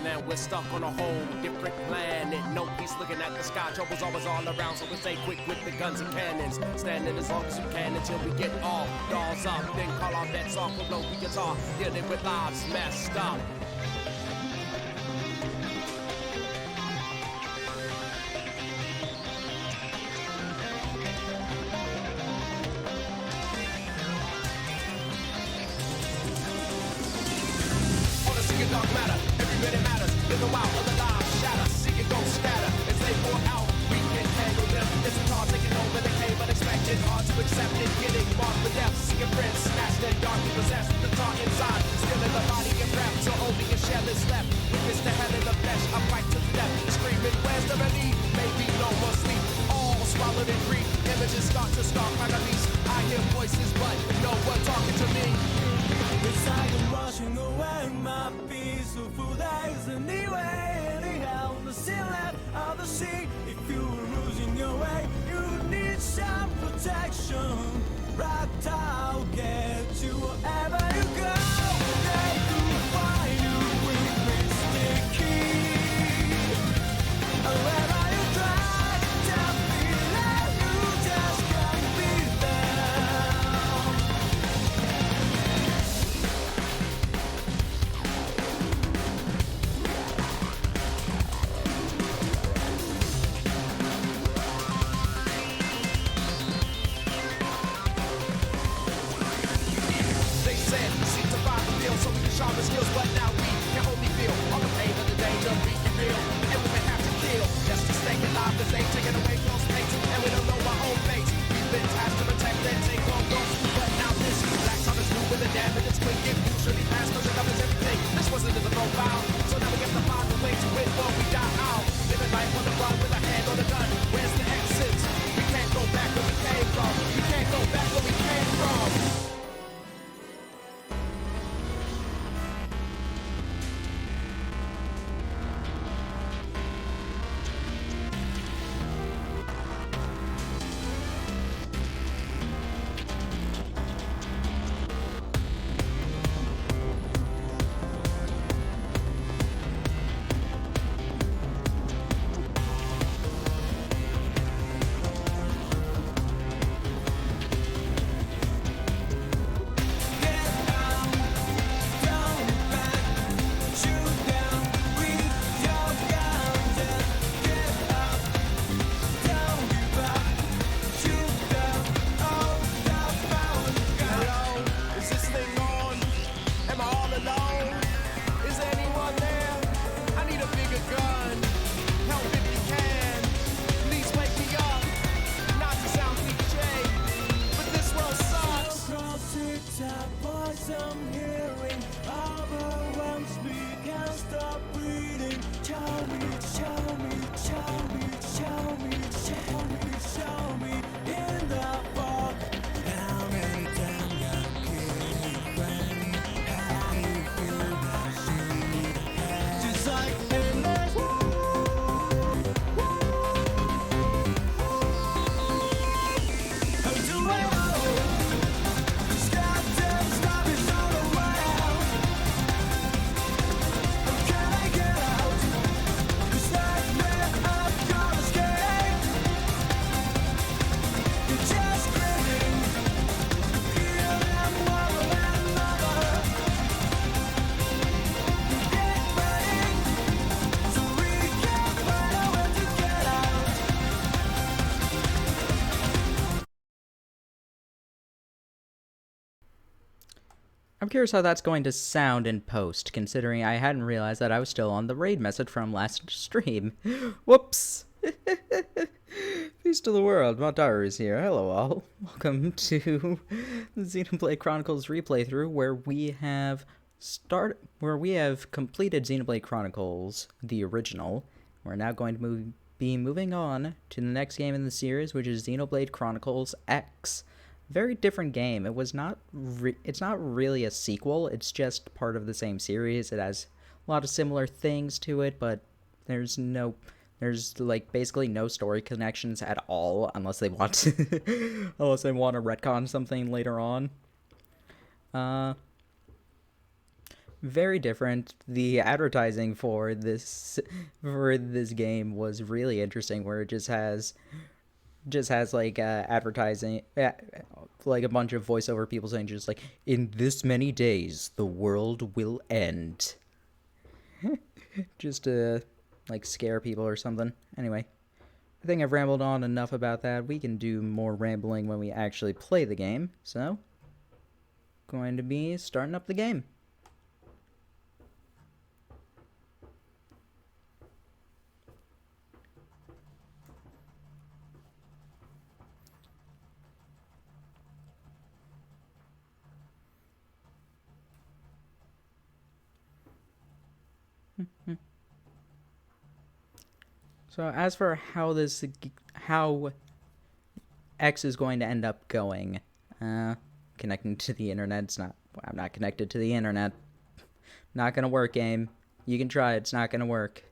Now we're stuck on a whole different planet. No peace looking at the sky. Trouble's always all around, so we stay quick with the guns and cannons. Standing as long as we can until we get all dolls up. Then call our bets off with blow the guitar. Dealing with lives messed up. Dark matter, every minute matters. Live a while, other lives shatter. See it go scatter as they pour out. We can handle them. It's a car taking over the cave, unexpected. Hard to accept it, getting marked with death. See your friends snatched and darkly possessed. The tar inside, still in the body and breath. So only a shell is left. Witness the hell in the flesh, I'm right to the death. Screaming, where's the relief? Maybe no more sleep. All swallowed in grief. Images start to stalk like a beast. I hear voices, but no one talking to me. It's like I'm washing away my peaceful days anyway. Anyhow, the sea left of the sea. If you were losing your way, you need some protection. Right, I'll get you wherever you go. They could find you with mystic key. Wherever you try, tell me that you just can't be there. So we can sharpen skills, but now we can only feel all the pain of the danger, being real. And we may have to kill just to stay alive, cause they taking away close mates, and we don't know our own fate. We've been tasked to protect and take on those, but now this black time is new with the damage it's quick. It usually fast cause it covers everything. This wasn't in the profile, so now we have to find a way to win before we die out. Living life on the run with a hand on the gun. Where's the exit? We can't go back where we came from. We can't go back where we came from. I'm curious how that's going to sound in post, considering I hadn't realized that I was still on the raid message from last stream. Whoops! Peace to the world, Montaru is here. Hello all. Welcome to the Xenoblade Chronicles replaythrough, where we have completed Xenoblade Chronicles, the original. We're now going to be moving on to the next game in the series, which is Xenoblade Chronicles X. Very different game. It's not really a sequel, it's just part of the same series. It has a lot of similar things to it, but there's like basically no story connections at all, unless they want to retcon something later on. very different. The advertising for this game was really interesting, where it just has like advertising, like a bunch of voiceover people saying just like, in this many days the world will end, just to like scare people or something. Anyway, I think I've rambled on enough about that. We can do more rambling when we actually play the game. So, going to be starting up the game. So as for how X is going to end up going, connecting to the internet, I'm not connected to the internet. Not gonna work, game. You can try, it's not gonna work.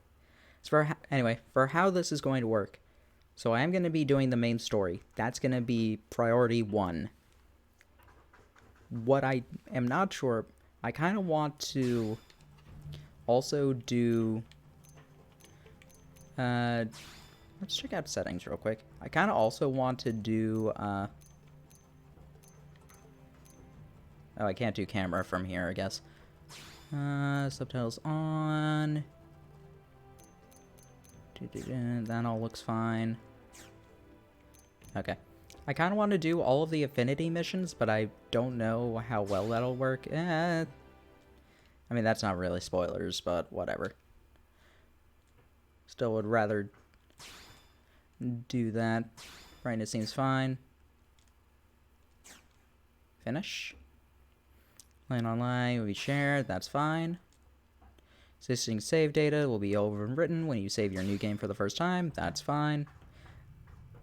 Anyway, for how this is going to work. So I am going to be doing the main story. That's going to be priority 1. What I am not sure, I kind of want to also do... let's check out settings real quick. I kind of also want to do... oh, I can't do camera from here, I guess. Subtitles on. That all looks fine. Okay. I kind of want to do all of the affinity missions, but I don't know how well that'll work. I mean, that's not really spoilers, but whatever. Still would rather do that. Brightness seems fine. Finish. Line online will be shared. That's fine. Existing save data will be overwritten when you save your new game for the first time. That's fine.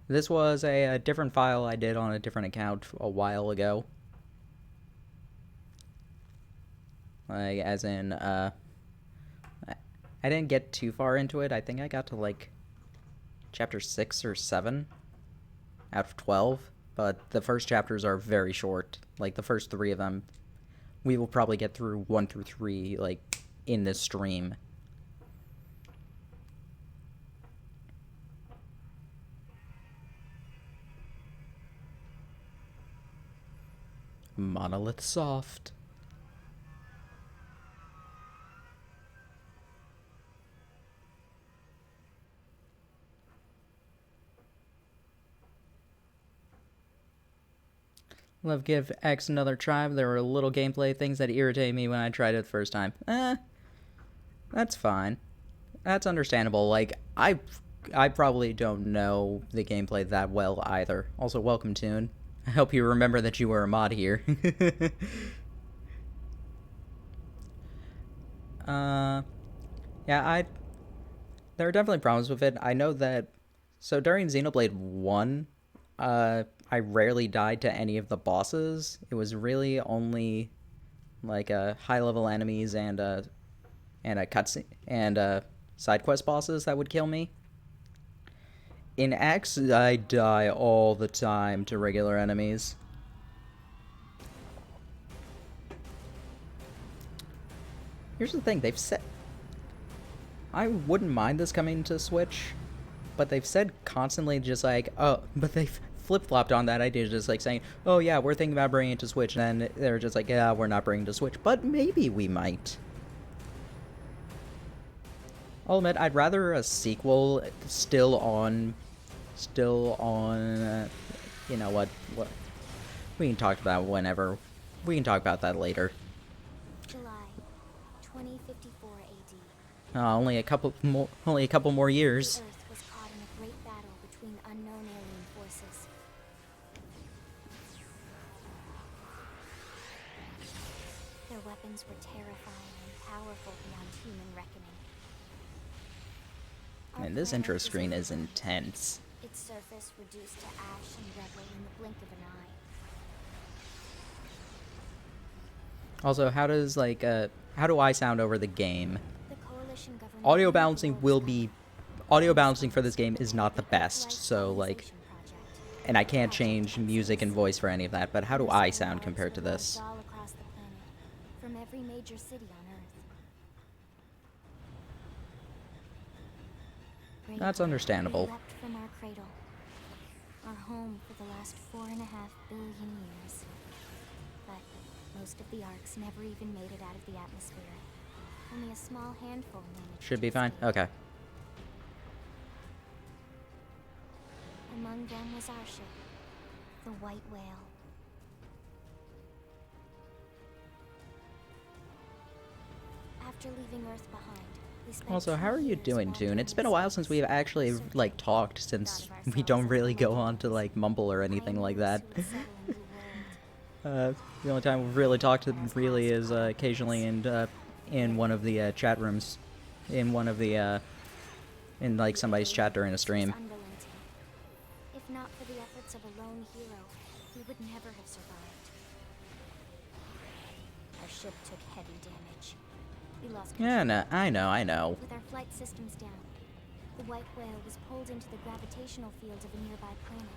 This was a different file I did on a different account a while ago. Like, as in, I didn't get too far into it. I think I got to, like, chapter 6 or 7 out of 12. But the first chapters are very short. Like, the first 3 of them, we will probably get through 1 through 3, like, in this stream. Monolith Soft. Love give X another try. There were little gameplay things that irritate me when I tried it the first time. That's fine. That's understandable. Like, I probably don't know the gameplay that well either. Also, welcome, Toon. I hope you remember that you were a mod here. Yeah, there are definitely problems with it. I know that... So, during Xenoblade 1, I rarely died to any of the bosses. It was really only, like, high-level enemies and a cutscene and side quest bosses that would kill me. In X, I die all the time to regular enemies. Here's the thing, they've said... I wouldn't mind this coming to Switch, but they've said constantly just like, oh, but they've flip-flopped on that idea, just like saying, oh yeah, we're thinking about bringing it to Switch, and then they're just like, yeah, we're not bringing it to Switch, but maybe we might. I'll admit, I'd rather a sequel still on, you know what, we can talk about whenever, we can talk about that later. July 2054 AD. Only a couple more years. The Earth was caught in a great battle between unknown alien forces. Their weapons were terrifying and powerful beyond human reckoning. Our And this planet intro was screen is overrun. intense. Its surface reduced to ash and rubble in the blink of an eye. Also, how do I sound over the game? The coalition government Audio balancing for this game is not the best, so like, and I can't change music and voice for any of that, but how do I sound compared to this? All across the planet, from from every major city on Earth. That's understandable. We leapt from our cradle, our home for the last 4.5 billion years. But most of the arcs never even made it out of the atmosphere. Only a small handful managed. Should be to fine. escape. Okay. Among them was our ship, the White Whale. After leaving Earth behind, we spent Also, how 2 are you years doing, Toon? wandering It's been a while since we've space, actually, searching like, for talked, the since God of we ourselves don't and really go the on to, like, mumble or anything like that. pioneers who would settle a new world. The only time we've really talked really is occasionally in one of the chat rooms, in one of the in like somebody's chat during a stream. Was unrelenting. If not for the efforts of a lone hero, we would never have survived. Our ship took heavy damage. We lost Yeah, control. no, I know. With our flight systems down, the White Whale was pulled into the gravitational field of a nearby planet.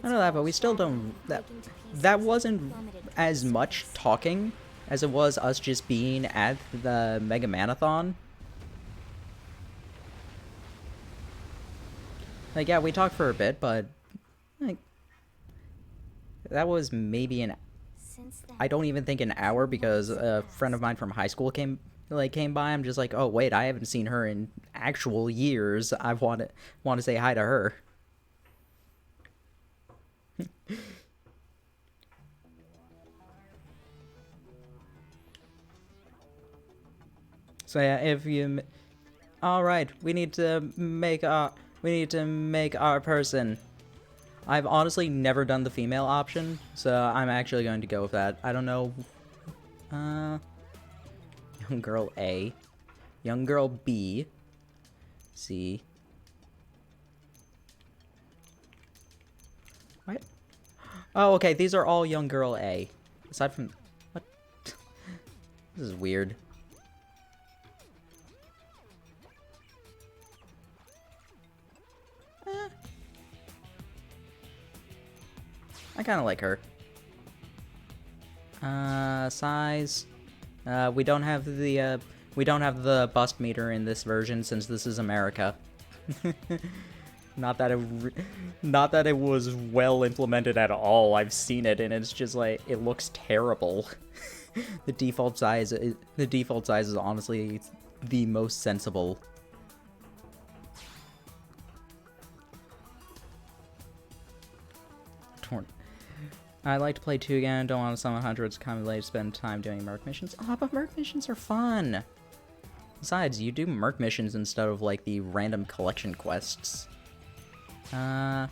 I know that, but we still don't. That wasn't as much talking as it was us just being at the Mega Manathon. Like, yeah, we talked for a bit, but like that was maybe I don't even think an hour, because a friend of mine from high school came by. I'm just like, oh wait, I haven't seen her in actual years. I want to say hi to her. So yeah, if you, all right, we need to make our person. I've honestly never done the female option, so I'm actually going to go with that. I don't know. Young girl A, young girl B, C. What? Oh, okay. These are all young girl A. Aside from what? This is weird. I kind of like her. Size. We don't have the bust meter in this version since this is America. Not that it was well implemented at all. I've seen it and it's just like it looks terrible. The default size is honestly the most sensible. I like to play 2 again, don't want to summon hundreds, kind of late to spend time doing merc missions. Oh, but merc missions are fun! Besides, you do merc missions instead of, like, the random collection quests. What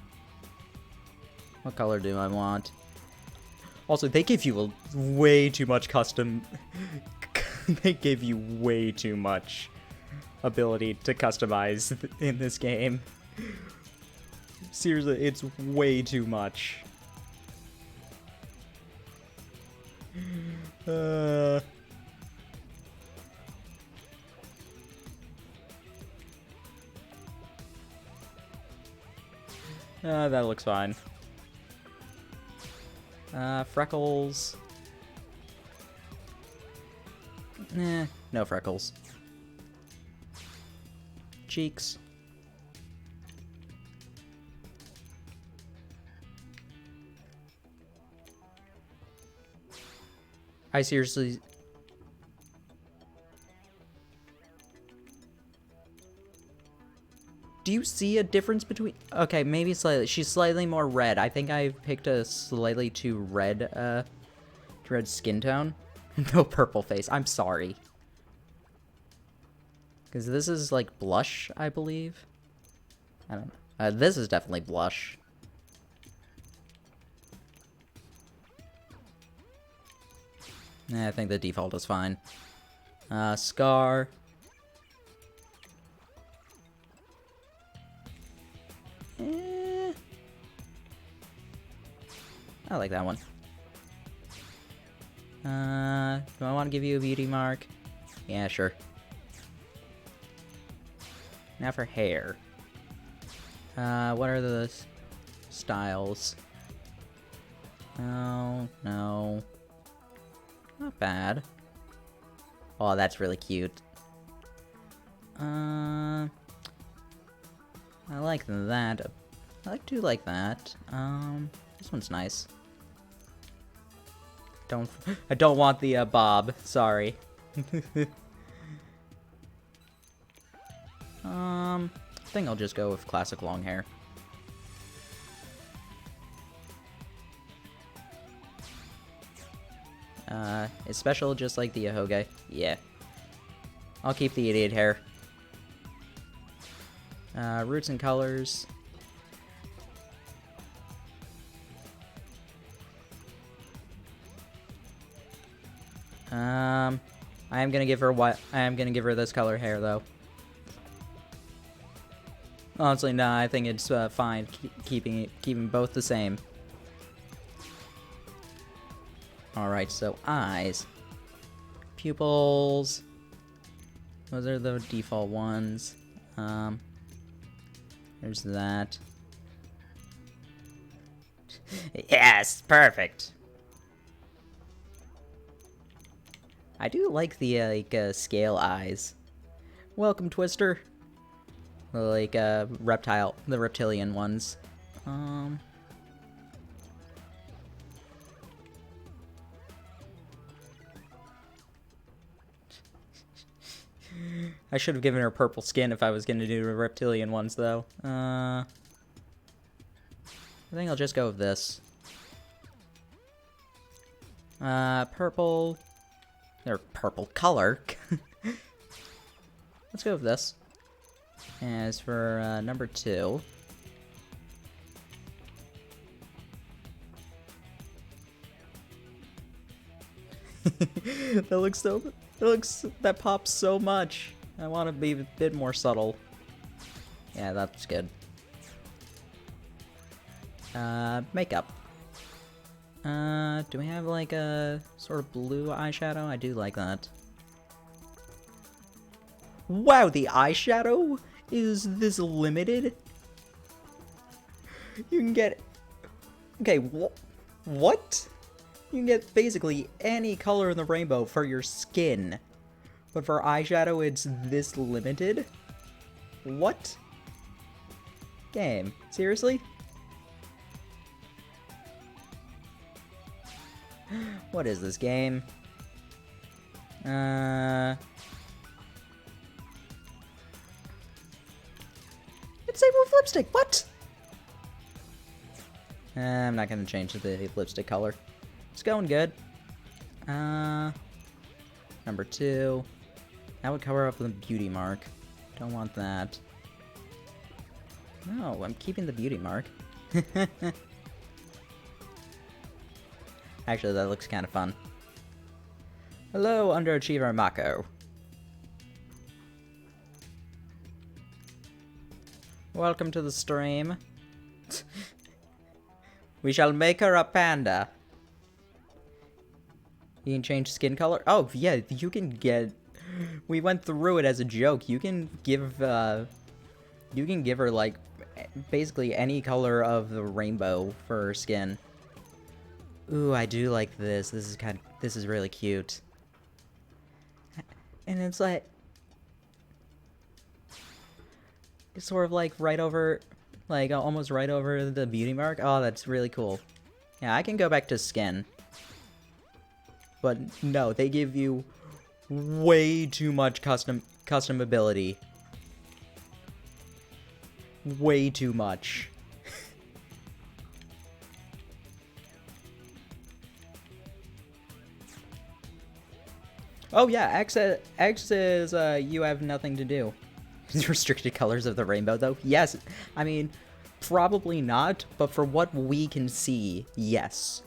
color do I want? Also, they give you way too much custom... they give you way too much ability to customize in this game. Seriously, it's way too much. That looks fine. Freckles. No freckles. Cheeks. I seriously... Do you see a difference between... Okay, maybe slightly. She's slightly more red. I think I picked a slightly too red skin tone. No purple face. I'm sorry. Because this is, like, blush, I believe. I don't know. This is definitely blush. I think the default is fine. Scar. I like that one. Do I want to give you a beauty mark? Yeah, sure. Now for hair. What are the styles? Oh, no. Not bad. Oh, that's really cute. I like that. Do like that. This one's nice. I don't want the bob. Sorry. I think I'll just go with classic long hair. Is special just like the Ahoge? Yeah. I'll keep the idiot hair. Roots and colors. I am gonna give her this color hair though. Honestly, nah, I think it's fine keeping both the same. Alright, so eyes. Pupils. Those are the default ones. There's that. Yes, perfect. I do like the scale eyes. Welcome, Twister. Like the reptilian ones. I should have given her purple skin if I was going to do the reptilian ones, though. I think I'll just go with this. Purple. Or purple color. Let's go with this. As for number 2. That pops so much. I want to be a bit more subtle. Yeah, that's good. Makeup. Do we have like a sort of blue eyeshadow? I do like that. Wow, the eyeshadow is this limited? You can get... Okay, what? You can get basically any color in the rainbow for your skin. But for eyeshadow, it's this limited? What? Game. Seriously? What is this game? It's same with lipstick. What? I'm not gonna change the lipstick color. It's going good. Number 2. That would cover up the beauty mark. Don't want that. No, I'm keeping the beauty mark. Actually, that looks kind of fun. Hello, Underachiever Mako. Welcome to the stream. We shall make her a panda. You can change skin color? Oh, yeah, you can get... We went through it as a joke. You can give her, like, basically any color of the rainbow for her skin. Ooh, I do like this. This is really cute. And it's like... It's sort of like right over... Like, almost right over the beauty mark. Oh, that's really cool. Yeah, I can go back to skin. But no, they give you way too much custom ability. Way too much. Oh yeah, X is you have nothing to do. Restricted colors of the rainbow, though? Yes. I mean, probably not, but for what we can see, yes.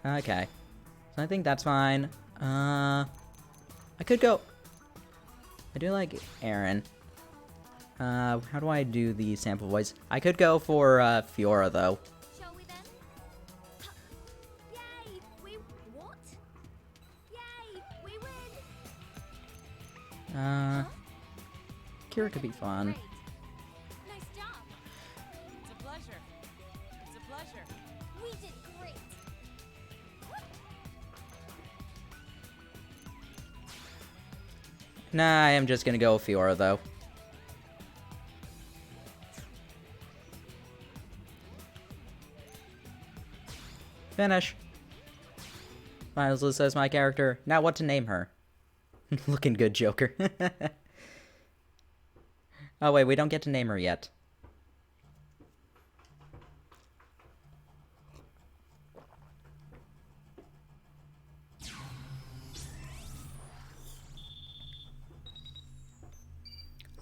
Okay. So I think that's fine. I could go... I do like Aaron. How do I do the sample voice? I could go for Fiora, though. Shall we then? Yay! We... what? Yay! We win! Kira could be fun. Great. Nice job. It's a pleasure. It's a pleasure. We did great. Nah, I am just gonna go with Fiora, though. Finish. Miles says my character. Now what to name her? Looking good, Joker. Oh wait, we don't get to name her yet.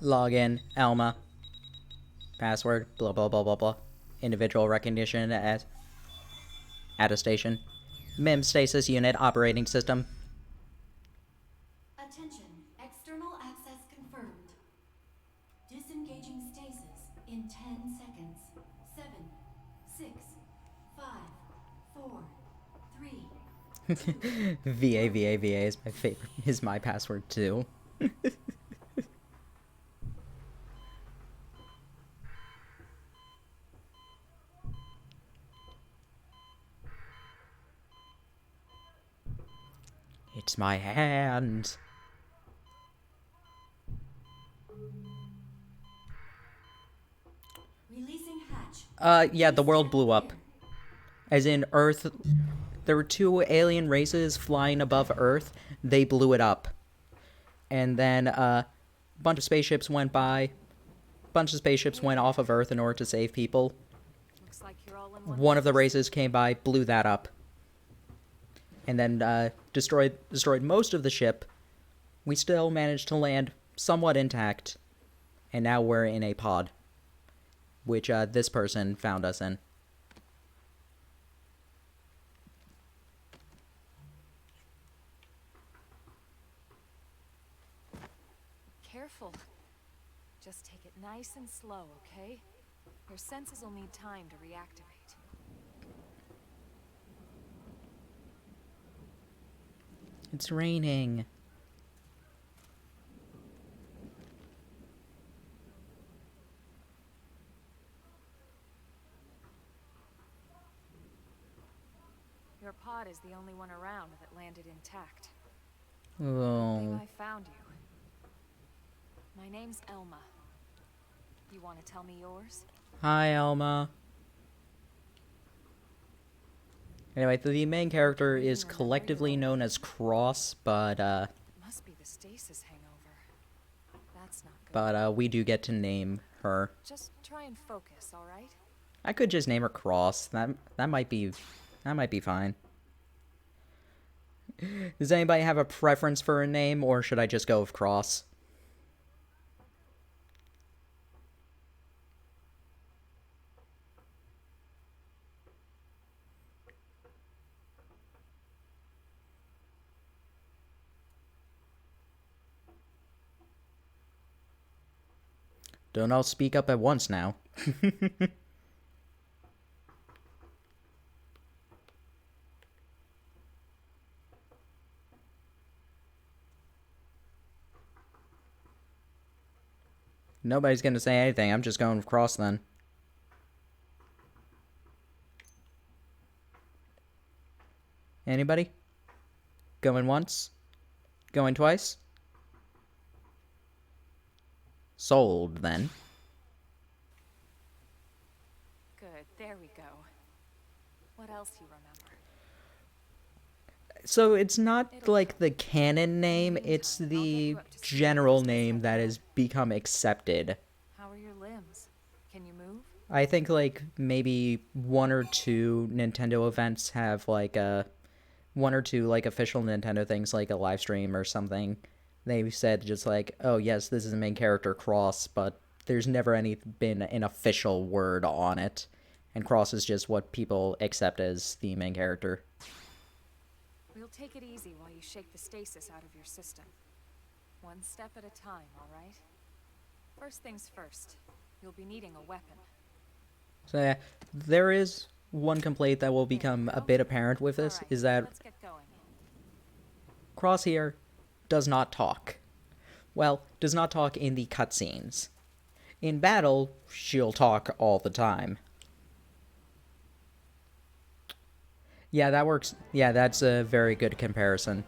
Login, Elma. Password, blah blah blah blah blah. Individual recognition as attestation. MIM stasis unit operating system. Attention, external access confirmed. Disengaging stasis in 10 seconds. 7, 6, 5, 4, 3. VA is my favorite. Is my password too. It's my hand. Releasing hatch. Yeah, the world blew up. As in Earth, there were 2 alien races flying above Earth. They blew it up. And then, a bunch of spaceships went by. Bunch of spaceships went off of Earth in order to save people. Looks like you're all in One of the races came by, blew that up. And then, destroyed most of the ship. We still managed to land somewhat intact. And now we're in a pod. Which, this person found us in. Careful. Just take it nice and slow, okay? Your senses will need time to reactivate. It's raining. Your pod is the only one around that landed intact. Oh. Good thing I found you. My name's Elma. You want to tell me yours? Hi, Elma. Anyway, the main character is collectively known as Cross, but, It must be the stasis hangover. That's not good. but, we do get to name her. Just try and focus, all right? I could just name her Cross. That might be fine. Does anybody have a preference for a name, or should I just go with Cross? Don't all speak up at once now. Nobody's gonna say anything. I'm just going with Cross then. Anybody? Going once? Going twice? Sold, then. Good, there we go. What else you remember? So it's not like the canon name, it's the general name that has become accepted. How are your limbs? Can you move? I think like maybe 1 or 2 Nintendo events have like one or two like official Nintendo things like a live stream or something. They said just like, oh yes, this is the main character Cross, but there's never been an official word on it. And Cross is just what people accept as the main character. We'll take it easy while you shake the stasis out of your system. One step at a time, all right? First things first, you'll be needing a weapon. So yeah, there is one complaint that will become a bit apparent with this, Alright, is that let's get going. Cross here does not talk. Well, does not talk in the cutscenes. In battle, she'll talk all the time. Yeah, that works. Yeah, that's a very good comparison.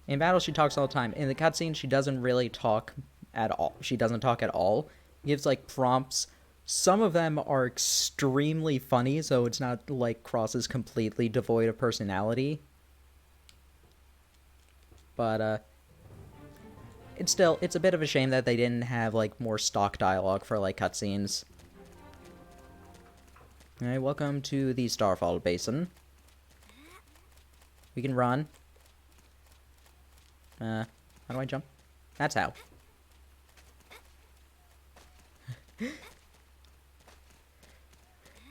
In battle, she talks all the time. In the cutscene, she doesn't really talk at all. She doesn't talk at all. Gives, like, prompts. Some of them are extremely funny, so it's not like Cross is completely devoid of personality. But, it's a bit of a shame that they didn't have, like, more stock dialogue for, like, cutscenes. Alright, welcome to the Starfall Basin. We can run. How do I jump? That's how.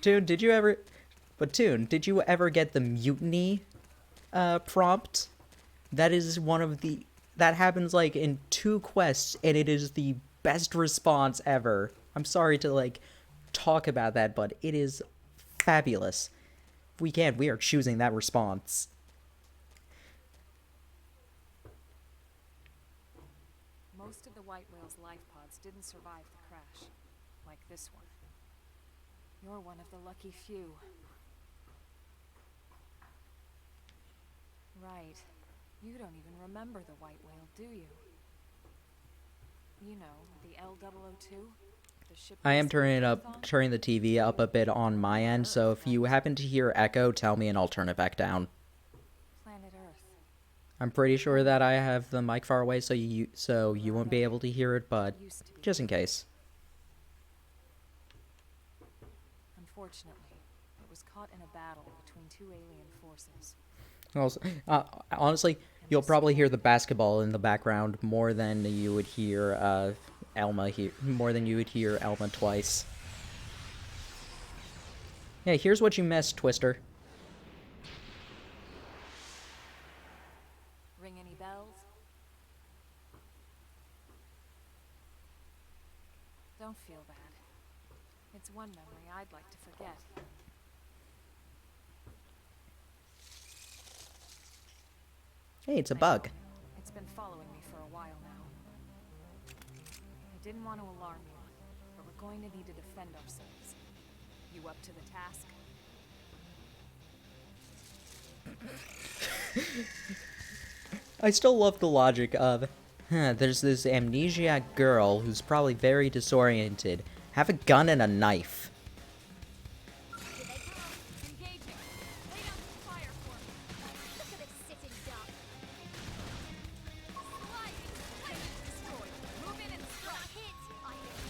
Toon, did you ever... But Toon, did you ever get the mutiny, prompt? That is one of the... That happens, like, in 2 quests, and it is the best response ever. I'm sorry to, like, talk about that, but it is fabulous. If we can, we are choosing that response. Most of the White Whale's life pods didn't survive the crash, like this one. You're one of the lucky few. Right. You don't even remember the White Whale, do you? You know, the L002? The ship I am we turning escaped the on? TV up a bit on my end, so if you happen to hear echo, tell me and I'll turn it back down. Planet Earth. I'm pretty sure that I have the mic far away, so you won't be able to hear it, but Used to be. just in case. Unfortunately, it was caught in a battle between 2 alien forces. Also, honestly, you'll probably hear the basketball in the background more than you would hear Elma here. More than you would hear Elma twice. Yeah, here's what you missed, Twister. Ring any bells? Don't feel bad. It's one memory I'd like to forget. Hey, it's a I bug. know. It's been following me for a while now. I didn't want to alarm you, but we're going to need to defend ourselves. You up to the task? I still love the logic of, there's this amnesiac girl who's probably very disoriented. Have a gun and a knife. Here they come. Engaging. Lay down some fire for me. Look at this sitting duck. Sliding. Plate destroyed. Move in and strike. Hit. I hit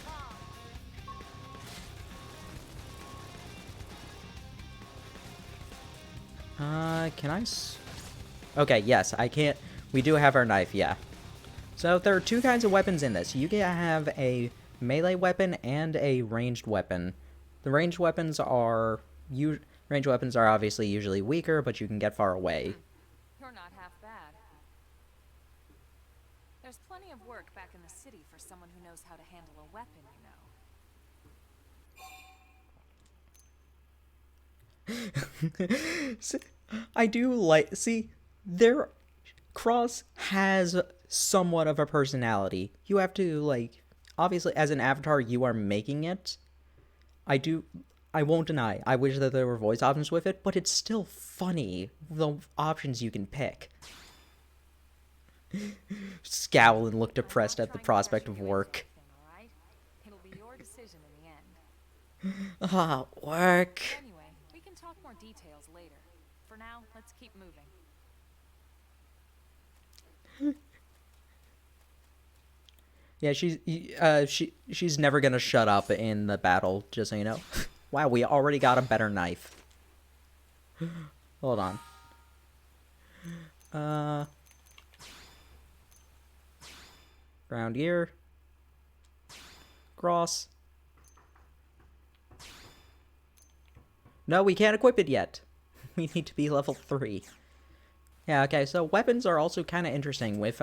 hard. Can I Okay, yes, I can't... We do have our knife, yeah. So there are 2 kinds of weapons in this. You can have a melee weapon and a ranged weapon. The ranged weapons are... Ranged weapons are obviously usually weaker, but you can get far away. You're not half bad. There's plenty of work back in the city for someone who knows how to handle a weapon, you know. I do like... See, Cross has somewhat of a personality. You have to, like... Obviously, as an avatar, you are making it. I won't deny, I wish that there were voice options with it, but it's still funny, the options you can pick. Scowl and look depressed at the prospect of work. All right? It'll be your decision in the end. Ah, work. Anyway, we can talk more details later. For now, let's keep moving. Yeah, she's never gonna shut up in the battle, just so you know. Wow, we already got a better knife. Hold on. Ground gear. Cross. No, we can't equip it yet. We need to be level 3. Yeah, okay, so weapons are also kind of interesting with,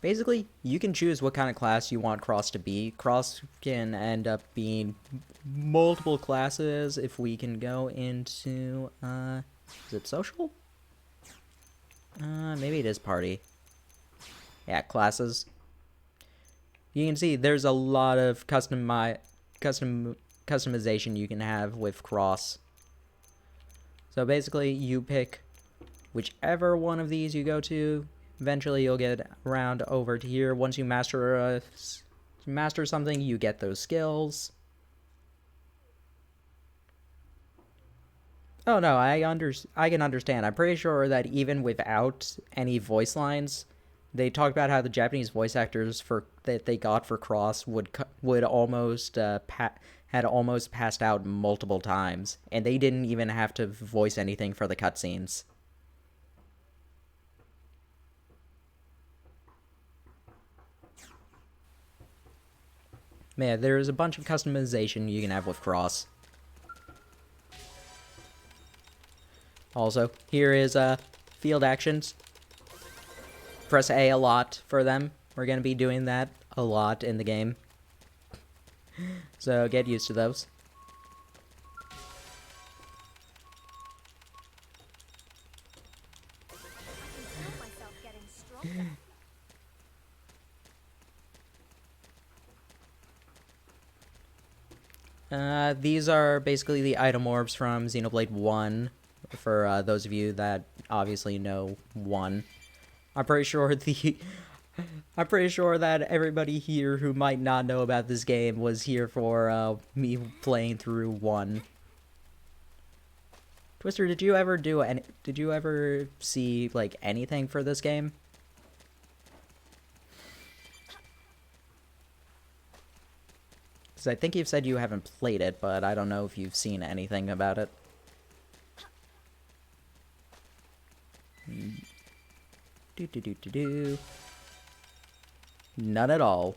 basically, you can choose what kind of class you want Cross to be. Cross can end up being multiple classes if we can go into, is it social? Maybe it is party. Yeah, classes. You can see there's a lot of customization you can have with Cross. So basically, you pick whichever one of these you go to. eventually you'll get around over to here. Once you master something, you get those skills. Oh no, I can understand. I'm pretty sure that even without any voice lines, they talked about how the Japanese voice actors that they got for Cross would almost had almost passed out multiple times, and they didn't even have to voice anything for the cutscenes. Man, there's a bunch of customization you can have with Cross. Also, here is field actions. Press A a lot for them. We're going to be doing that a lot in the game. So get used to those. I feel myself getting stronger. These are basically the item orbs from Xenoblade 1, for those of you that obviously know 1. I'm pretty sure that everybody here who might not know about this game was here for me playing through 1. Twister, did you ever see like anything for this game? Because I think you've said you haven't played it, but I don't know if you've seen anything about it. None at all.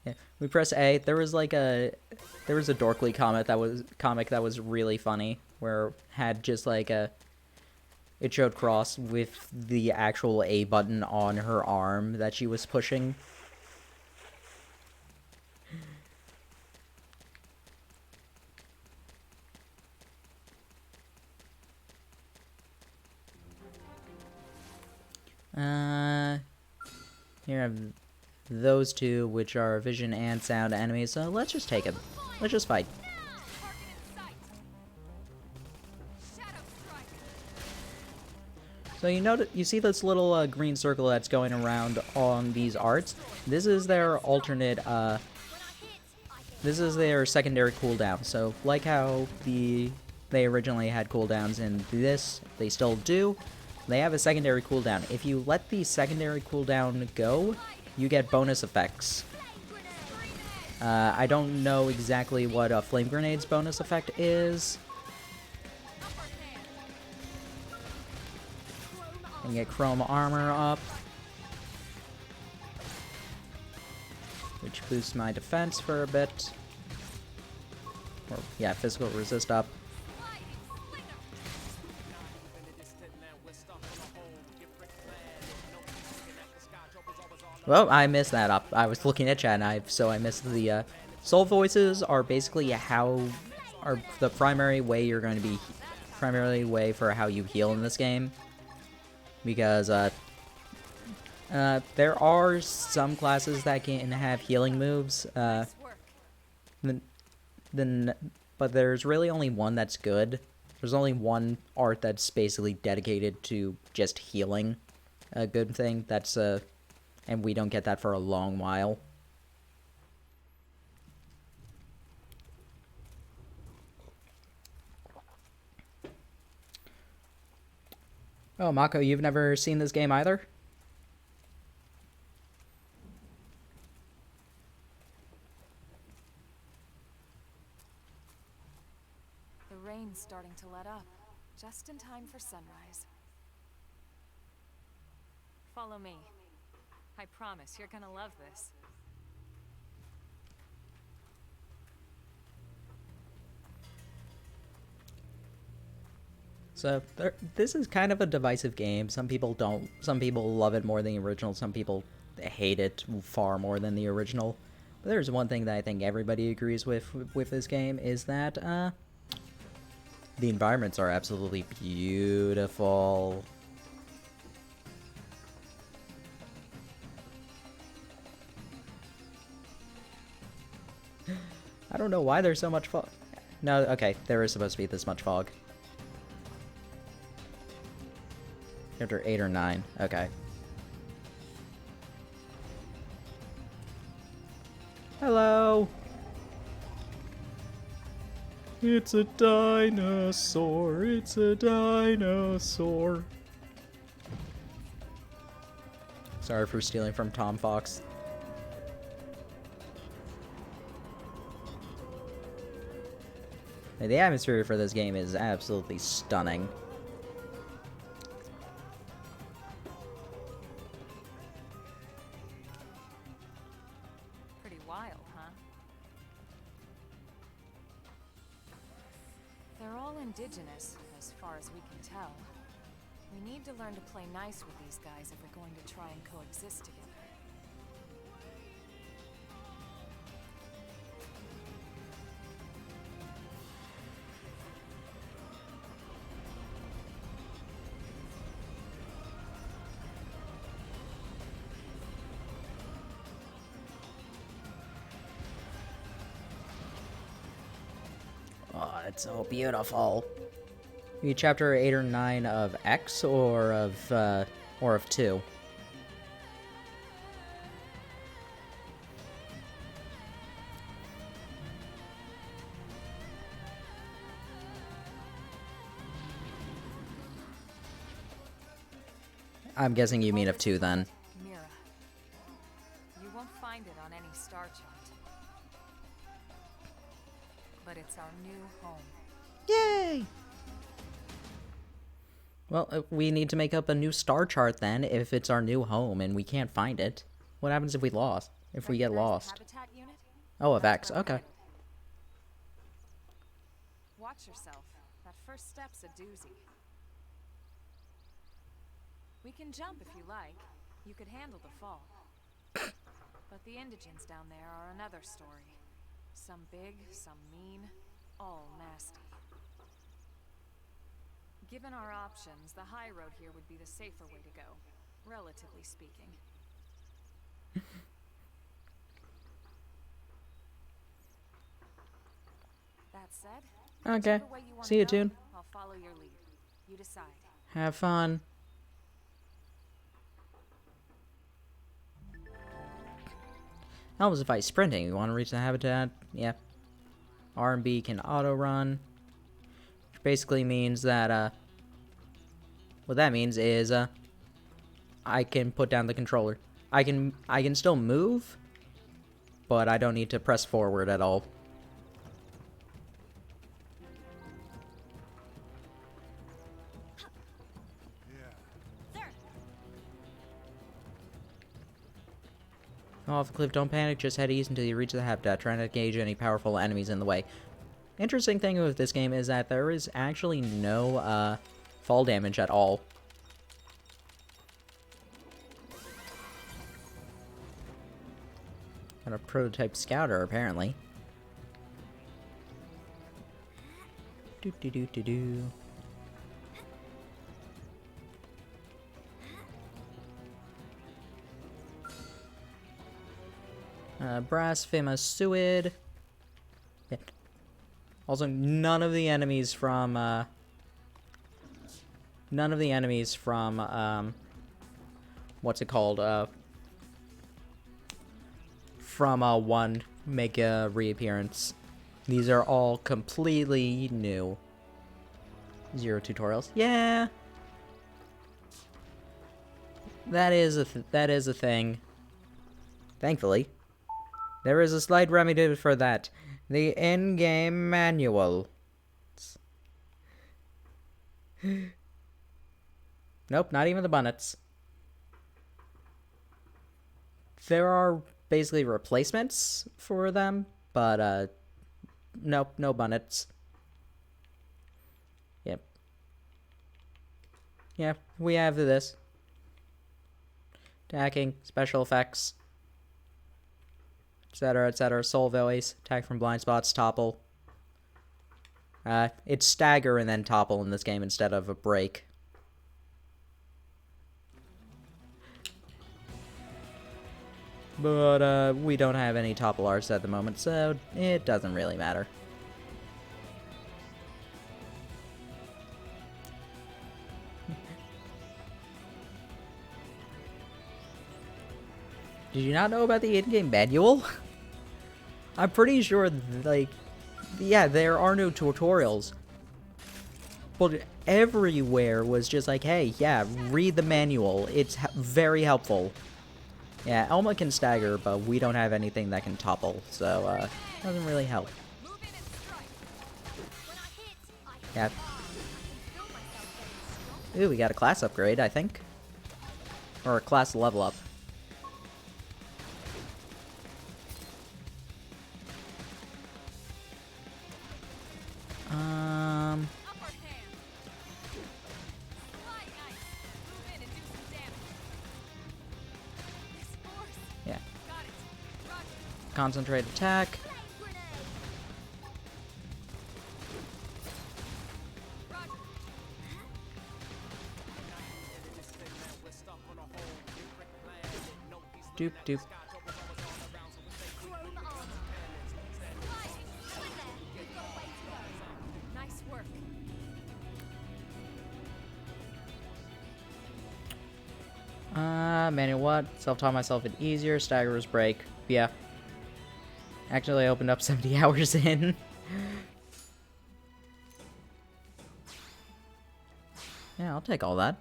Yeah, we press A. There was a Dorkly comic that was really funny, where it had just like it showed Cross with the actual A button on her arm that she was pushing. Here I have those two, which are vision and sound enemies, so let's just take them. Let's just fight. So you see this little green circle that's going around on these arts? This is their alternate, this is their secondary cooldown. So, like how they originally had cooldowns in this, they still do. They have a secondary cooldown. If you let the secondary cooldown go, you get bonus effects. I don't know exactly what a Flame Grenade's bonus effect is. And get Chrome Armor up, which boosts my defense for a bit. Or, yeah, physical resist up. Well, I missed that up. I was looking at chat, so I missed the soul voices are basically are the primary way for how you heal in this game, because there are some classes that can have healing moves. But there's really only one that's good. There's only one art that's basically dedicated to just healing. A good thing that's and we don't get that for a long while. Oh, Mako, you've never seen this game either? The rain's starting to let up, just in time for sunrise. Follow me. I promise you're gonna love this. So this is kind of a divisive game. Some people don't. Some people love it more than the original. Some people hate it far more than the original. But there's one thing that I think everybody agrees with this game is that the environments are absolutely beautiful. I don't know why there's so much fog. No, okay, there is supposed to be this much fog. Chapter 8 or 9. Okay. Hello! It's a dinosaur. It's a dinosaur. Sorry for stealing from Tom Fox. The atmosphere for this game is absolutely stunning. Pretty wild, huh? They're all indigenous, as far as we can tell. We need to learn to play nice with these guys if we're going to try and coexist together. Oh, it's so beautiful. You chapter 8 or 9 of X or of 2? I'm guessing you mean of 2 then. Mira. You won't find it on any star chart. But it's our new home. Yay! Well, we need to make up a new star chart then, if it's our new home and we can't find it. What happens if we lost? If we get Recognize the lost? habitat unit? Oh, of That's X. where we're Okay. headed. Watch yourself. That first step's a doozy. We can jump if you like. You could handle the fall. But the indigents down there are another story. Some big, some mean, all nasty. Given our options, the high road here would be the safer way to go, relatively speaking. That said, Okay. whichever way you wanna See you, go, Toon. I'll follow your lead. You decide. Have fun. That was if I sprinting. You want to reach the habitat? Yeah. R and B can auto run. Which basically means that, what that means is, I can put down the controller. I can still move, but I don't need to press forward at all. Off the cliff, don't panic, just head east until you reach the habitat, trying to engage any powerful enemies in the way. Interesting thing with this game is that there is actually no, fall damage at all. Got a prototype scouter, apparently. Do. Blasphemous Suid. Yeah. Also, none of the enemies from, what's it called, from, 1 make a reappearance. These are all completely new. 0 tutorials. Yeah! That is a thing. Thankfully. There is a slight remedy for that. The in-game manual. Nope, not even the bunnets. There are basically replacements for them, but, nope, no bunnets. Yep. Yeah, we have this. Attacking, special effects, etc., etc. Soul voice, attack from blind spots, topple. It's stagger and then topple in this game instead of a break. But, we don't have any topple arts at the moment, so it doesn't really matter. Did you not know about the in-game manual? I'm pretty sure, like, yeah, there are no tutorials. But everywhere was just like, hey, yeah, read the manual. It's very helpful. Yeah, Elma can stagger, but we don't have anything that can topple, so, doesn't really help. Yeah. Ooh, we got a class upgrade, I think. Or a class level up. Yeah. Concentrate attack. Doop doop. Nice work. Manual what? Self-taught myself it easier. Stagger's break. Yeah. Actually, I opened up 70 hours in. Yeah, I'll take all that.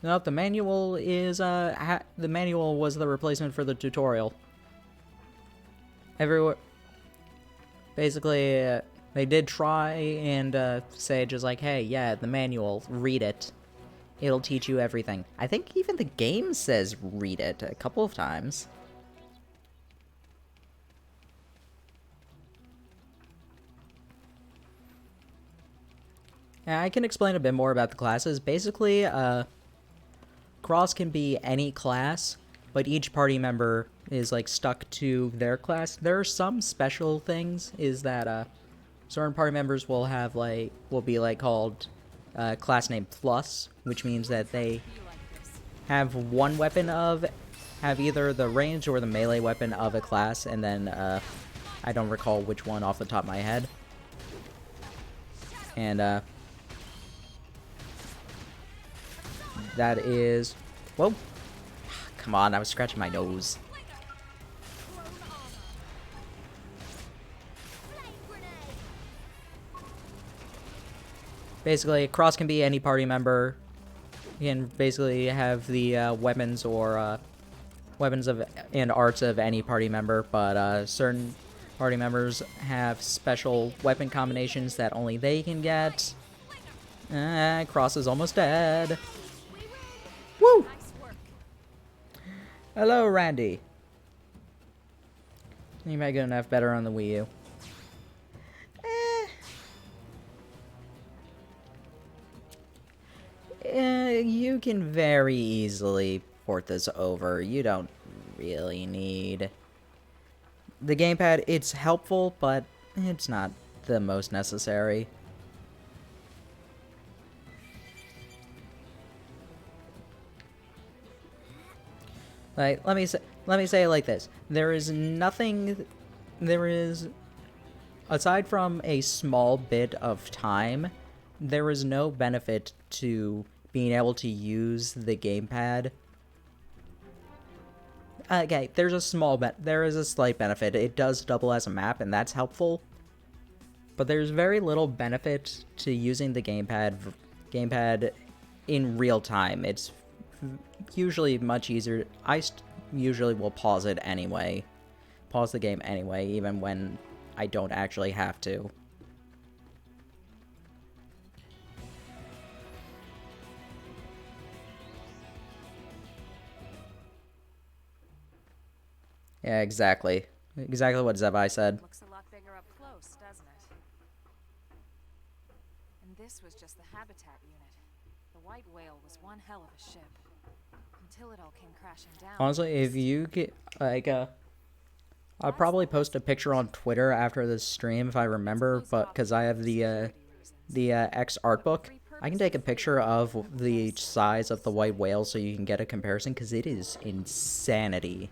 Nope, the manual is, the manual was the replacement for the tutorial. Everywhere. Basically, they did try and, say just like, hey, yeah, the manual, read it. It'll teach you everything. I think even the game says read it a couple of times. Yeah, I can explain a bit more about the classes. Basically, Cross can be any class, but each party member is like stuck to their class. There are some special things, is that certain party members will have will be called class name plus, which means that they have one weapon have either the range or the melee weapon of a class, and then I don't recall which one off the top of my head. And that is... Whoa! Come on, I was scratching my nose. Basically, Cross can be any party member. You can basically have the weapons or weapons of and arts of any party member, but certain party members have special weapon combinations that only they can get. Cross is almost dead. Woo! Hello, Randy. You might get enough better on the Wii U. You can very easily port this over. You don't really need... The gamepad, it's helpful, but it's not the most necessary. Like, let me say it like this. There is nothing... There is... Aside from a small bit of time, there is no benefit to being able to use the gamepad. Okay, there is a slight benefit. It does double as a map, and that's helpful. But there's very little benefit to using the gamepad in real time. It's usually much easier. I usually will pause it anyway. Pause the game anyway, even when I don't actually have to. Yeah, exactly. Exactly what Zebai said. Looks a lot bigger up close, doesn't it? And this was just the habitat unit. The white whale was one hell of a ship. Until it all came crashing down. Honestly, if you get, I'll probably post a picture on Twitter after this stream if I remember, but because I have the X art book, I can take a picture of the size of the white whale so you can get a comparison, because it is insanity.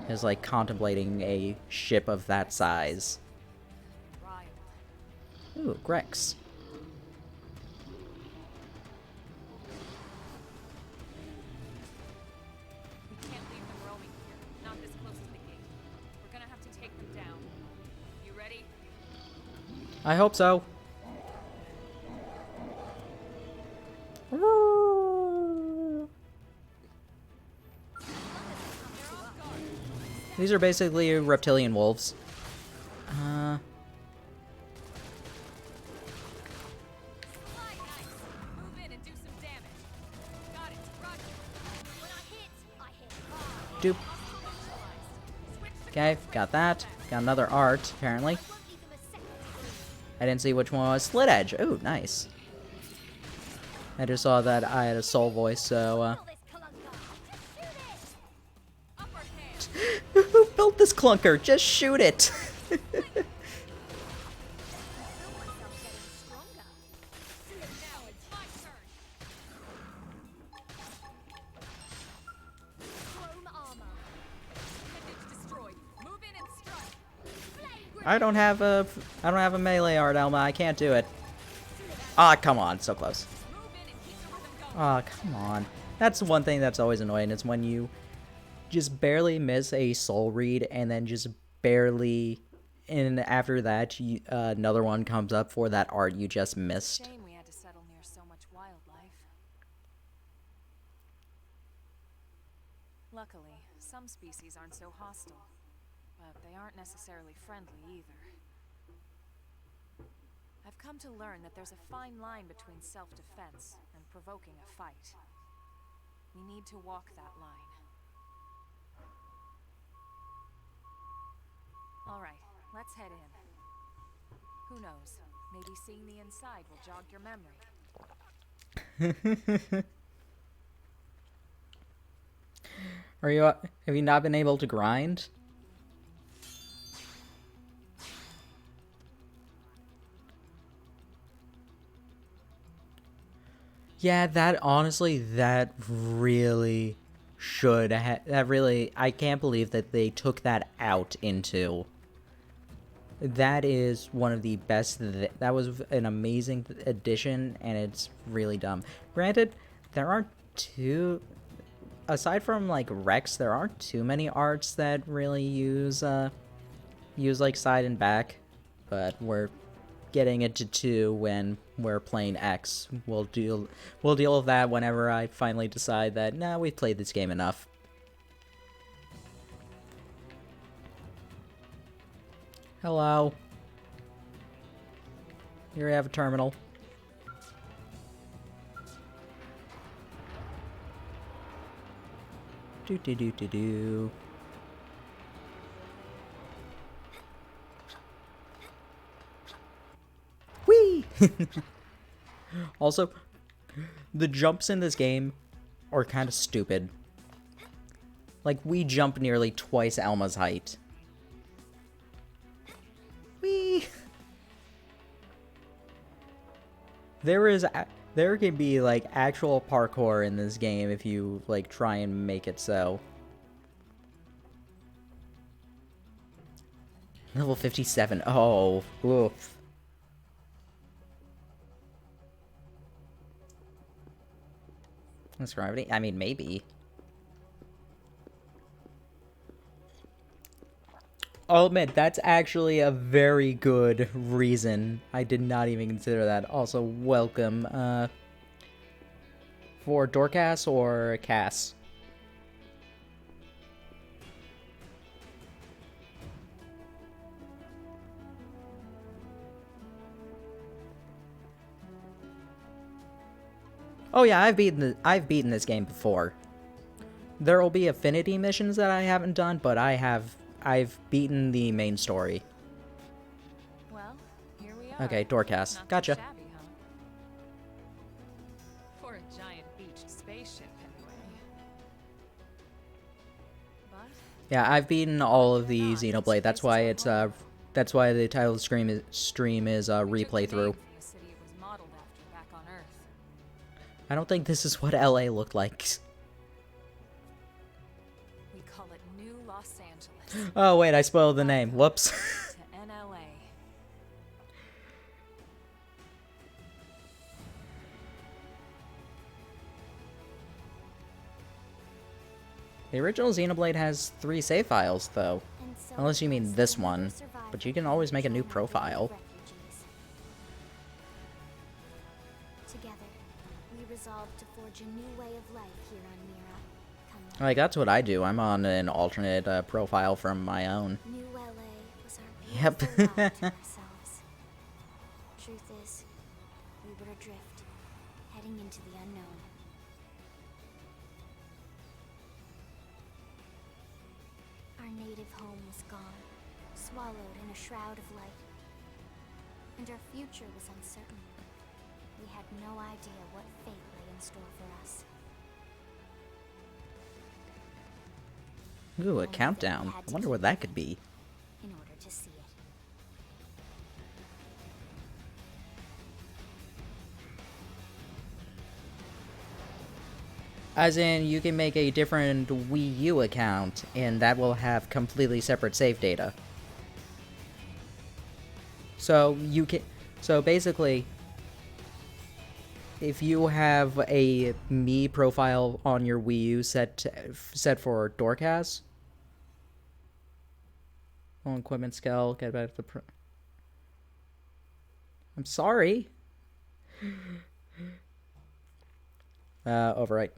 It's like contemplating a ship of that size. Ooh, Grex. I hope so. These are basically reptilian wolves. Move in and do some damage. Got it. Roger. When I hit hard. Doop. Okay, got that. Got another art, apparently. I didn't see which one was. Slit Edge. Ooh, nice. I just saw that I had a soul voice, so, Who built this clunker? Just shoot it! I don't have a melee art, Elma. I can't do it. Ah, come on, so close. Ah, come on. That's one thing that's always annoying, is when you just barely miss a soul read and then just barely, and after that, another one comes up for that art you just missed. Shame we had to settle near so much wildlife. Luckily, some species aren't so hostile, but they aren't necessarily friendly either. I've come to learn that there's a fine line between self-defense and provoking a fight. We need to walk that line. All right, let's head in. Who knows? Maybe seeing the inside will jog your memory. Have you not been able to grind? Yeah, that really should I can't believe that they took that out into. That is one of the best, that was an amazing addition, and it's really dumb. Granted, there aren't aside from, like, Rex, there aren't too many arts that really use like, side and back, but we're getting it to 2 when we're playing X. We'll deal with that whenever I finally decide that, nah, we've played this game enough. Hello. Here we have a terminal. Do. Whee! Also, the jumps in this game are kind of stupid. Like, we jump nearly twice Alma's height. Whee! There can be, like, actual parkour in this game if you, like, try and make it so. Level 57. Oh, oof. That's gravity? I mean, maybe. I'll admit, that's actually a very good reason. I did not even consider that. Also, welcome, for Dorcas or Cass? Oh yeah, I've beaten this game before. There will be affinity missions that I haven't done, but I've beaten the main story. Well, here we are. Okay, Dorcas. Not too Gotcha. shabby, huh? For a giant beached spaceship, anyway. But Yeah, I've beaten all of the Xenoblade. That's why it's that's why the title of the stream is replay through. the city it was modeled after back on Earth. I don't think this is what LA looked like. We call it New Los Angeles. Oh wait, I spoiled the name. Whoops. To NLA. The original Xenoblade has 3 save files, though. And so Unless you mean those this who one, survived but you can always make a new became profile. refugees. Together, we resolved to forge a new way of life here on Mira. Come what Like, that's what I do. I'm on an alternate profile from my own. New LA was our Yep. beautiful lie to ourselves. Truth is, we were adrift, heading into the unknown. Our native home was gone, swallowed in a shroud of light. And our future was uncertain. We had no idea what fate lay in store for us. Ooh, a countdown. I wonder what that could be. In order to see it. As in, you can make a different Wii U account, and that will have completely separate save data. So you can, so basically, if you have a Mii profile on your Wii U set for Dorcas, on equipment scale, get back to the. I'm sorry. Overwrite.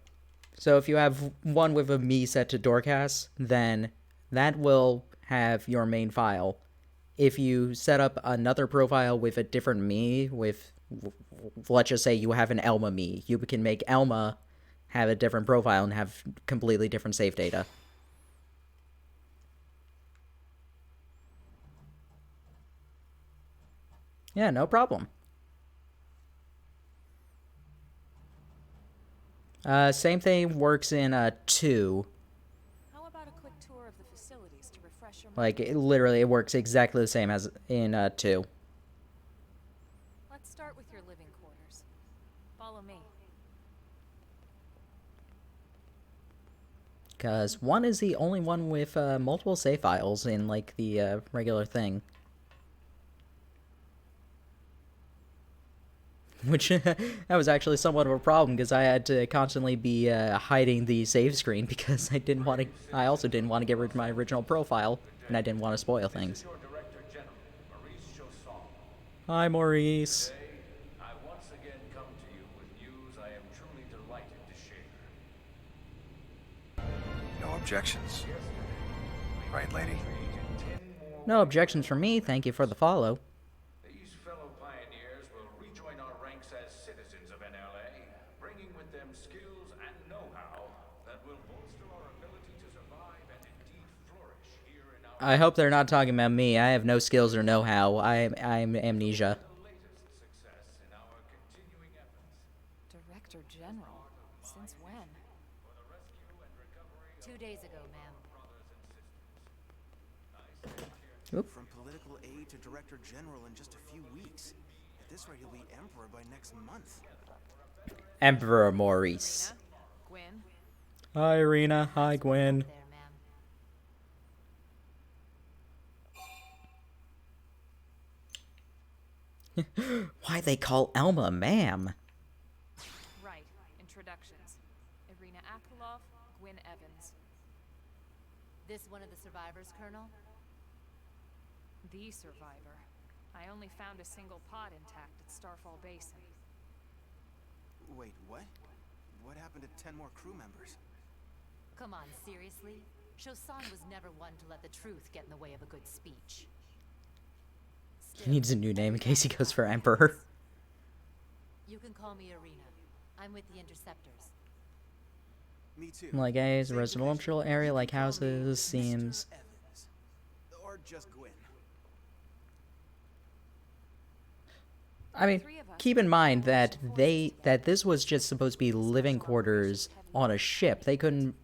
So if you have one with a Mii set to Dorcas, then that will have your main file. If you set up another profile with a different Mii, with, let's just say you have an Elma Mii, you can make Elma have a different profile and have completely different save data. Yeah, no problem. Same thing works in 2. How about a quick tour of the facilities to refresh your mind? Like, it works exactly the same as in 2. Let's start with your living quarters. Follow me. Because 1 is the only one with multiple save files in, like, the regular thing. Which, that was actually somewhat of a problem, because I had to constantly be hiding the save screen, because I also didn't want to get rid of my original profile, and I didn't want to spoil things. Hi, Maurice. Today, I once again come to you with news I am truly delighted to share. No objections. Right, lady? No objections from me, thank you for the follow. These fellow pioneers will rejoin our ranks as citizens of NLA, bringing with them skills and know-how that will bolster our ability to survive and indeed flourish here in our I hope they're not talking about me. I have no skills or know-how. I'm amnesia. latest success in our continuing efforts. Director General? Since when? 2 days ago, ma'am. From political aide to director general in just a few weeks. At this rate, he'll be emperor by next month. Emperor Maurice. Gwen? Hi, Irina. Hi, Gwen. There, ma'am. Why they call Elma ma'am? Right. Introductions. Irina Akulov, Gwen Evans. This one of the survivors, Colonel? The survivor. I only found a single pod intact at Starfall Basin. Wait, what? What happened to 10 more crew members? Come on, seriously? Shosan was never one to let the truth get in the way of a good speech. He needs a new name in case he goes for Emperor. You can call me Irina. I'm with the Interceptors. Me too. Like a Same residential division. area You like can call me houses Mr. seems... Evans. Or just Gwen. I mean, keep in mind that this was just supposed to be living quarters on a ship. They couldn't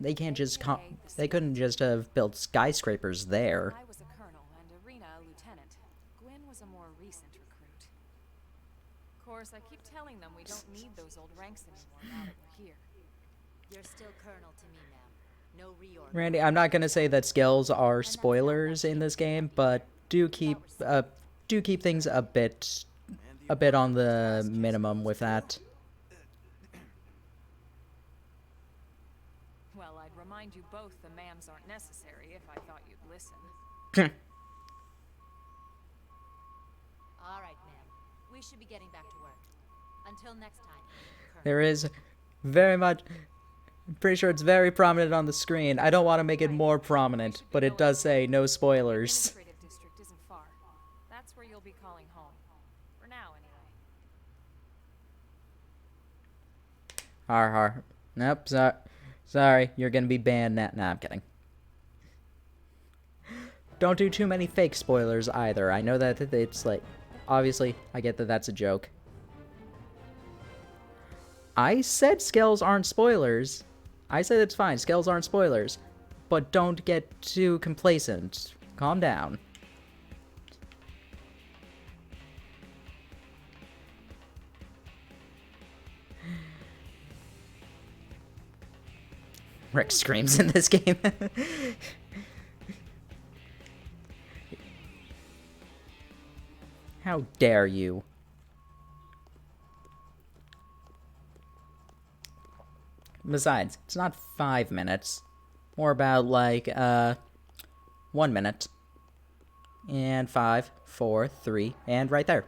just have built skyscrapers there. I was a colonel and Irina a lieutenant. Gwen was a more recent recruit. Of course, I keep telling them we don't need those old ranks anymore now that we're here. You're still Colonel to me, ma'am. No reorg. Randy, I'm not gonna say that skills are spoilers in this game, but do keep things a bit on the minimum with that. Well, I'd remind you both the ma'ams aren't necessary if I thought you'd listen. All right, ma'am. We should be getting back to work. Until next time. There is very much... I'm pretty sure it's very prominent on the screen. I don't want to make it more prominent, but it does say no spoilers. Administrative district isn't far. That's where you'll be calling home. For now, anyway. Har har. Nope, sorry, you're gonna be banned now. Nah, I'm kidding. Don't do too many fake spoilers either. I know that it's like... Obviously, I get that that's a joke. I said scales aren't spoilers. I said it's fine, scales aren't spoilers. But don't get too complacent. Calm down. Rick screams in this game. How dare you? Besides, it's not 5 minutes. More about like 1 minute. And 5, 4, 3, and right there.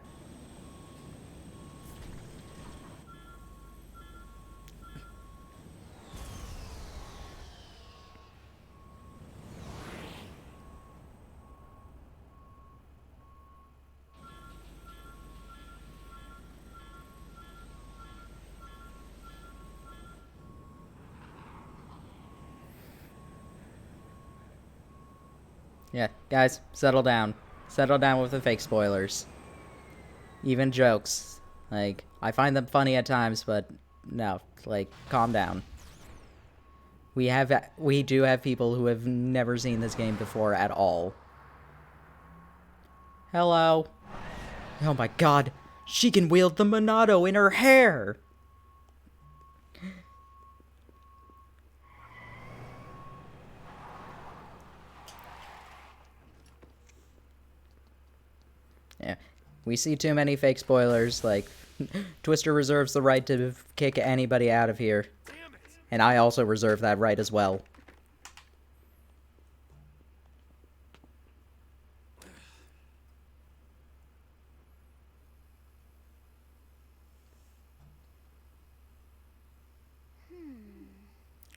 Yeah, guys, settle down. Settle down with the fake spoilers. Even jokes. Like, I find them funny at times, but no, like, calm down. We do have people who have never seen this game before at all. Hello. Oh my god, she can wield the Monado in her hair! Yeah, we see too many fake spoilers, like, Twister reserves the right to kick anybody out of here. And I also reserve that right as well.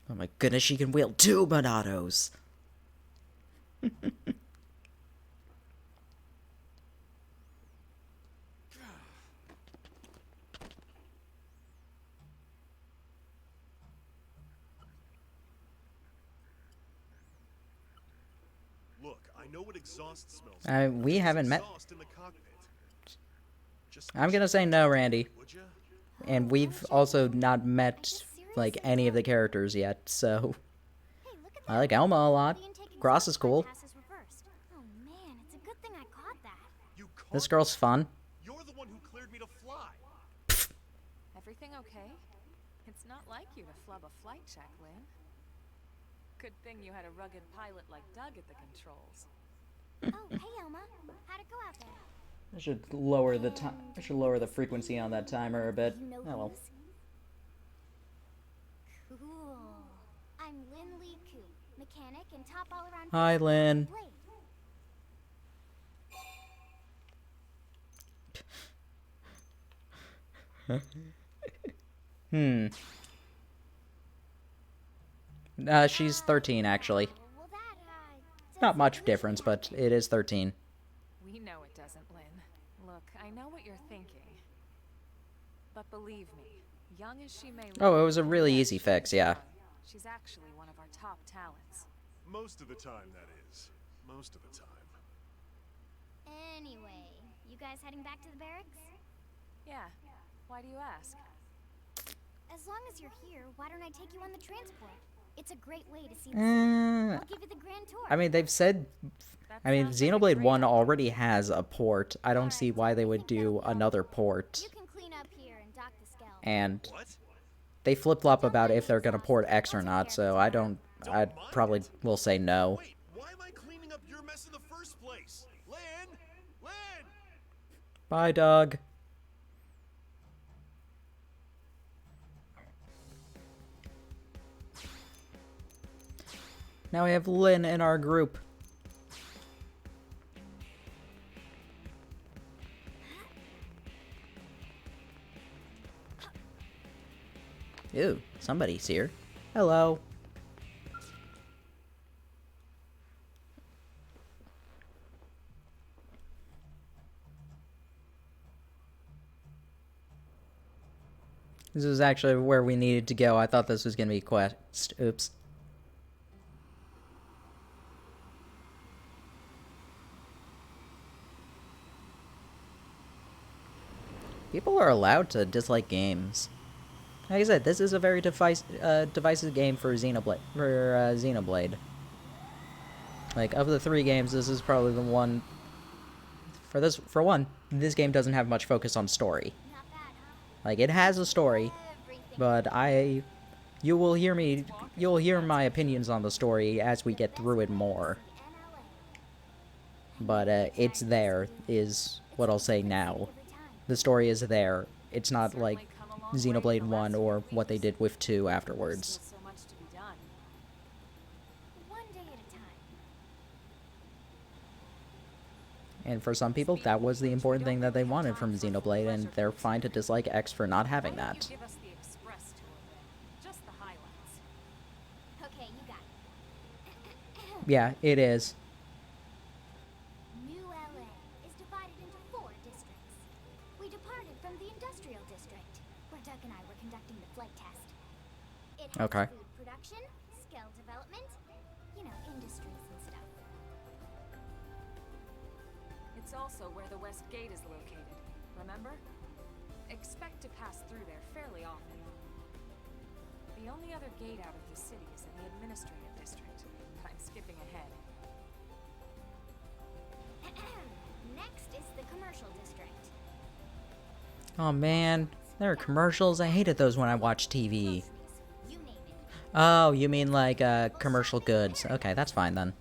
Oh my goodness, she can wield 2 Monados! Look, I know what exhaust smells like. We haven't met... Exhaust in the cockpit. Just I'm gonna say no, Randy. would ya? And we've also not met, like, any of the characters yet, so... Hey, look at I like Elma a lot. The intaking Gross is cool. pass is reversed. Oh man, it's a good thing I caught that. You caught This girl's fun. You're the one who cleared me to fly. Everything okay? It's not like you to flub a flight check, Lynn. Good thing you had a rugged pilot like Doug at the controls. Oh, hey Elma. How'd it go out there? I should lower the time. I should lower the frequency on that timer a bit. You know Oh well. who's? Cool. I'm Lynn Lee Koo, mechanic and top all-around. Hi, Lynn. She's 13, actually. Well, that, Not much difference, but it is 13. We know it doesn't, Lynn. Look, I know what you're thinking. But believe me, young as she may look... Oh, it was a really easy fix, yeah. She's actually one of our top talents. Most of the time, that is. Most of the time. Anyway, you guys heading back to the barracks? Yeah. Why do you ask? As long as you're here, why don't I take you on the transport? It's a great way to see the city. I'll give you the grand tour. I mean, they've said... I mean, Xenoblade 1 already has a port. I don't see why they would do another port. You can clean up here and dock the Skell. And What? they flip-flop about if they're gonna port X or not, so I probably will say no. Wait, why am I cleaning up your mess in the first place? Lynn! Lynn! Bye, Doug. Now we have Lynn in our group. Ew, somebody's here. Hello. This is actually where we needed to go. I thought this was going to be quest. Oops. People are allowed to dislike games. Like I said, this is a very divisive game for Xenoblade. Like, of the 3 games, this is probably the one... For one, this game doesn't have much focus on story. Like, it has a story, but you'll hear my opinions on the story as we get through it more. But, it's there, is what I'll say now. The story is there. It's not like Xenoblade 1 or what they did with 2 afterwards. And for some people, that was the important thing that they wanted from Xenoblade, and they're fine to dislike X for not having that. Yeah, it is. New LA is divided into 4 districts. We departed from the industrial district, where Doug and I were conducting the flight test. It has Okay. food production, skill development, you know, industries and stuff. It's also where the West Gate is located, remember? Expect to pass through there fairly often. The only other gate out of the city is in the administrative district. I'm skipping ahead. Next is the commercial district. Oh man, there are commercials. I hated those when I watched TV. You name it. Oh, you mean like commercial goods. Okay, that's fine then.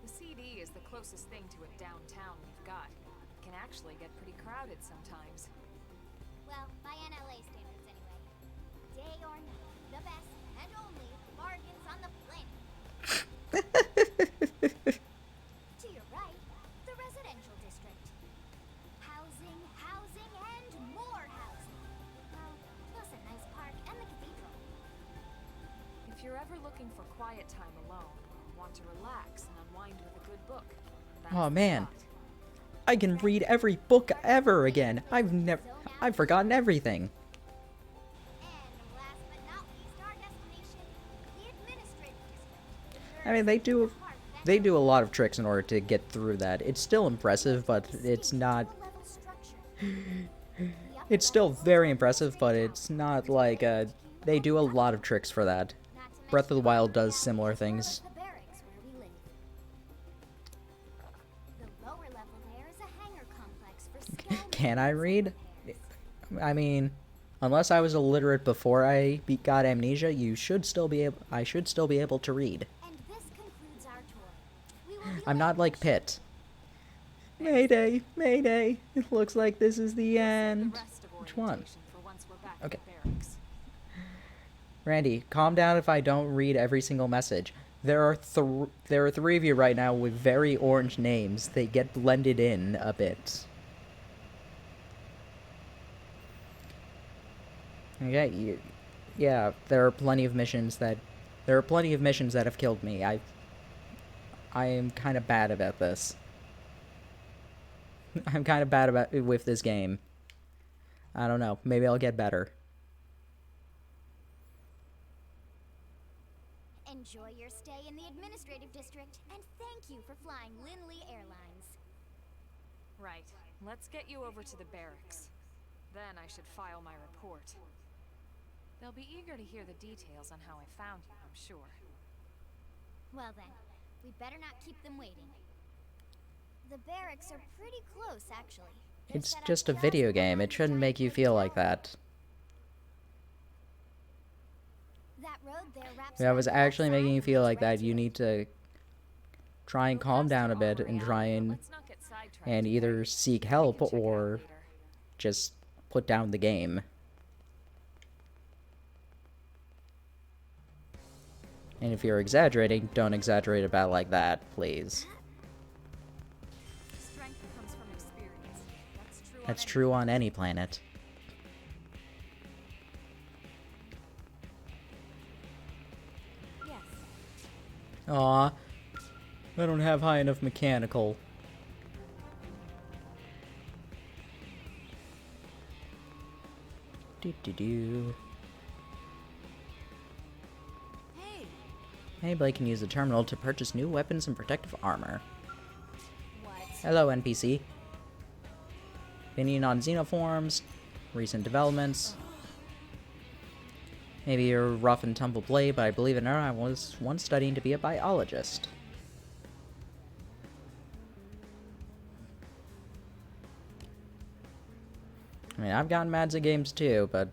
The CD is the closest thing to a downtown we've got. It can actually get pretty crowded sometimes. Well, by NLA standards anyway. Day or night, the best and only bargains on the planet. To your right, the residential district. Housing, housing, and more housing. Well, plus a nice park and the cathedral. If you're ever looking for quiet time alone, or want to relax and unwind with a good book, that's Oh the man, spot. I can read every book ever again. I've forgotten everything. And last but not least, our destination, the administrative district. I mean, they do a lot of tricks in order to get through that. It's still impressive, but it's not. Level structure. It's still very impressive, but it's not like they do a lot of tricks for that. Breath of the Wild does similar things. The barracks where we live. The lower level there is a hangar complex for scouting. Can I read? I mean, unless I was illiterate before I got amnesia, you should still be able. I should still be able to read. And this concludes our tour. We will be I'm not like Pitt. Mayday, Mayday! It looks like this is the The end. rest of Which one? orientation for once we're back Okay. at the barracks. Randy, calm down if I don't read every single message. There are 3 of you right now with very orange names. They get blended in a bit. Okay, yeah, there are plenty of missions that have killed me. I am kind of bad about this. I'm kind of bad about with this game. I don't know. Maybe I'll get better. Enjoy your stay in the administrative district, and thank you for flying Linley Airlines. Right. Let's get you over to the barracks. Then I should file my report. They'll be eager to hear the details on how I found you, I'm sure. Well then, we better not keep them waiting. The barracks are pretty close, actually. They're It's set up just a video game. It shouldn't make you feel like that. That road there wraps If I was around the actually outside making you and feel leads like right that, you to need to try and calm down a bit and try and Let's not get sidetracked and here. either seek I help can check it out or later. just put down the game. And if you're exaggerating, don't exaggerate about like that, please. Strength comes from experience. That's true. That's true on any planet. Aw. I don't have high enough mechanical. Do. Hey, Blake can use the terminal to purchase new weapons and protective armor. What? Hello, NPC. Opinion on xenoforms, recent developments. Maybe you're rough and tumble Blade, but I believe it or not, I was once studying to be a biologist. I mean, I've gotten mad at games too, but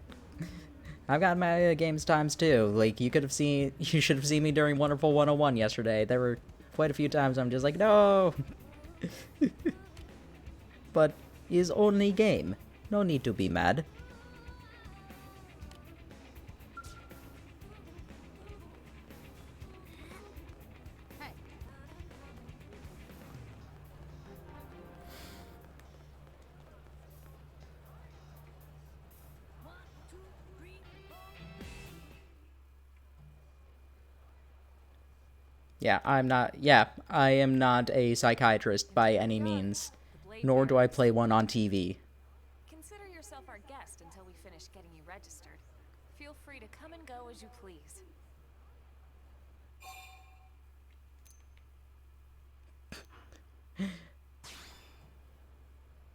I've gotten mad at games times too. Like, you should have seen me during Wonderful 101 yesterday. There were quite a few times I'm just like, no! But is only game. No need to be mad. I am not a psychiatrist by any means. Nor do I play one on TV. Consider yourself our guest until we finish getting you registered. Feel free to come and go as you please.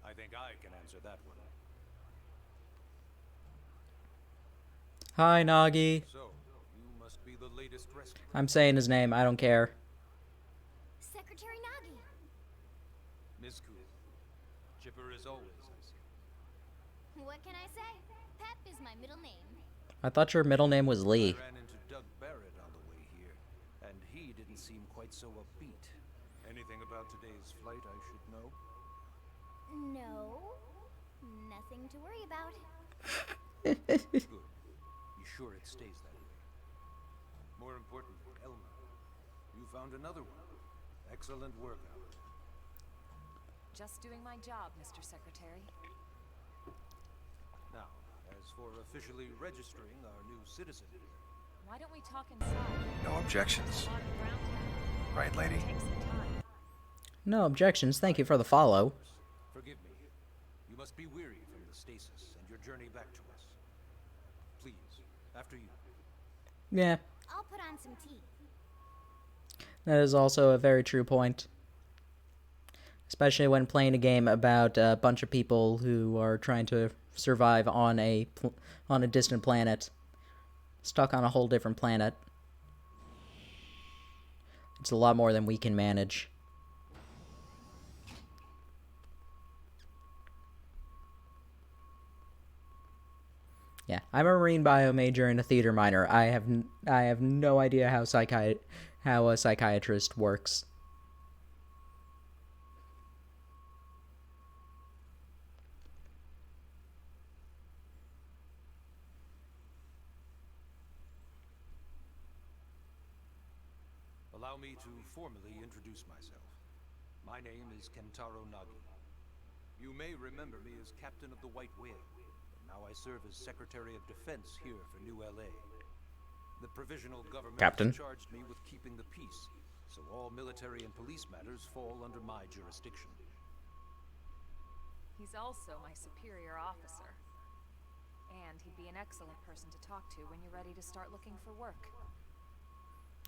I think I can answer that one. Hi, Nagi. So, you must be the latest rescue. I'm saying his name, I don't care. Secretary Nagi. Miss Cool. Chipper as always, I see. What can I say? Pep is my middle name. I thought your middle name was Lee. I ran into Doug Barrett on the way here, and he didn't seem quite so upbeat. Anything about today's flight I should know? No. Nothing to worry about. Good. Be sure it stays that way. More importantly, Elmer, you found another one. Excellent work, Albert. Just doing my job, Mr. Secretary. Now, as for officially registering our new citizen here, Why don't we talk inside? No objections. A lot of ground here. Right, lady? Take some time. No objections, thank you for the follow. forgive me. You must be weary from the stasis and your journey back to us. Please, after you. Yeah, I'll put on some tea. that is also a very true point. Especially when playing a game about a bunch of people who are trying to survive on a distant planet. Stuck on a whole different planet. It's a lot more than we can manage. Yeah, I'm a marine bio major and a theater minor. I have no idea how a psychiatrist works. Allow me to formally introduce myself. My name is Kentaro Nagi. You may remember me as Captain of the White Whale, but now I serve as Secretary of Defense here for New LA. The provisional government Captain. has charged me with keeping the peace, so all military and police matters fall under my jurisdiction. He's also my superior officer. And he'd be an excellent person to talk to when you're ready to start looking for work.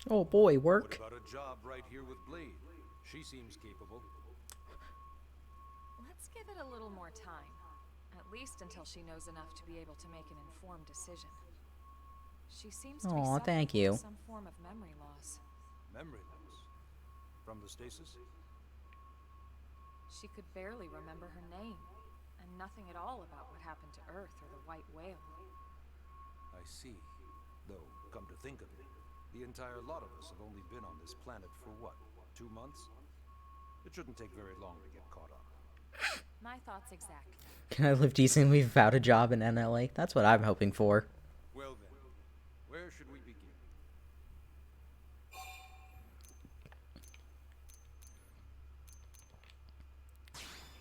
Oh boy, What work? about a job right here with Blade? She seems capable. Let's give it a little more time. At least until she knows enough to be able to make an informed decision. She seems to be Aw, suffering thank you. from some form of memory loss. Memory loss. From the stasis? She could barely remember her name, and nothing at all about what happened to Earth or the White Whale. I see. Though, come to think of it, the entire lot of us have only been on this planet for what, 2 months? It shouldn't take very long to get caught up. My thoughts exactly. Can I live decently without a job in NLA? That's what I'm hoping for. Well then, where should we begin?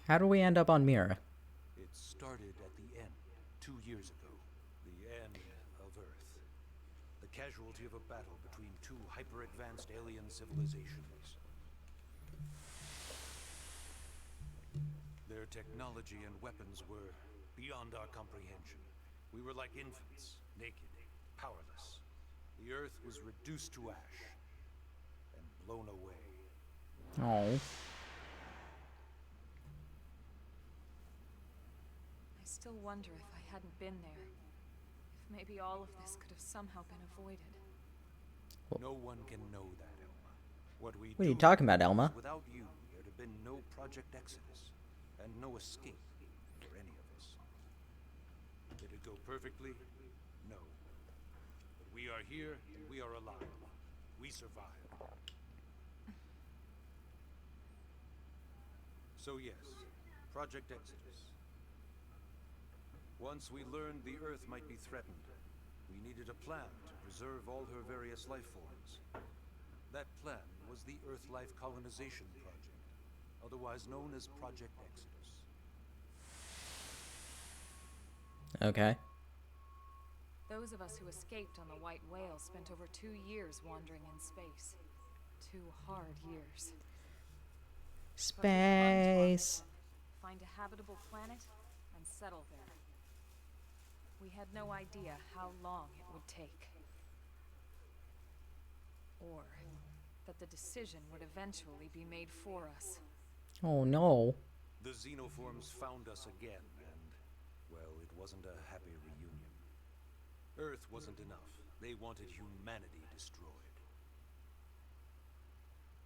How do we end up on Mira? It started at the end, 2 years ago. The end of Earth. the casualty of a battle between two hyper-advanced alien civilizations. Their technology and weapons were beyond our comprehension. We were like infants, naked, powerless. The Earth was reduced to ash and blown away. Oh. I still wonder if I hadn't been there, if maybe all of this could have somehow been avoided. No one can know that, Elma. What What are you talking about, Elma? Without you, there'd have been no Project Exodus, and no escape for any of us. Did it go perfectly? No. But we are here, and we are alive. We survived. So yes, Project Exodus. Once we learned the Earth might be threatened, we needed a plan to preserve all her various life forms. That plan was the Earth Life Colonization Project, otherwise known as Project Exodus. Okay. Those of us who escaped on the White Whale spent over 2 years wandering in space. 2 hard years. But we clung to our Space. mission, find a habitable planet and settle there. We had no idea how long it would take. Or that the decision would eventually be made for us. Oh no. The xenoforms found us again, and, well, it wasn't a happy reunion. Earth wasn't enough. They wanted humanity destroyed.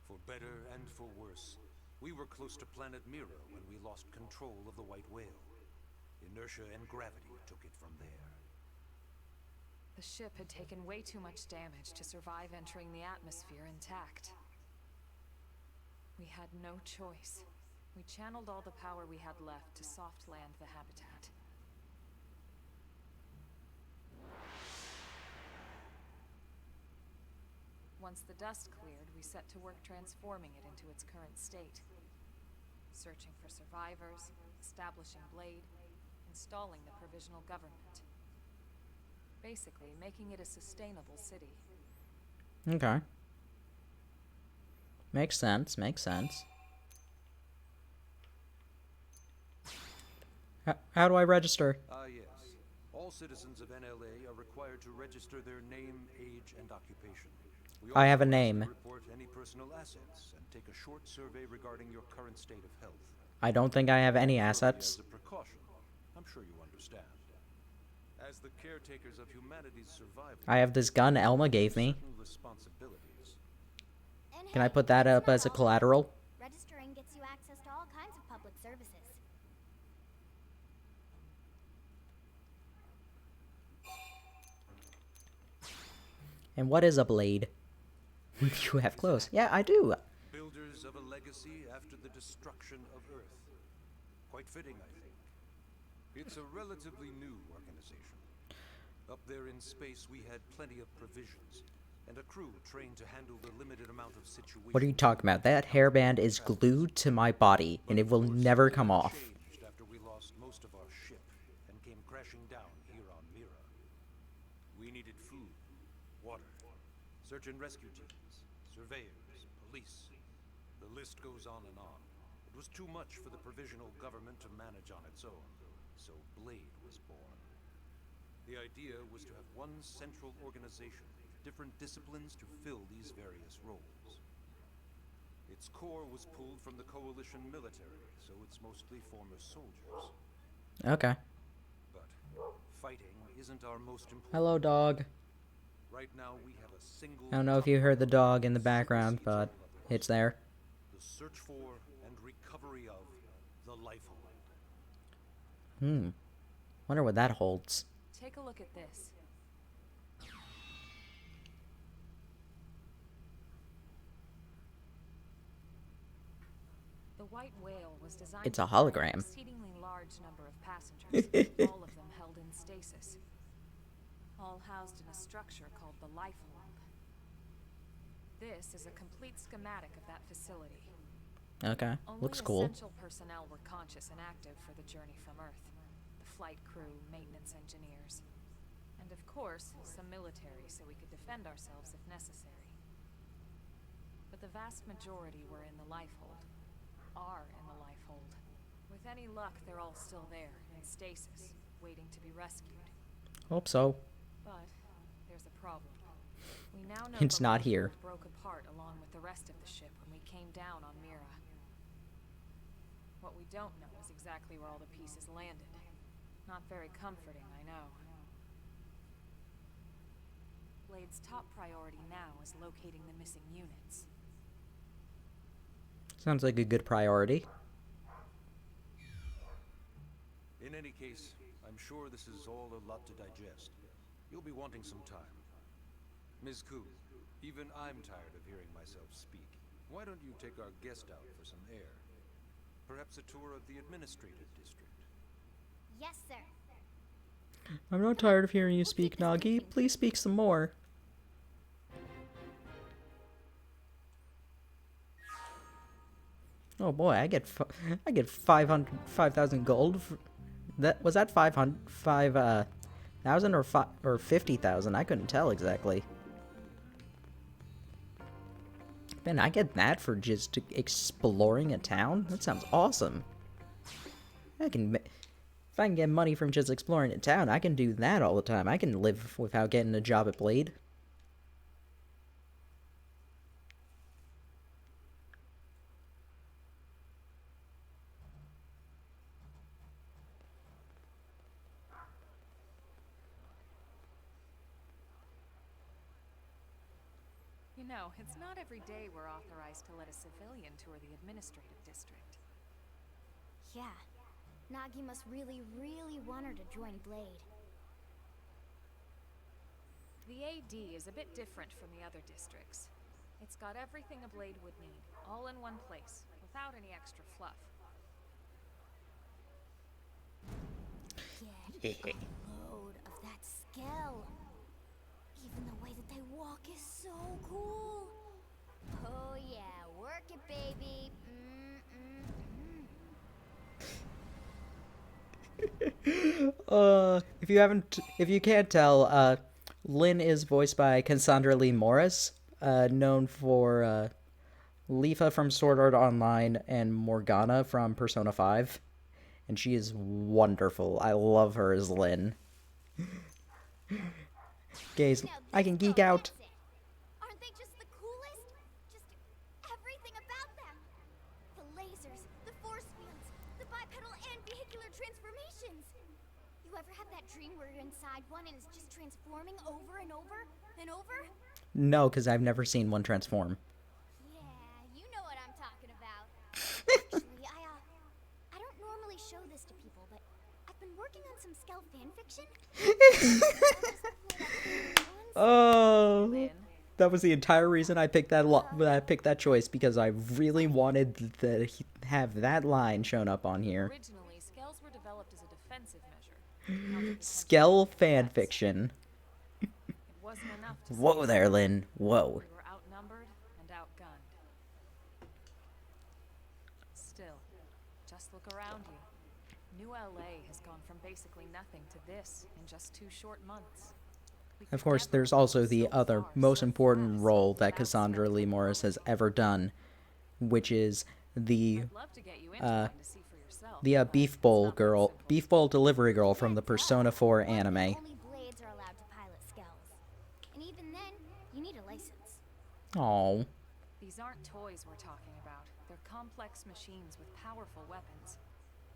For better and for worse, we were close to planet Mira when we lost control of the White Whale. Inertia and gravity took it from there. The ship had taken way too much damage to survive entering the atmosphere intact. We had no choice. We channeled all the power we had left to soft land the habitat. Once the dust cleared, we set to work transforming it into its current state. Searching for survivors, establishing Blade, installing the provisional government. Basically, making it a sustainable city. Okay. Makes sense, makes sense. How do I register? Yes. All citizens of NLA are required to register their name, age, and occupation. We I have a also ask name. you to report any personal assets and take a short survey regarding your current state of health. I don't think I have any Survey assets. As a precaution. I'm sure you understand. As the caretakers of humanity's survival, I have this gun Elma gave me. certain responsibilities. And Can I hey, put that that's up not as a all. collateral? Registering gets you access to all kinds of public services. And what is a blade? You have clothes. Yeah, I do. Builders of a legacy after the destruction of Earth. Quite fitting, I think. It's a relatively new organization. Up there in space, we had plenty of provisions, and a crew trained to handle the limited amount of situations. What are you talking about? That hairband is glued to my body, and it will never come off. Changed after we lost most of our ship and came crashing down here on Mira. We needed food, water, search and rescue teams, surveyors, police. The list goes on and on. It was too much for the provisional government to manage on its own, so Blade was born. The idea was to have one central organization, different disciplines to fill these various roles. Its core was pulled from the Coalition military, so it's mostly former soldiers. Okay. But fighting isn't our most important. Hello, dog. Right now we have a single. I don't know if you heard the dog in the background, but it's there. The search for and recovery of the life hold. Wonder what that holds. Take a look at this. The White Whale was designed It's a to carry an hologram. exceedingly large number of passengers, all of them held in stasis. All housed in a structure called the Life Hold. This is a complete schematic of that facility. Okay. Only Looks cool. essential personnel were conscious and active for the journey from Earth. The flight crew, maintenance engineers. And of course, some military so we could defend ourselves if necessary. But the vast majority were in the Lifehold. Are in the Lifehold. With any luck, they're all still there, in stasis, waiting to be rescued. Hope so. But there's a problem. We now know It's the not here. Lifehold broke apart along with the rest of the ship when we came down on Mira. What we don't know is exactly where all the pieces landed. Not very comforting, I know. Blade's top priority now is locating the missing units. Sounds like a good priority. In any case, I'm sure this is all a lot to digest. You'll be wanting some time. Ms. Ku, even I'm tired of hearing myself speak. Why don't you take our guest out for some air? Perhaps a tour of the administrative district. Yes, sir. I'm not tired of hearing you speak, Nagi. Please speak some more. Oh boy, I get 5,000 gold. Was that 5,000 or 50,000? I couldn't tell exactly. Man, I get that for just exploring a town? That sounds awesome. If I can get money from just exploring a town, I can do that all the time. I can live without getting a job at Blade. You know, it's not every day we're authorized to let a civilian tour the administrative district. Yeah. Nagi must really, really want her to join Blade. The AD is a bit different from the other districts. It's got everything a Blade would need, all in one place, without any extra fluff. Get a load of that skill. Even the way that they walk is so cool. Oh yeah, work it, baby. If you can't tell, Lynn is voiced by Cassandra Lee Morris, known for Leafa from Sword Art Online and Morgana from Persona 5. And she is wonderful. I love her as Lynn. Gaze, I can geek out. Aren't they just the coolest? Just everything about them. The lasers, the force fields, the bipedal and vehicular transformations. You ever had that dream where you're inside one and it's just transforming over and over and over? No, because I've never seen one transform. Yeah, you know what I'm talking about. Actually, I don't normally show this to people, but I've been working on some Skell fanfiction. Oh, that was the entire reason I picked that choice, because I really wanted to have that line shown up on here. Originally, Skells were developed as a defensive measure. Skell fanfiction. It wasn't enough to Whoa there, Lynn. Whoa. We were outnumbered and outgunned. Still, just look around you. New LA has gone from basically nothing to this in just 2 short months. Of course, there's also the other most important role that Cassandra Lee Morris has ever done, which is the beef bowl delivery girl from the Persona 4 anime. Only Blades are allowed to pilot Skells. And even then, you need a license. Aww. These aren't toys we're talking about. They're complex machines with powerful weapons.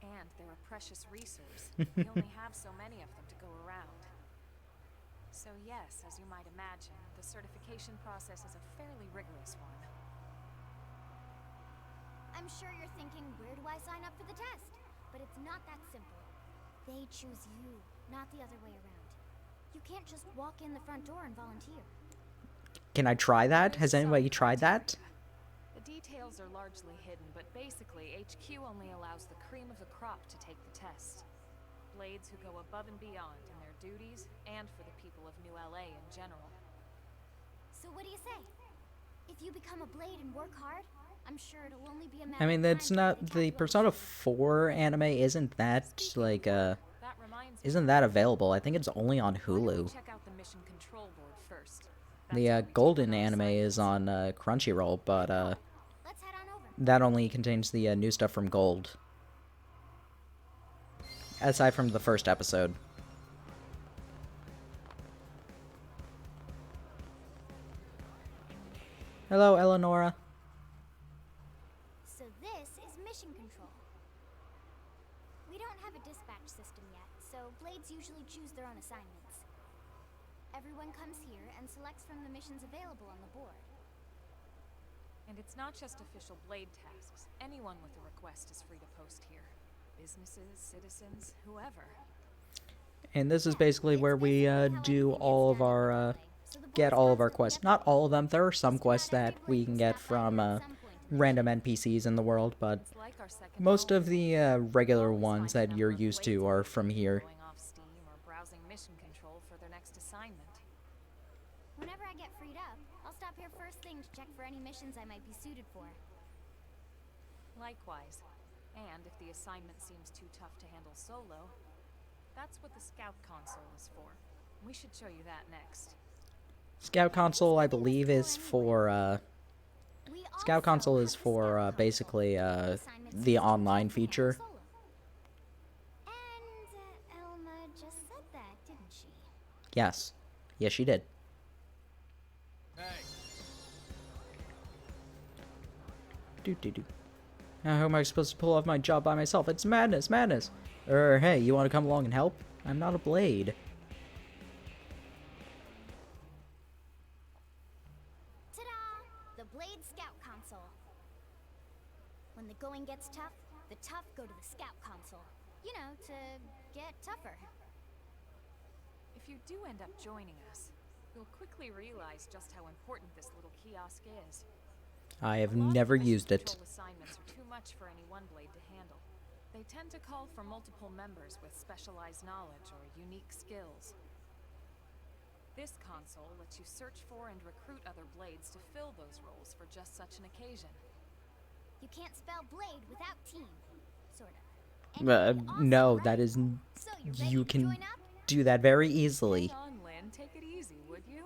And they're a precious resource. We only have so many of them to go around. So yes, as you might imagine, the certification process is a fairly rigorous one. I'm sure you're thinking, where do I sign up for the test? But it's not that simple. They choose you, not the other way around. You can't just walk in the front door and volunteer. Can I try that? Has anybody tried that? The details are largely hidden, but basically, HQ only allows the cream of the crop to take the test. Blades who go above and beyond in their duties, and for the people of New LA in general. So what do you say? If you become a Blade and work hard, I'm sure it'll only be a matter I mean, of that's time not... The Persona 4 anime isn't that, like, That reminds me. isn't that available. I think it's only on Why don't we Hulu. check out the mission control board first? The That's where we take Golden on our anime is assignments. on Crunchyroll, but Let's head on over. that only contains the new stuff from Gold. Aside from the first episode. Hello, Eleonora. So this is mission control. We don't have a dispatch system yet, so Blades usually choose their own assignments. Everyone comes here and selects from the missions available on the board. And it's not just official Blade tasks. Anyone with a request is free to post here. Businesses, citizens, whoever. And this is basically where we do all of our get all of our quests. Not all of them. There are some quests that we can get from random NPCs in the world, but It's like our second most home. of the regular Always ones find a that number you're of used Blades to are active from here. going off Steam or browsing mission control for their next assignment. Whenever I get freed up, I'll stop here first thing to check for any missions I might be suited for. Likewise. And if the assignment seems too tough to handle solo, that's what the Scout Console is for. We should show you that next. Scout Console, I believe, is for We Scout also Console is have the for Scout Console. basically Assignments the you can online handle feature. solo. And Elma just said that, didn't she? Yes. Yes, she did. Hey, Do. How am I supposed to pull off my job by myself? It's madness, madness. Hey, you want to come along and help? I'm not a blade. Ta-da! The Blade Scout Console. When the going gets tough, the tough go to the Scout Console. You know, to get tougher. If you do end up joining us, you'll quickly realize just how important this little kiosk is. I have A lot of never mission used it. control assignments are too much for any one blade to handle. They tend to call for multiple members with specialized knowledge or unique skills. This console lets you search for and recruit other blades to fill those roles for just such an occasion. You can't spell blade without team. Sort of. Awesome, No, right? that is... So You ready to can join up? do that very easily. Hang on, Lynn. Take it easy, would you?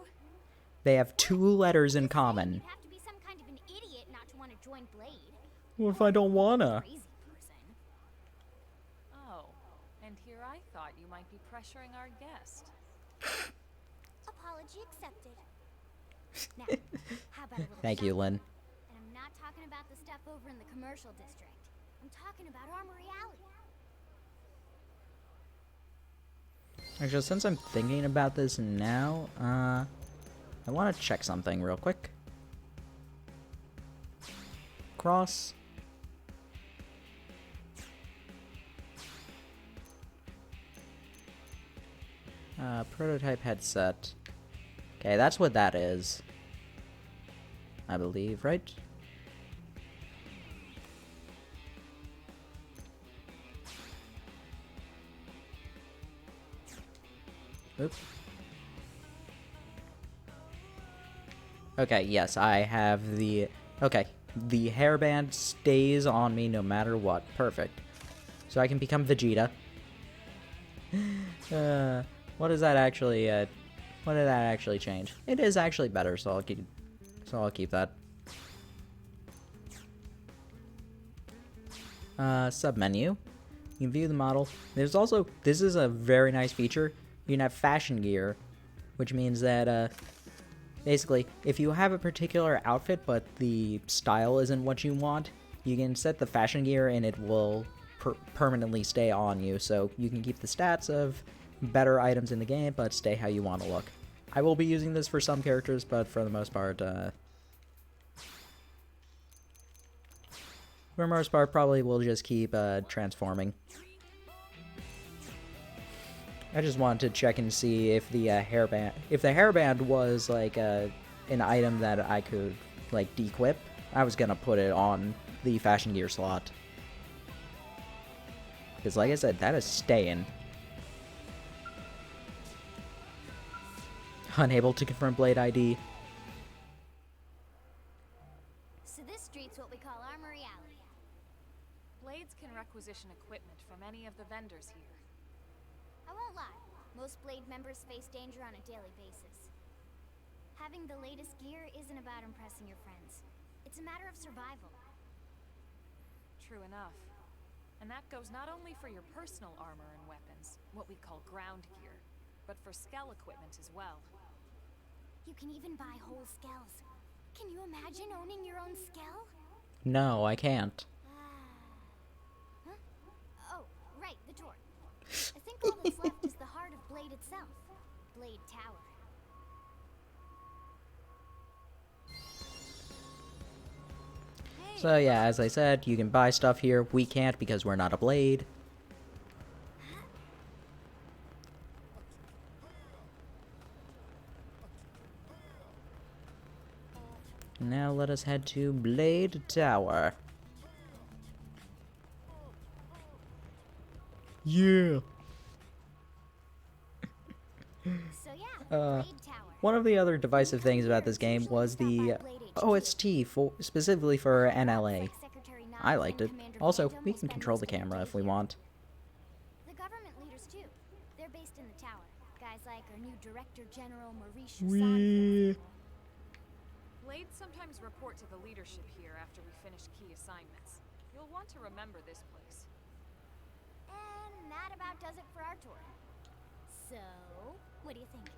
They have 2 letters in Just saying, common. you'd have to be some kind of an idiot not to want to join Blade. What if I don't wanna? Crazy person. Oh, and here I thought you might be pressuring our guest. Apology accepted. Now, how about a little Thank you, shopping? Lynn. And I'm not talking about the stuff over in the commercial district. I'm talking about Armory Alley. Actually, since I'm thinking about this now, I want to check something real quick. Cross. Prototype headset. Okay, that's what that is. I believe, right? Oop. Okay, yes, I have the... Okay, the hairband stays on me no matter what. Perfect. So I can become Vegeta. What does that actually, what did that actually change? It is actually better, so I'll keep that. Submenu. You can view the model. There's also, this is a very nice feature. You can have fashion gear, which means that, basically, if you have a particular outfit but the style isn't what you want, you can set the fashion gear and it will permanently stay on you, so you can keep the stats of better items in the game, but stay how you want to look. I will be using this for some characters, but for the most part, probably will just keep transforming. I just wanted to check and see if the hairband was like an item that I could like dequip. I was gonna put it on the fashion gear slot. Because like I said, that is staying. Unable to confirm Blade ID. So this street's what we call Armory Alley. Blades can requisition equipment from any of the vendors here. I won't lie. Most Blade members face danger on a daily basis. Having the latest gear isn't about impressing your friends. It's a matter of survival. True enough. And that goes not only for your personal armor and weapons, what we call ground gear, but for skell equipment as well. You can even buy whole skells. Can you imagine owning your own skell? No, I can't. Huh? Oh, right, the door. I think all that's left is the heart of Blade itself. Blade Tower. So yeah, as I said, you can buy stuff here. We can't because we're not a Blade. Now let us head to Blade Tower. Yeah. So yeah, Blade Tower. One of the other divisive things about this game was the OST specifically for NLA. I liked it. Also, we can control the camera if we want. The government leaders too. They're based in the tower. Guys like our new Director General Maurice We. Blades sometimes report to the leadership here after we finish key assignments. You'll want to remember this place. And that about does it for our tour. So, what do you think?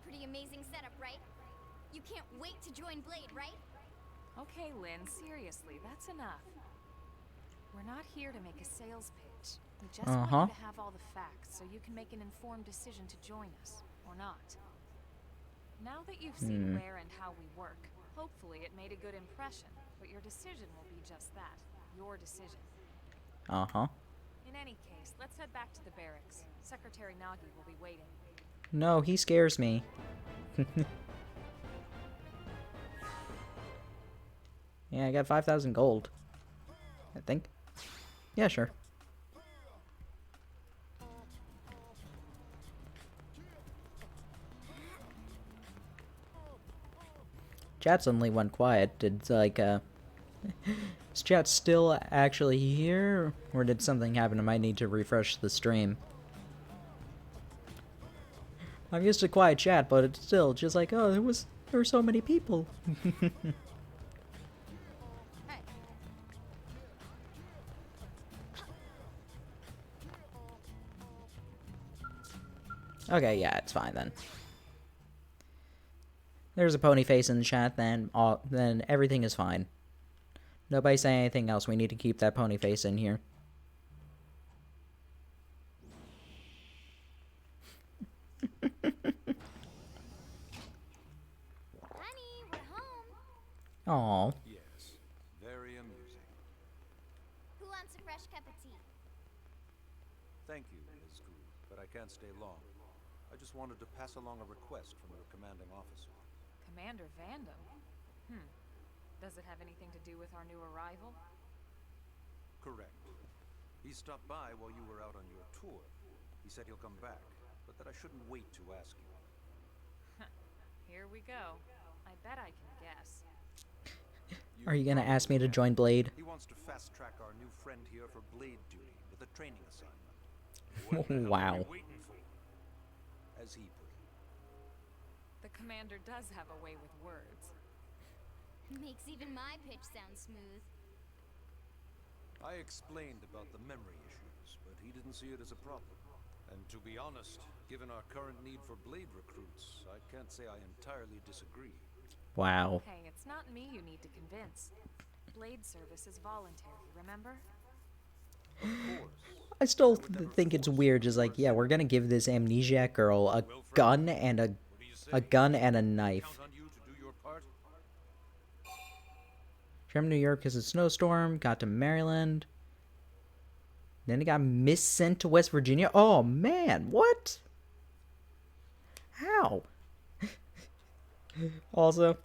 Pretty amazing setup, right? You can't wait to join Blade, right? Okay, Lynn, seriously, that's enough. We're not here to make a sales pitch. We just want you to have all the facts so you can make an informed decision to join us, or not. Now that you've seen where and how we work, hopefully it made a good impression, but your decision will be just that, your decision. In any case, let's head back to the barracks. Secretary Nagi will be waiting. No, he scares me. Yeah, I got 5,000 gold. I think. Yeah, sure. Chat suddenly went quiet. Did, like, is chat still actually here? Or did something happen? I might need to refresh the stream. I'm used to quiet chat, but it's still just like, oh, there were so many people. Okay, yeah, it's fine then. There's a pony face in the chat, then everything is fine. Nobody say anything else. We need to keep that pony face in here. Honey, we're home. Aww. Yes, very amusing. Who wants a fresh cup of tea? Thank you, Ms. Gu, but I can't stay long. I just wanted to pass along a request from your commanding officer. Commander Vandam? Does it have anything to do with our new arrival? Correct. He stopped by while you were out on your tour. He said he'll come back, but that I shouldn't wait to ask you. Here we go. I bet I can guess. Are you gonna ask me to join Blade? He wants to fast-track our new friend here for Blade duty with a training assignment. Wow. As he put it. The commander does have a way with words. Makes even my pitch sound smooth. I explained about the memory issues, but he didn't see it as a problem. And to be honest, given our current need for Blade recruits, I can't say I entirely disagree. Wow. Hey, it's not me you need to convince. Blade service is voluntary, remember? Of course. I still think it's weird, just like, yeah, we're gonna give this amnesiac girl a gun and a gun and a knife. Count on you to do your part. From New York because of a snowstorm, got to Maryland. Then he got missent to West Virginia. Oh man, what? How? Also,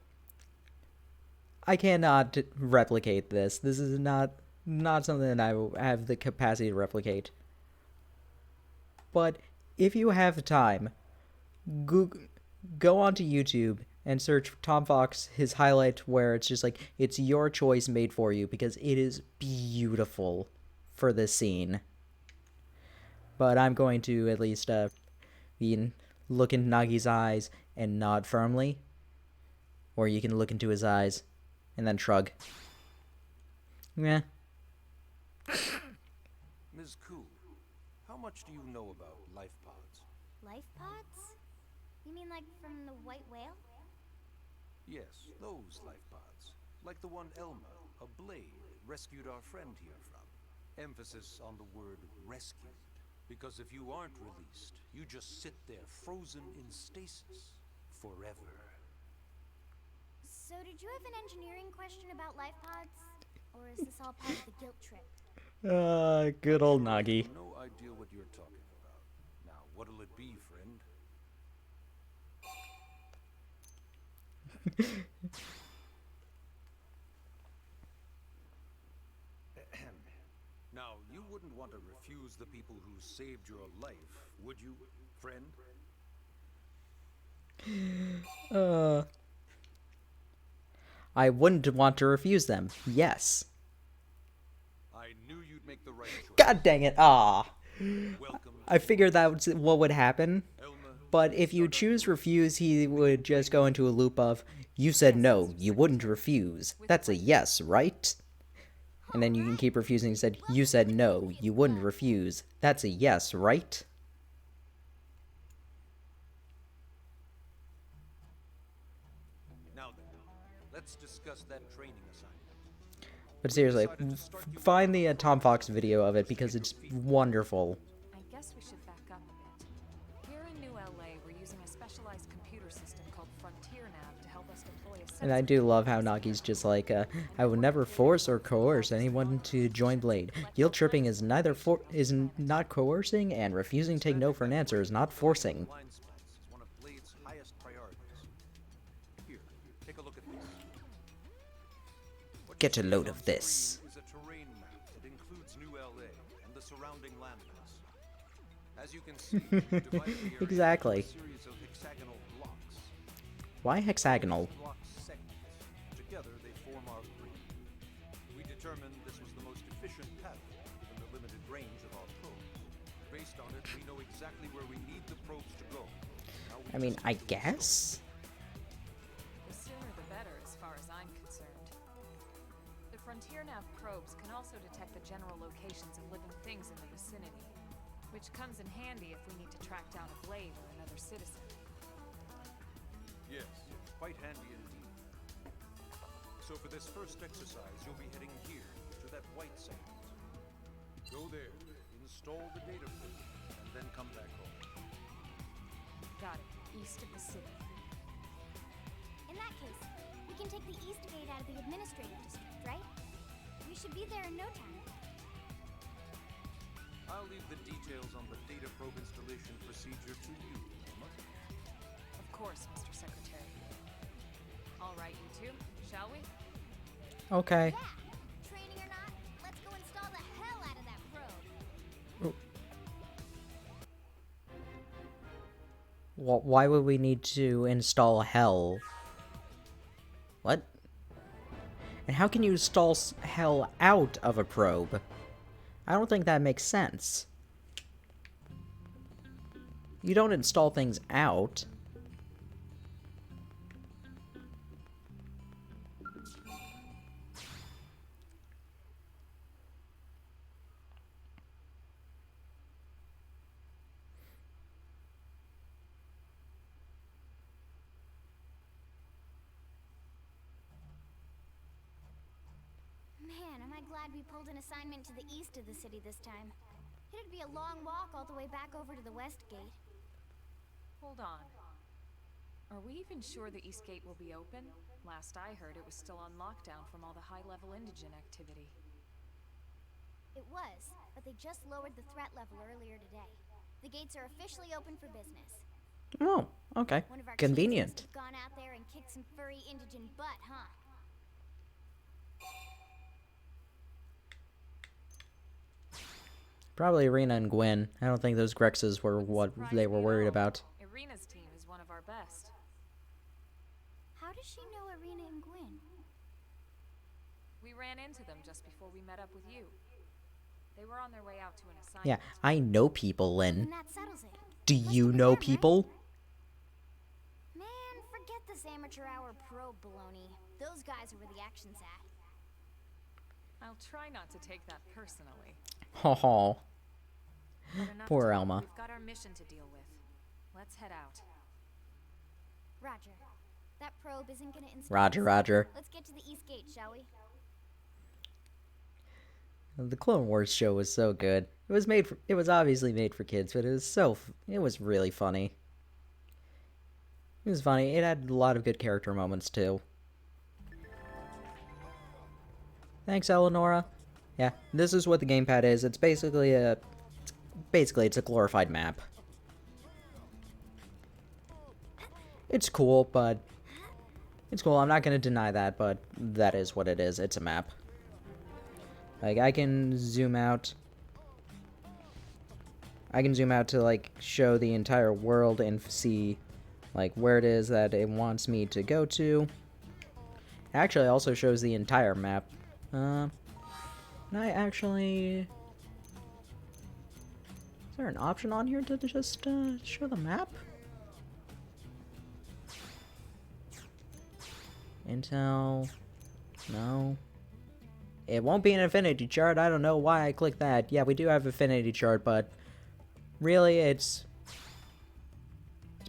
I cannot replicate this. This is not something that I will have the capacity to replicate. But if you have the time, go onto YouTube and search Tom Fox, his highlight where it's just like, it's your choice made for you, because it is beautiful for this scene. But I'm going to at least look into Nagi's eyes and nod firmly. Or you can look into his eyes and then shrug. Yeah. Ms. Ku, how much do you know about life pods? Life pods? You mean like from the white whale? Yes, those life pods. Like the one Elma, a blade, rescued our friend here from. Emphasis on the word rescued. Because if you aren't released, you just sit there frozen in stasis. Forever. So did you have an engineering question about life pods? Or is this all part of the guilt trip? Good old Sure, I Nagi. have no idea what you're talking about. Now, what'll it be, friend? Now, you wouldn't want to refuse the people who saved your life, would you, friend? I wouldn't want to refuse them. Yes. I knew you'd make the right choice. God dang it. Welcome. I figured that was what would happen. Elma, But if you choose refuse, he would just go into a loop of, you said no, you wouldn't refuse. That's a yes, right? And then you can keep refusing. He said, you said no, you wouldn't refuse. That's a yes, right? now then, let's discuss that training assignment. But seriously, find the Tom Fox video of it because it's wonderful. I guess we should back up a bit. Here in New LA, we're using a specialized computer system called Frontier Nav to help us deploy a And I do love how Nagi's just like, I would never force or coerce anyone to join Blade. Guilt tripping is is not coercing, and refusing to take no for an answer is not forcing. Blind spots is one of Blade's highest priorities. Here, take a look at this. What Get a you see load on of this. screen is a terrain map that includes New LA and the surrounding landmass. As you can see, we've divided the area Exactly. into a series of hexagonal blocks. Why hexagonal? Block segments. Together, they form our grid. We determined this was the most efficient pattern, given the limited range of our probes. Based on it, we know exactly where we need the probes to go. Now we I mean, just I need to install guess? The sooner the better, as far as I'm concerned. The Frontier Nav probes can also detect the general locations of living things in the vicinity, which comes in handy if we need to track down a Blade or another citizen. Yes, quite handy indeed. So for this first exercise, you'll be heading here, to that white segment. Go there, install the data probe, and then come back home. Got it. East of the city. In that case, we can take the east gate out of the administrative district, right? We should be there in no time. I'll leave the details on the data probe installation procedure to you, Emma. Of course, Mr. Secretary. All right, you two, shall we? Okay. Yeah! Training or not, let's go install the hell out of that probe. Why would we need to install hell? What? And how can you install hell out of a probe? I don't think that makes sense. You don't install things out. Man, am I glad we pulled an assignment to the east of the city this time. It'd be a long walk all the way back over to the west gate. Hold on. Are we even sure the East Gate will be open? Last I heard, it was still on lockdown from all the high-level indigent activity. It was, but they just lowered the threat level earlier today. The gates are officially open for business. Oh, okay. One of our Convenient. chiefs must have gone out there and kicked some furry indigent butt, huh? Probably Irina and Gwen. I don't think those Grexes were what they were worried about. Irina's team is one of our best. How does she know Irina and Gwen? We ran into them just before we met up with you. They were on their way out to an assignment. Yeah, I know people, Lynn. And that settles it. Do you know people? Man, forget this amateur hour pro baloney. Those guys are where the action's at. I'll try not to take that personally. Ho ho. But enough Poor talk. Elma. We've got our mission to deal with. Let's head out. Roger. That probe isn't gonna inspire Roger, us. Roger. Let's get to the East Gate, shall we? The Clone Wars show was so good. It was obviously made for kids, but it was really funny. It was funny. It had a lot of good character moments too. Thanks, Eleonora. Yeah, this is what the gamepad is. It's basically it's a glorified map. It's cool, but it's cool. I'm not gonna deny that, but that is what it is. It's a map. Like, I can zoom out. I can zoom out to, like, show the entire world and see, like, where it is that it wants me to go to. It actually also shows the entire map. Can I actually... Is there an option on here to just, show the map? Intel... No. It won't be an affinity chart. I don't know why I clicked that. Yeah, we do have affinity chart, but really it's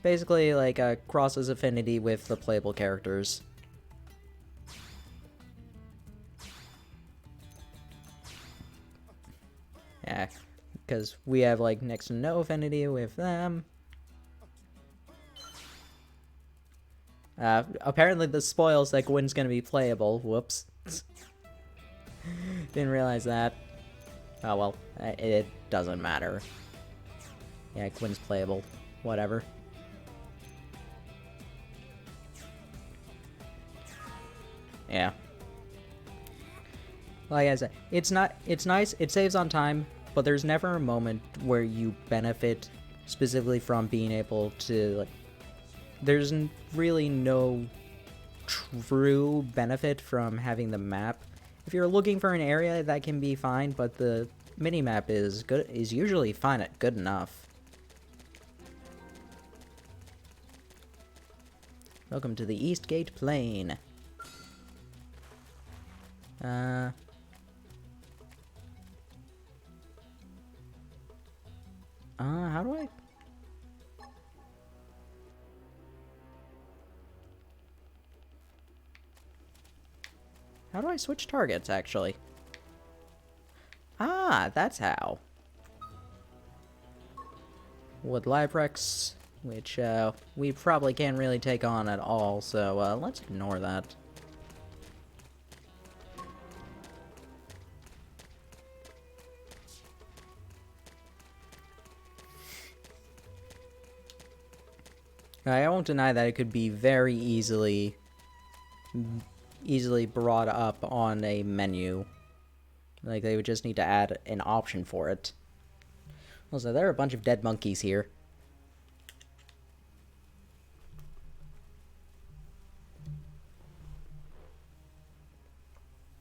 basically like a crosses affinity with the playable characters. Yeah, because we have like next to no affinity with them. Apparently the spoils that Gwen's gonna be playable. Whoops. Didn't realize that. Oh well, it doesn't matter. Yeah, Gwen's playable. Whatever. Yeah. Like I said, it's nice, it saves on time, but there's never a moment where you benefit specifically from being able to, like, there's really no true benefit from having the map. If you're looking for an area, that can be fine, but the minimap is usually fine at good enough. Welcome to the East Gate Plain. How do I... How do I switch targets, actually? Ah, that's how. With Librex, which, we probably can't really take on at all, so, let's ignore that. I won't deny that it could be very easily brought up on a menu. Like, they would just need to add an option for it. Also, there are a bunch of dead monkeys here.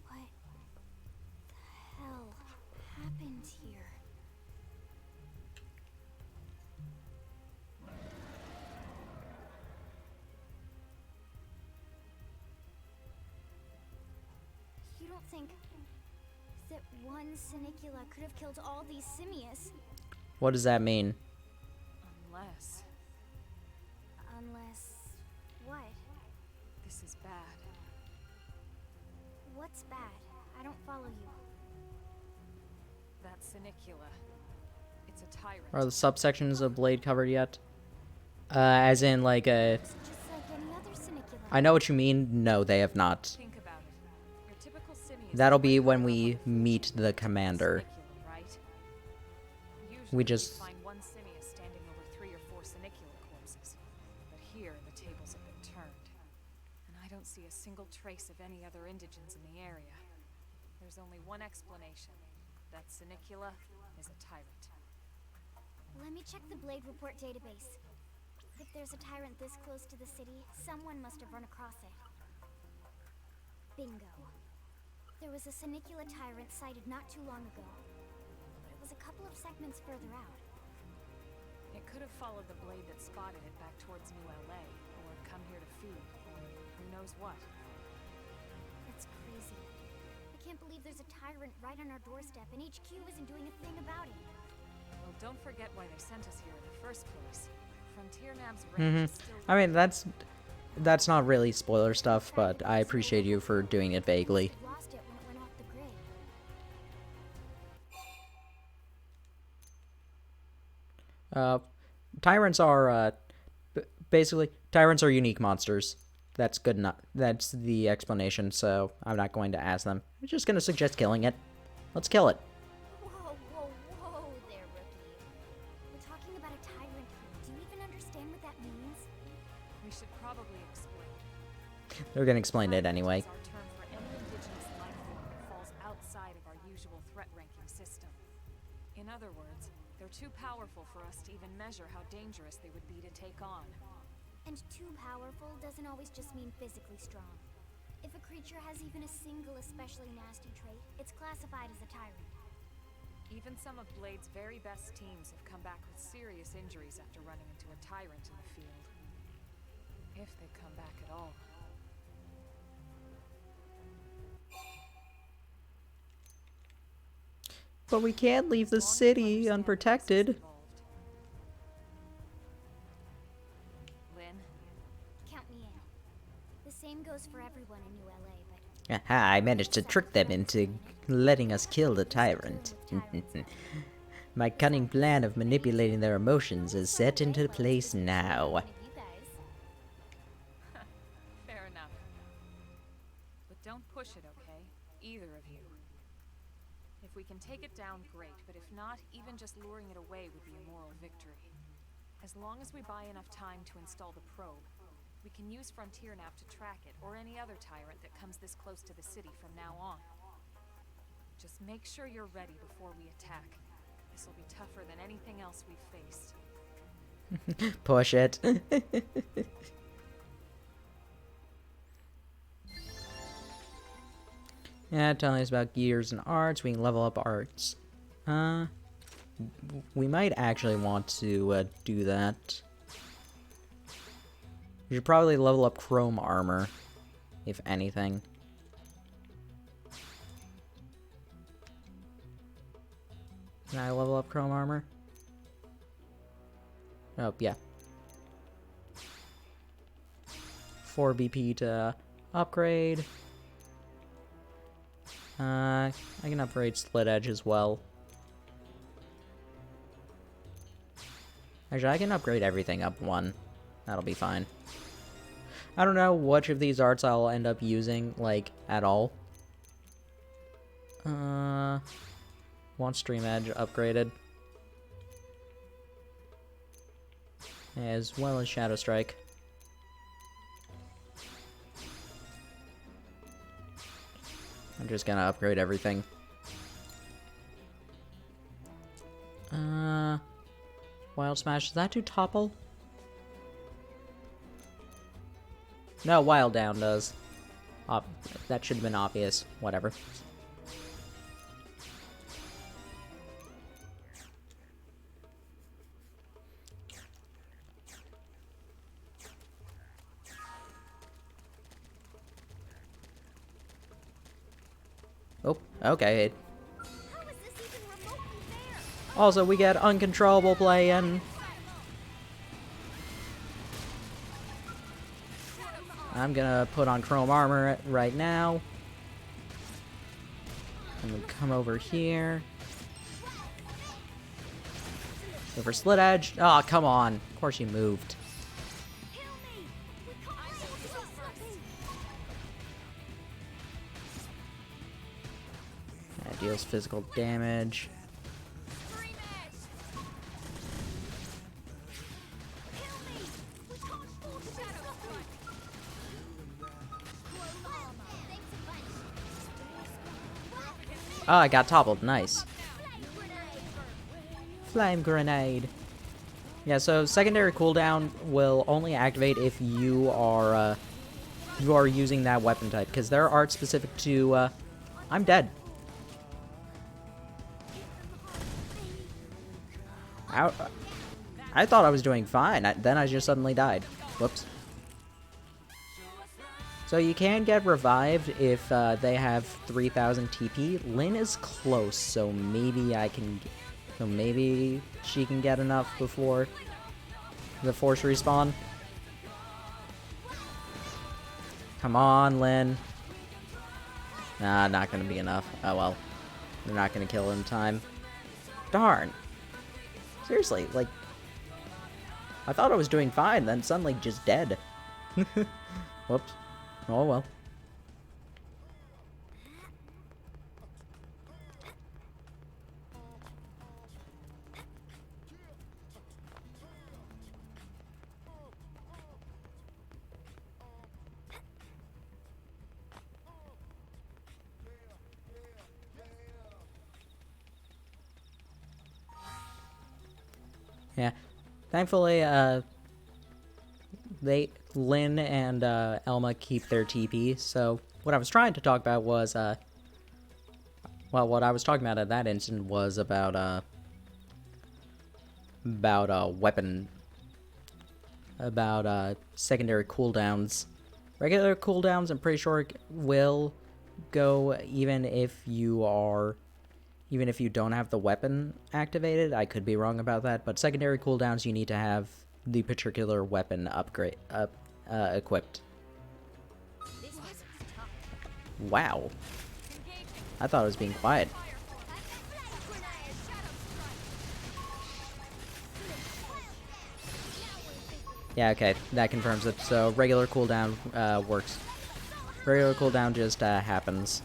What the hell happened here? You don't think that one Sinicula could have killed all these simius? What does that mean? Unless What? this is bad. What's bad? I don't follow you. That Sinicula. It's a tyrant. Are the subsections of Blade covered yet? As in, like, It's just like any other Sinicula. I know what you mean. No, they have not. Think about it. Your typical simius That'll is be right when up we on the meet the commander. Sinicula, right? Usually We just... you find one simius standing over 3 or 4 Sinicula corpses. But here, the tables have been turned. And I don't see a single trace of any other indigents in the area. There's only one explanation. That Sinicula is a tyrant. Let me check the Blade Report database. If there's a tyrant this close to the city, someone must have run across it. Bingo. There was a Sinicula tyrant sighted not too long ago. was a couple of segments further out. It could have followed the blade that spotted it back towards New LA, or come here to feed, or who knows what. That's crazy. I can't believe there's a tyrant right on our doorstep, and HQ isn't doing a thing about it. Well, don't forget why they sent us here in the first place. Frontier Nab's range is still... I mean, that's not really spoiler stuff, but I appreciate you for doing it vaguely. Lost it when it went off the grid. Tyrants are, basically, tyrants are unique monsters. That's good enough. That's the explanation, so I'm not going to ask them. I'm just going to suggest killing it. Let's kill it. Whoa, whoa, whoa there, rookie. We're talking about a tyrant here. Do you even understand what that means? We should probably explain. They're going to explain it anyway. Tyrant is our term for any indigenous life form that falls outside of our usual threat ranking system. In other words, they're too powerful for us to even measure how dangerous they would be to take on. And too powerful doesn't always just mean physically strong. If a creature has even a single especially nasty trait, it's classified as a tyrant. Even some of Blade's very best teams have come back with serious injuries after running into a tyrant in the field. If they come back at all. But we can't leave the city unprotected. Lynn? Count me in. The same goes for everyone in New LA, but Aha, I managed to trick them into letting us kill the tyrant. My cunning plan of manipulating their emotions is set into place now. one of you guys. Fair enough. But don't push it, okay? Either of you. If we can take it down, great, but if not, even just luring it away would be a moral victory. As long as we buy enough time to install the probe, we can use Frontier Nav to track it, or any other tyrant that comes this close to the city from now on. Just make sure you're ready before we attack. This will be tougher than anything else we've faced. Push it. Yeah, telling us about gears and arts. We can level up arts. We might actually want to do that. We should probably level up chrome armor, if anything. Can I level up chrome armor? Oh, yeah. 4 BP to upgrade. I can upgrade Slit Edge as well. Actually, I can upgrade everything up 1. That'll be fine. I don't know which of these arts I'll end up using, like, at all. Want Stream Edge upgraded. As well as Shadow Strike. I'm just gonna upgrade everything. Wild Smash, does that do topple? No, Wild Down does. That should have been obvious. Whatever. Oh, okay. How is this even remotely fair? Also, we get uncontrollable play and... I'm gonna put on chrome armor right now. I'm gonna come over here. Go for Slit Edge. Oh, come on. Of course you moved. That deals physical damage. Oh, I got toppled. Nice. Flame Grenade. Yeah, so secondary cooldown will only activate if you are using that weapon type, because there are arts specific to, I'm dead. How? I thought I was doing fine. Then I just suddenly died. Whoops. So you can get revived if they have 3,000 TP. Lynn is close, so maybe I can... So maybe she can get enough before the force respawn. Come on, Lynn. Nah, not gonna be enough. Oh well. They're not gonna kill in time. Darn. Seriously, like... I thought I was doing fine, then suddenly just dead. Whoops. Oh well. Yeah. Thankfully, Lynn and Elma keep their TP, so what I was trying to talk about was, well, what I was talking about at that instant was about secondary cooldowns. Regular cooldowns, I'm pretty sure will go even if you don't have the weapon activated. I could be wrong about that, but secondary cooldowns, you need to have the particular weapon equipped. Wow. I thought I was being quiet. Yeah, okay, that confirms it. So regular cooldown works. Regular cooldown just happens.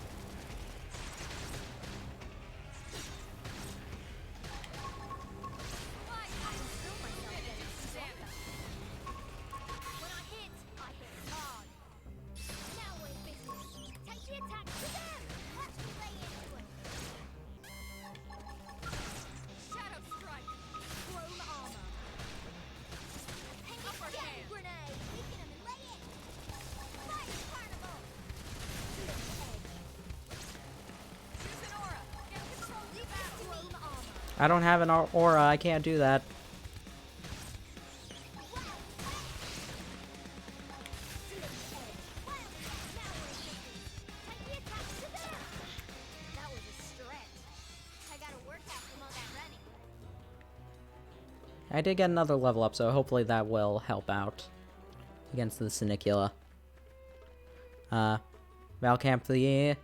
I don't have an aura, I can't do that. I did get another level up, so hopefully that will help out against the Sinicula. Valcamp the...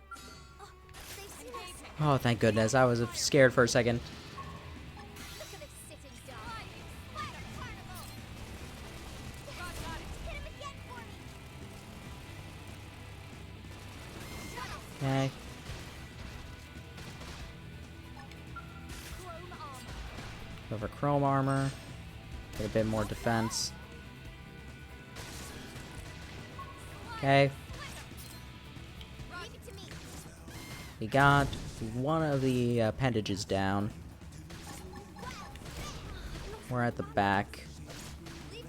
Oh, thank goodness. I was scared for a second. Okay. Go for chrome armor. Get a bit more defense. Okay. We got one of the appendages down. We're at the back.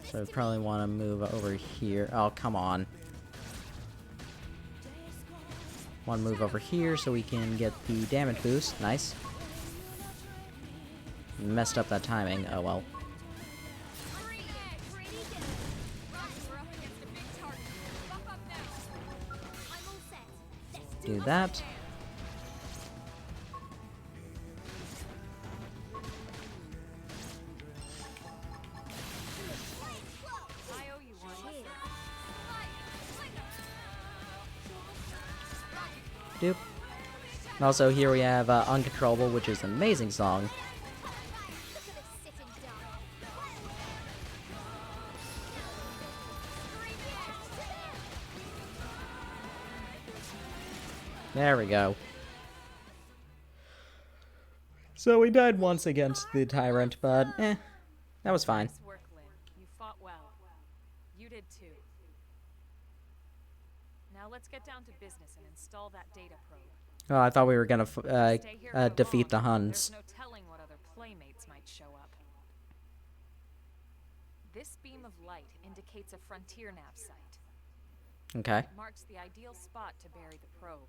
So we probably want to move over here. Oh, come on. Want to move over here so we can get the damage boost. Nice. Messed up that timing. Oh well. Do that. Doop. And also here we have Uncontrollable, which is an amazing song. There we go. So we died once against the Tyrant, but that was fine. Nice work, Lynn. You fought well. You did too. Now let's get down to business and install that data probe. Oh, I thought we were gonna Stay here for defeat the long. Huns. There's no telling what other playmates might show up. This beam of light indicates a frontier nav site. Okay. It marks the ideal spot to bury the probe.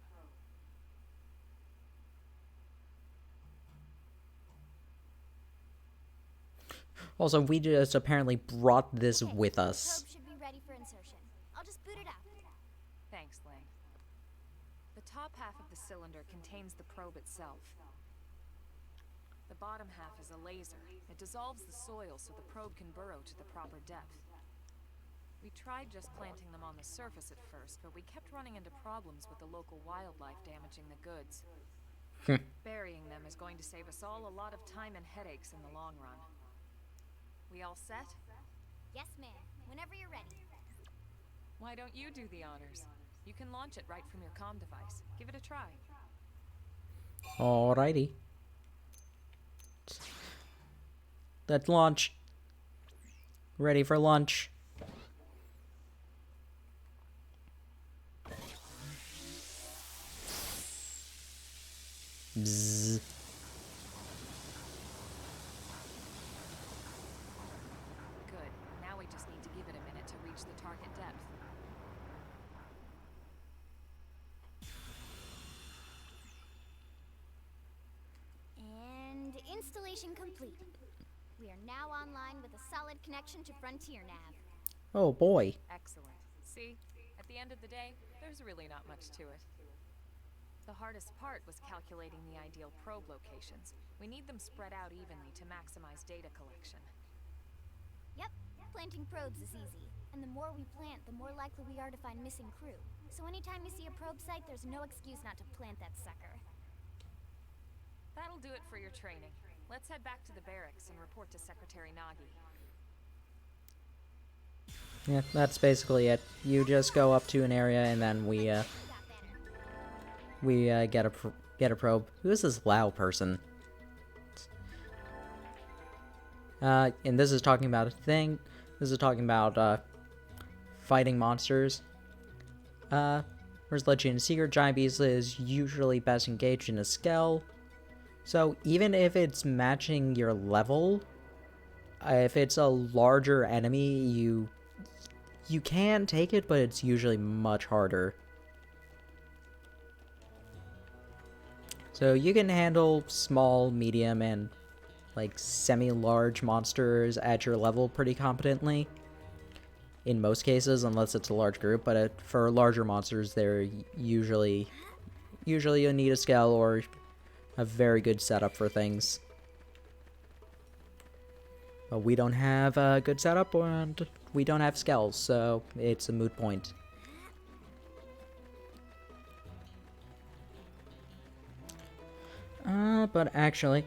Also, we just apparently brought this Okay, with the us. probe should be ready for insertion. I'll just boot it up. Thanks, Lang. The top half of the cylinder contains the probe itself. The bottom half is a laser. It dissolves the soil so the probe can burrow to the proper depth. We tried just planting them on the surface at first, but we kept running into problems with the local wildlife damaging the goods. Burying them is going to save us all a lot of time and headaches in the long run. We all set? Yes, ma'am. Whenever you're ready. Why don't you do the honors? You can launch it right from your comm device. Give it a try. Alrighty. Let's launch. Ready for lunch. Bzzz. Good. Now we just need to give it a minute to reach the target depth. And installation complete. We are now online with a solid connection to Frontier Nav. Oh boy. Excellent. See? At the end of the day, there's really not much to it. The hardest part was calculating the ideal probe locations. We need them spread out evenly to maximize data collection. Yep, planting probes is easy. And the more we plant, the more likely we are to find missing crew. So anytime you see a probe site, there's no excuse not to plant that sucker. That'll do it for your training. Let's head back to the barracks and report to Secretary Nagi. Yeah, that's basically it. You just go up to an area and then we get a probe. Who is this Lao person? And this is talking about a thing. This is talking about fighting monsters. Whereas Legend Secret Giant Beast is usually best engaged in a scale. So even if it's matching your level, if it's a larger enemy, you can take it, but it's usually much harder. So you can handle small, medium, and like semi-large monsters at your level pretty competently. In most cases, unless it's a large group, but for larger monsters, they're usually you'll need a scale or a very good setup for things. But we don't have a good setup, and we don't have skells, so it's a moot point. But actually,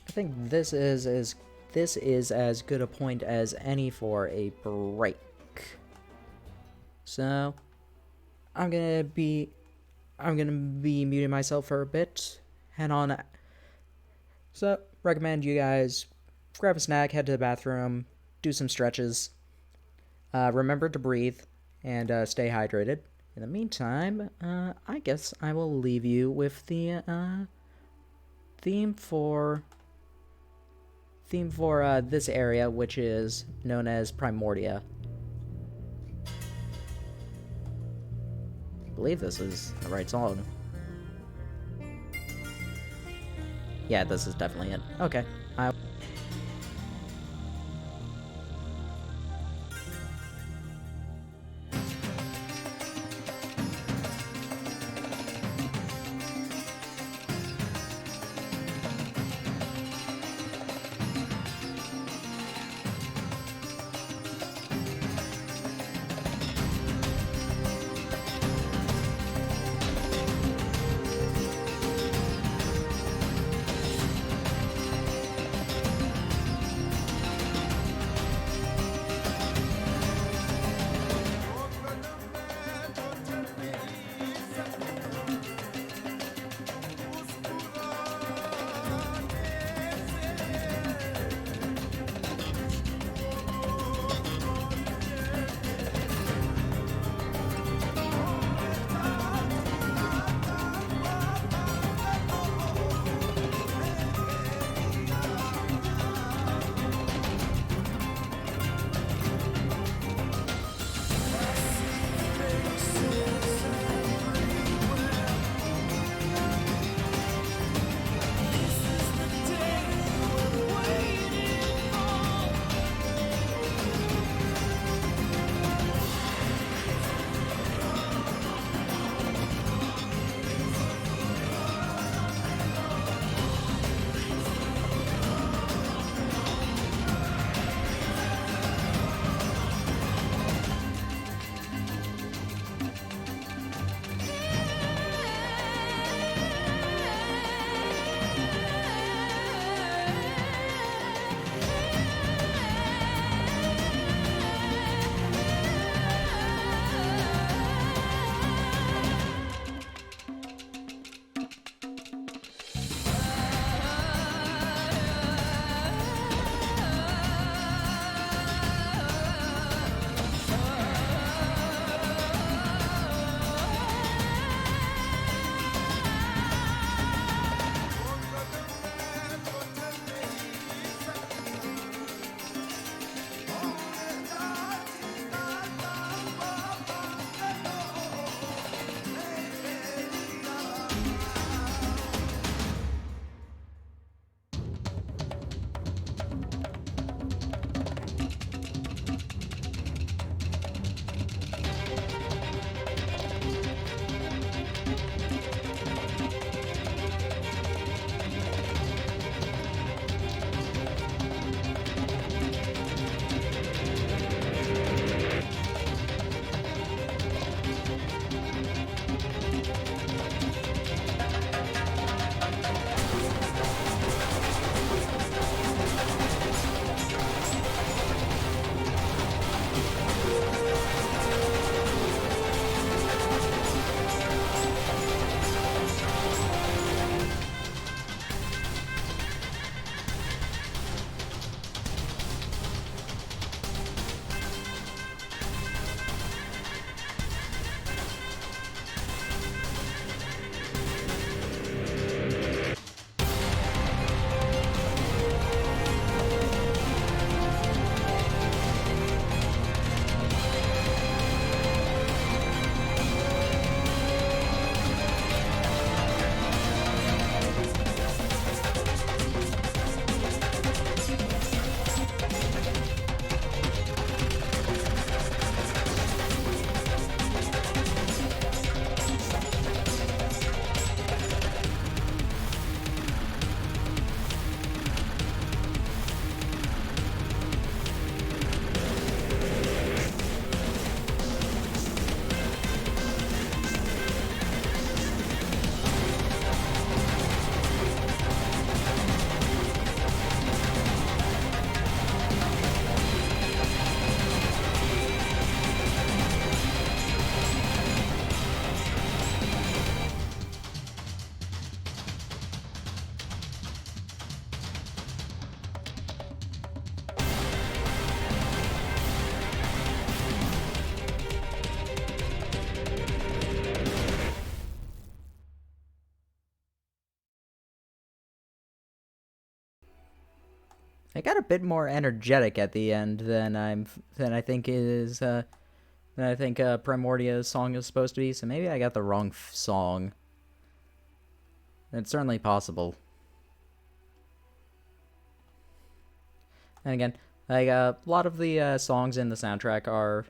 I think this is as good a point as any for a break. So I'm gonna be muting myself for a bit. Head on. So recommend you guys grab a snack, head to the bathroom, do some stretches. Remember to breathe and stay hydrated. In the meantime, I guess I will leave you with the theme for this area, which is known as Primordia. I believe this is the right song. Yeah, this is definitely it. Okay. It got a bit more energetic at the end than I think Primordia's song is supposed to be. So maybe I got the wrong song. It's certainly possible. And again, like a lot of the songs in the soundtrack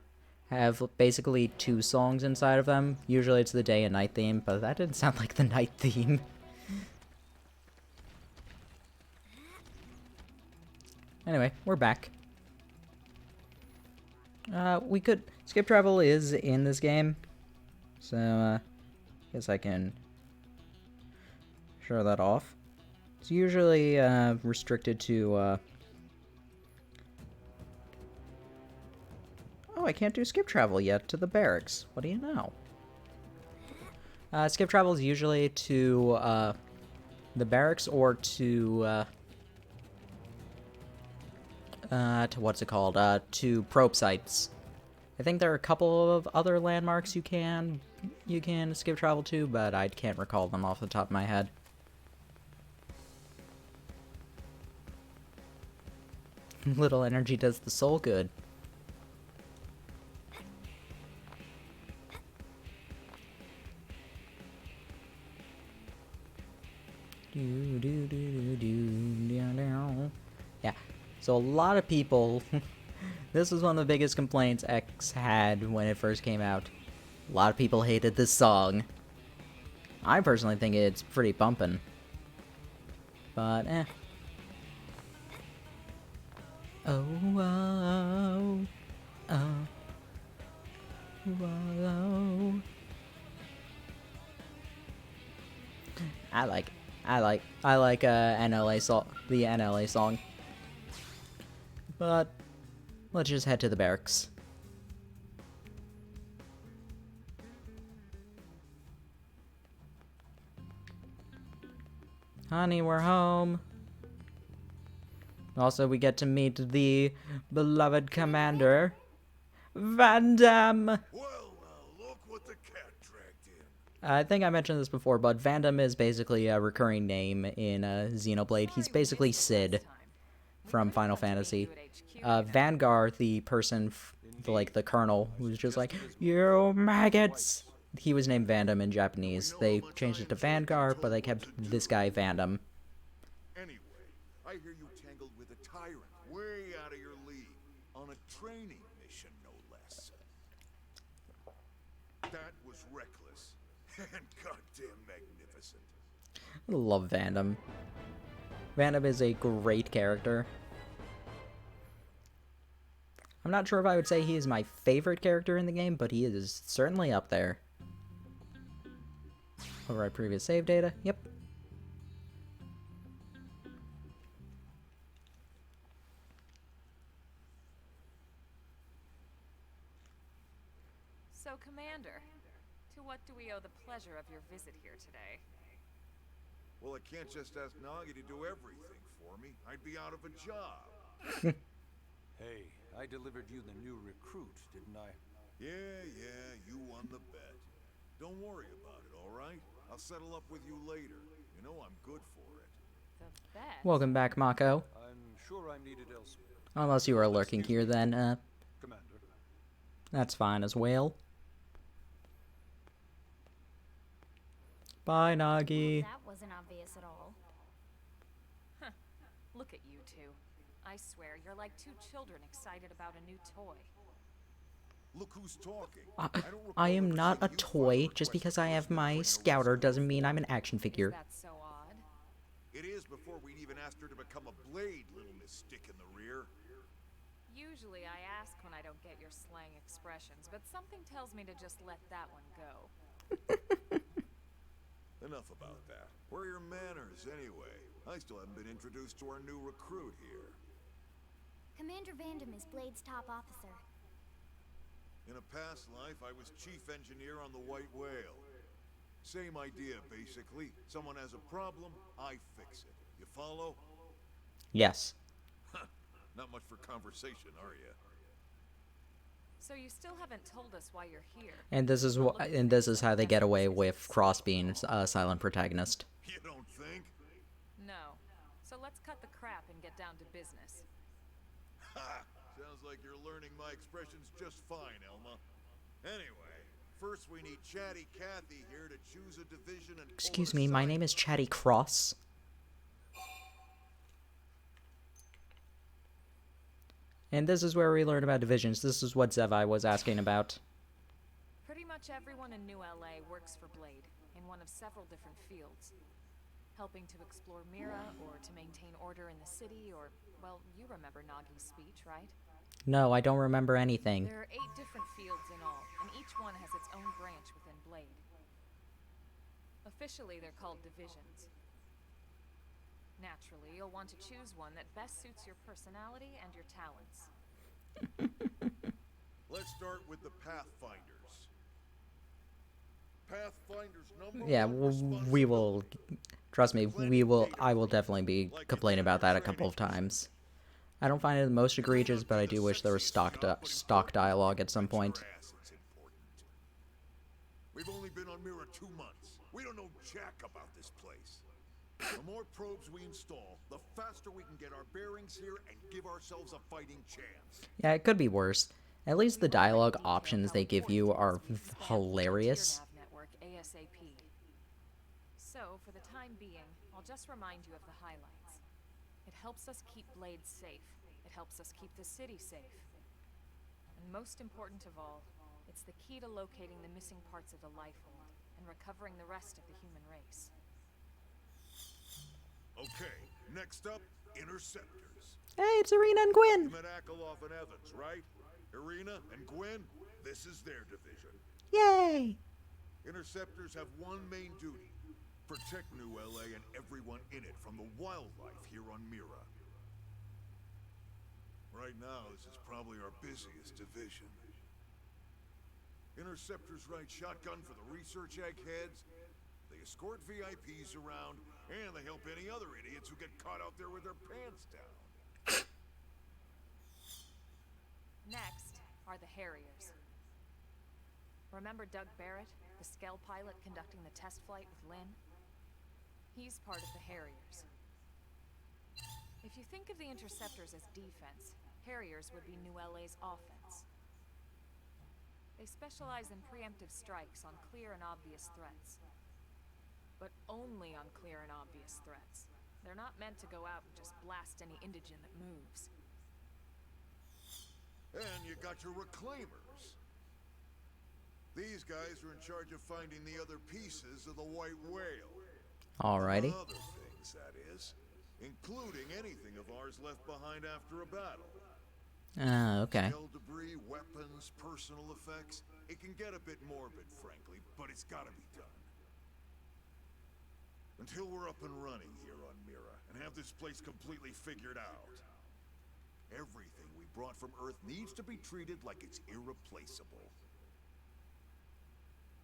have basically 2 songs inside of them. Usually it's the day and night theme, but that didn't sound like the night theme. Anyway, we're back. Skip travel is in this game, so guess I can show that off. It's usually restricted to oh, I can't do skip travel yet to the barracks. What do you know? Skip travel is usually to the barracks or to what's it called? To probe sites. I think there are a couple of other landmarks you can skip travel to, but I can't recall them off the top of my head. Little energy does the soul good. Yeah, so a lot of people, this was one of the biggest complaints X had when it first came out. A lot of people hated this song. I personally think it's pretty bumpin'. But, eh. Oh, oh, oh, oh, oh. I like NLA the NLA song. But let's just head to the barracks. Honey, we're home. Also, we get to meet the beloved commander, Vandam. Look what the cat dragged in. I think I mentioned this before, but Vandam is basically a recurring name in Xenoblade. He's basically Sid from Final Fantasy. Vanguard, the person, like the colonel, who's just like, "You maggots!" He was named Vandam in Japanese. They changed it to Vanguard, but they kept this guy Vandam. Anyway, I hear you tangled with a tyrant way out of your league on a training mission, no less. That was reckless and goddamn magnificent. I love Vandam. Vandam is a great character. I'm not sure if I would say he is my favorite character in the game, but he is certainly up there. Override previous save data. Yep. So, Commander, to what do we owe the pleasure of your visit here today? Well, I can't just ask Nagi to do everything for me. I'd be out of a job. Hey, I delivered you the new recruit, didn't I? Yeah, you won the bet. Don't worry about it, all right? I'll settle up with you later. You know I'm good for it. The bet? Welcome back, Mako. I'm sure I'm needed elsewhere. Unless you are lurking here, then, Commander. that's fine as well. Bye, Nagi. That wasn't obvious at all. Huh. Look at you two. I swear, you're like two children excited about a new toy. Look who's talking. I am not a toy. Just because I have my scouter doesn't mean I'm an action figure. That's so odd. It is before we'd even asked her to become a blade, little Miss Stick in the rear. Usually I ask when I don't get your slang expressions, but something tells me to just let that one go. Enough about that. Where are your manners, anyway? I still haven't been introduced to our new recruit here. Commander Vandam is Blade's top officer. In a past life, I was chief engineer on the White Whale. Same idea, basically. Someone has a problem, I fix it. You follow? Yes. Not much for conversation, are you? So you still haven't told us why you're here. And this is how they get away with Cross being a silent protagonist. You don't think? No. So let's cut the crap and get down to business. Ha! Sounds like you're learning my expressions just fine, Elma. Anyway, first we need Chatty Cathy here to choose a division and Excuse me, my name is Chatty Cross. And this is where we learn about divisions. This is what Zevi was asking about. Pretty much everyone in New LA works for Blade, in one of several different fields. Helping to explore Mira, or to maintain order in the city, or, well, you remember Nagi's speech, right? No, I don't remember anything. There are 8 different fields in all, and each one has its own branch within Blade. Officially, they're called divisions. Naturally, you'll want to choose one that best suits your personality and your talents. Let's start with the Pathfinders. Pathfinders number Yeah, one we will. Trust me, I will definitely be complaining about that a couple of times. I don't find it the most egregious, but I do wish there was stock dialogue at some point. We've only been on Mira 2 months. We don't know jack about this place. The more probes we install, the faster we can get our bearings here and give ourselves a fighting chance. Yeah, it could be worse. At least the dialogue options they give you are hilarious. ASAP. So, for the time being, I'll just remind you of the highlights. It helps us keep Blade safe. It helps us keep the city safe. And most important of all, it's the key to locating the missing parts of the Lifehold and recovering the rest of the human race. Okay, next up, Interceptors. Hey, it's Irina and Gwyn! You met Akalov and Evans, right? Irina and Gwyn, this is their division. Yay! Interceptors have one main duty. Protect New LA and everyone in it from the wildlife here on Mira. Right now, this is probably our busiest division. Interceptors ride shotgun for the research eggheads. They escort VIPs around, and they help any other idiots who get caught out there with their pants down. Next are the Harriers. Remember Doug Barrett, the Skell pilot conducting the test flight with Lynn? He's part of the Harriers. If you think of the Interceptors as defense, Harriers would be New LA's offense. They specialize in preemptive strikes on clear and obvious threats. But only on clear and obvious threats. They're not meant to go out and just blast any indigent that moves. And you got your Reclaimers. These guys are in charge of finding the other pieces of the White Whale. Alrighty. Among other things, that is. Including anything of ours left behind after a battle. Okay. Shell debris, weapons, personal effects. It can get a bit morbid, frankly, but it's gotta be done. Until we're up and running here on Mira, and have this place completely figured out. Everything we brought from Earth needs to be treated like it's irreplaceable.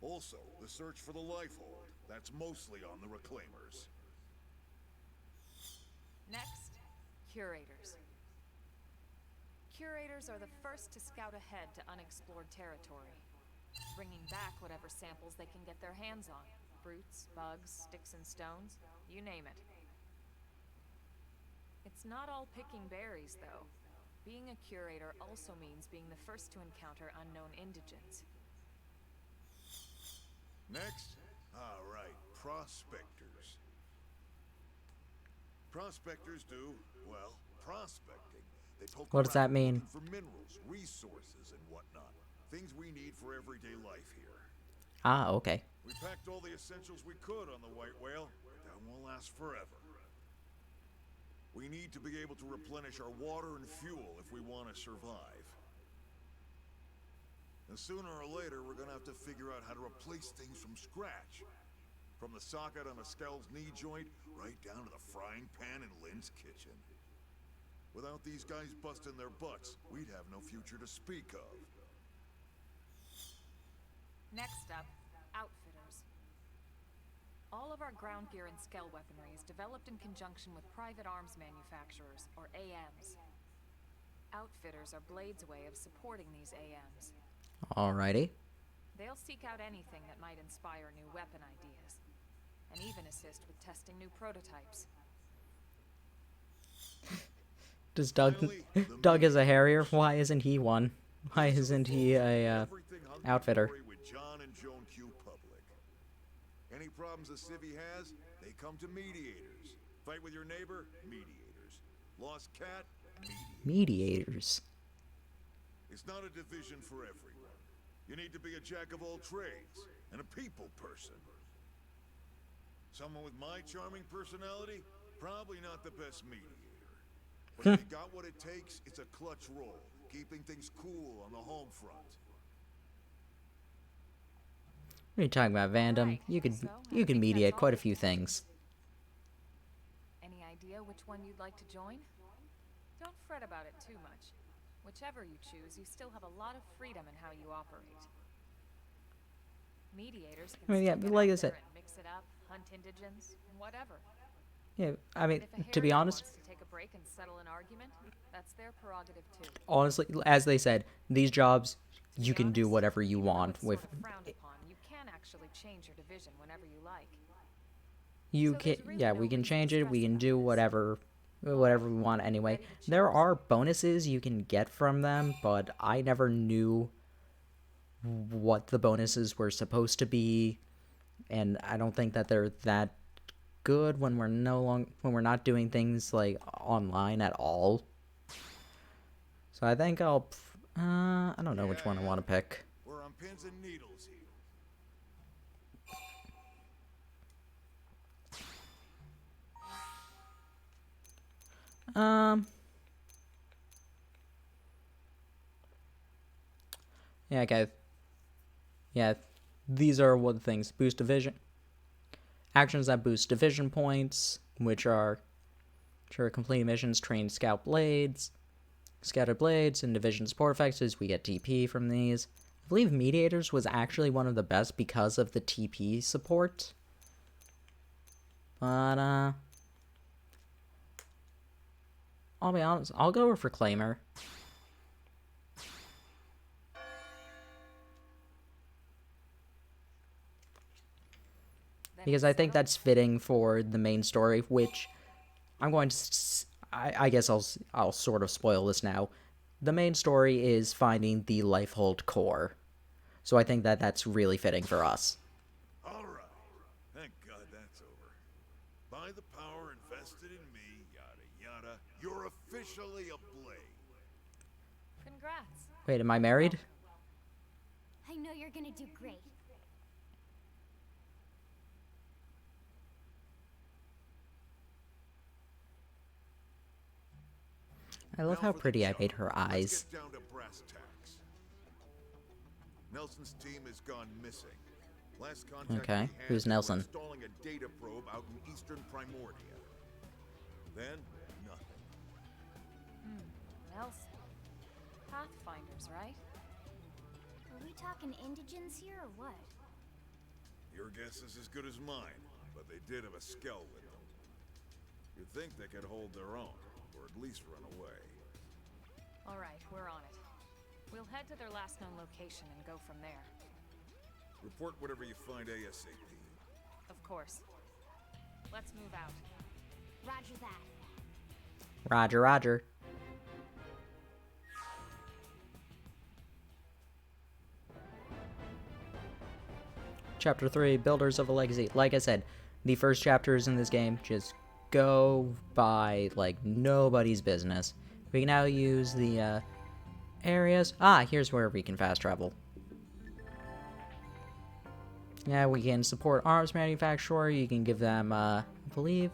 Also, the search for the Lifehold. That's mostly on the Reclaimers. Next, Curators. Curators are the first to scout ahead to unexplored territory, bringing back whatever samples they can get their hands on. Fruits, bugs, sticks and stones, you name it. It's not all picking berries, though. Being a curator also means being the first to encounter unknown indigents. Next? Alright, Prospectors. Prospectors do, well, prospecting. They poke What does that around mean? looking for minerals, resources, and whatnot. Things we need for everyday life here. Ah, okay. We packed all the essentials we could on the White Whale, but that won't last forever. We need to be able to replenish our water and fuel if we want to survive. And sooner or later, we're gonna have to figure out how to replace things from scratch. From the socket on a Skell's knee joint, right down to the frying pan in Lynn's kitchen. Without these guys busting their butts, we'd have no future to speak of. Next up, Outfitters. All of our ground gear and Skell weaponry is developed in conjunction with private arms manufacturers, or AMs. Outfitters are Blade's way of supporting these AMs. Alrighty. They'll seek out anything that might inspire new weapon ideas, and even assist with testing new prototypes. Does Doug... Finally, the Doug is a mediators. harrier? Why isn't he one? Why These are the isn't folks he who a, keep everything outfitter? hunky-dory with John and Joan Q. Public. Any problems the civvy has, they come to mediators. Fight with your neighbor, mediators. Lost cat, Mediators. It's not a division for everyone. You need to be a jack of all trades and a people person. Someone with my charming personality, probably not the best mediator. But if you got what it takes, it's a clutch role, keeping things cool on the home front. What are you talking about, Vandam? Right, You could so I you can think mediate that's quite all. a few things. Any idea which one you'd like to join? Don't fret about it too much. Whichever you choose, you still have a lot of freedom in how you operate. Mediators can I mean, yeah, still but get like out I said- there and mix it up, hunt indigents, whatever. Yeah, I mean, If a to be harrier honest, wants to take a break and settle an argument, that's their prerogative too. honestly, as they said, these jobs To you be can do honest, whatever you even though want it's with. sort of frowned upon, you can actually change your division whenever you like. You So can, there's really yeah, no we can reason to change it. stress We can about do this. whatever we want anyway. Ready to There choose? are bonuses you can get from them, but I never knew what the bonuses were supposed to be, and I don't think that they're that good when we're when we're not doing things like online at all. So I think I don't know which one I want to pick. We're on pins and needles here. Yeah, okay. Yeah, these are what the things. Boost division. Actions that boost division points, which are complete missions, train scout blades, scattered blades, and division support effects. We get TP from these. I believe Mediators was actually one of the best because of the TP support. But, I'll be honest, I'll go with Reclaimer. Then Because it's I think settled? that's fitting for the main story, which I'm going to... I guess I'll sort of spoil this now. The main story is finding the Lifehold core. So I think that that's really fitting for us. All right. Thank God that's over. By the power invested in me, yada yada, you're officially a blade. Congrats. Wait, am I married? I know you're gonna do great. I love Now how for the pretty I job. made her Let's eyes. get down to brass tacks. Nelson's team has gone missing. Last contact Okay, we had, who's they were Nelson? installing a data probe out in eastern Primordia. Then, nothing. Nelson. Pathfinders, right? Are we talking indigents here or what? Your guess is as good as mine, but they did have a skell with them. You'd think they could hold their own, or at least run away. All right, we're on it. We'll head to their last known location and go from there. Report whatever you find ASAP. Of course. Let's move out. Roger that. Roger, roger. Chapter 3, Builders of a Legacy. Like I said, the first chapters in this game just go by like nobody's business. We can now use the areas. Ah, here's where we can fast travel. Yeah, we can support arms manufacturer. You can give them, I believe,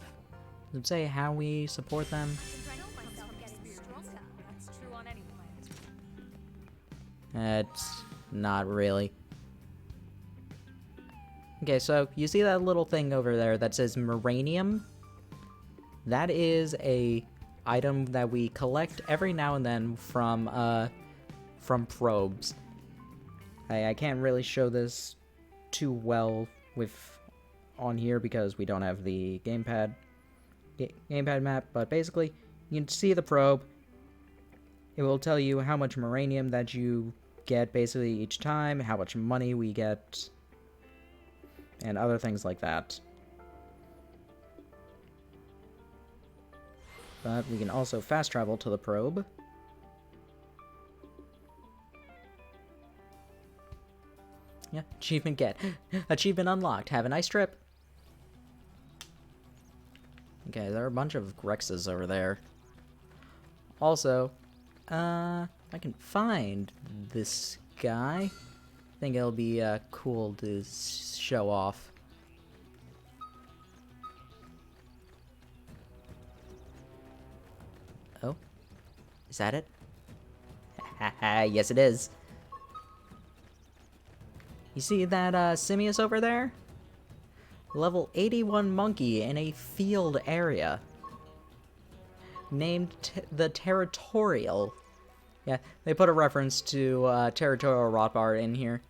does it say how we support them? That's true on any planet. It's not really. Okay, so you see that little thing over there that says Moranium? That is a item that we collect every now and then from probes. I can't really show this too well on here because we don't have the gamepad map, but basically you can see the probe. It will tell you how much Moranium that you get basically each time, how much money we get, and other things like that. But we can also fast travel to the probe. Yeah, achievement get. Achievement unlocked. Have a nice trip. Okay, there are a bunch of Grexes over there. Also, I can find this guy. I think it'll be cool to show off. Oh, is that it? Haha, yes it is. You see that Simius over there? Level 81 monkey in a field area. Named the Territorial. Yeah, they put a reference to Territorial Rotbar in here.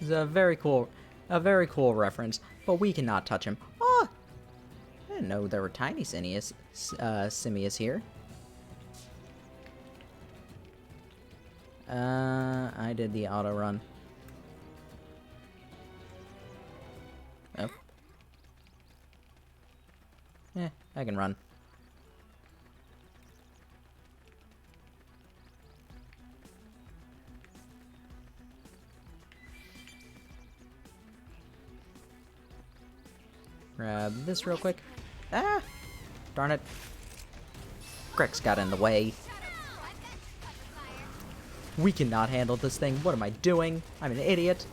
It's a very cool reference, but we cannot touch him. Oh! I didn't know there were tiny Simius here. I did the auto run. Oh. I can run. Grab this real quick. Ah! Darn it. Grex got in the way. We cannot handle this thing. What am I doing? I'm an idiot.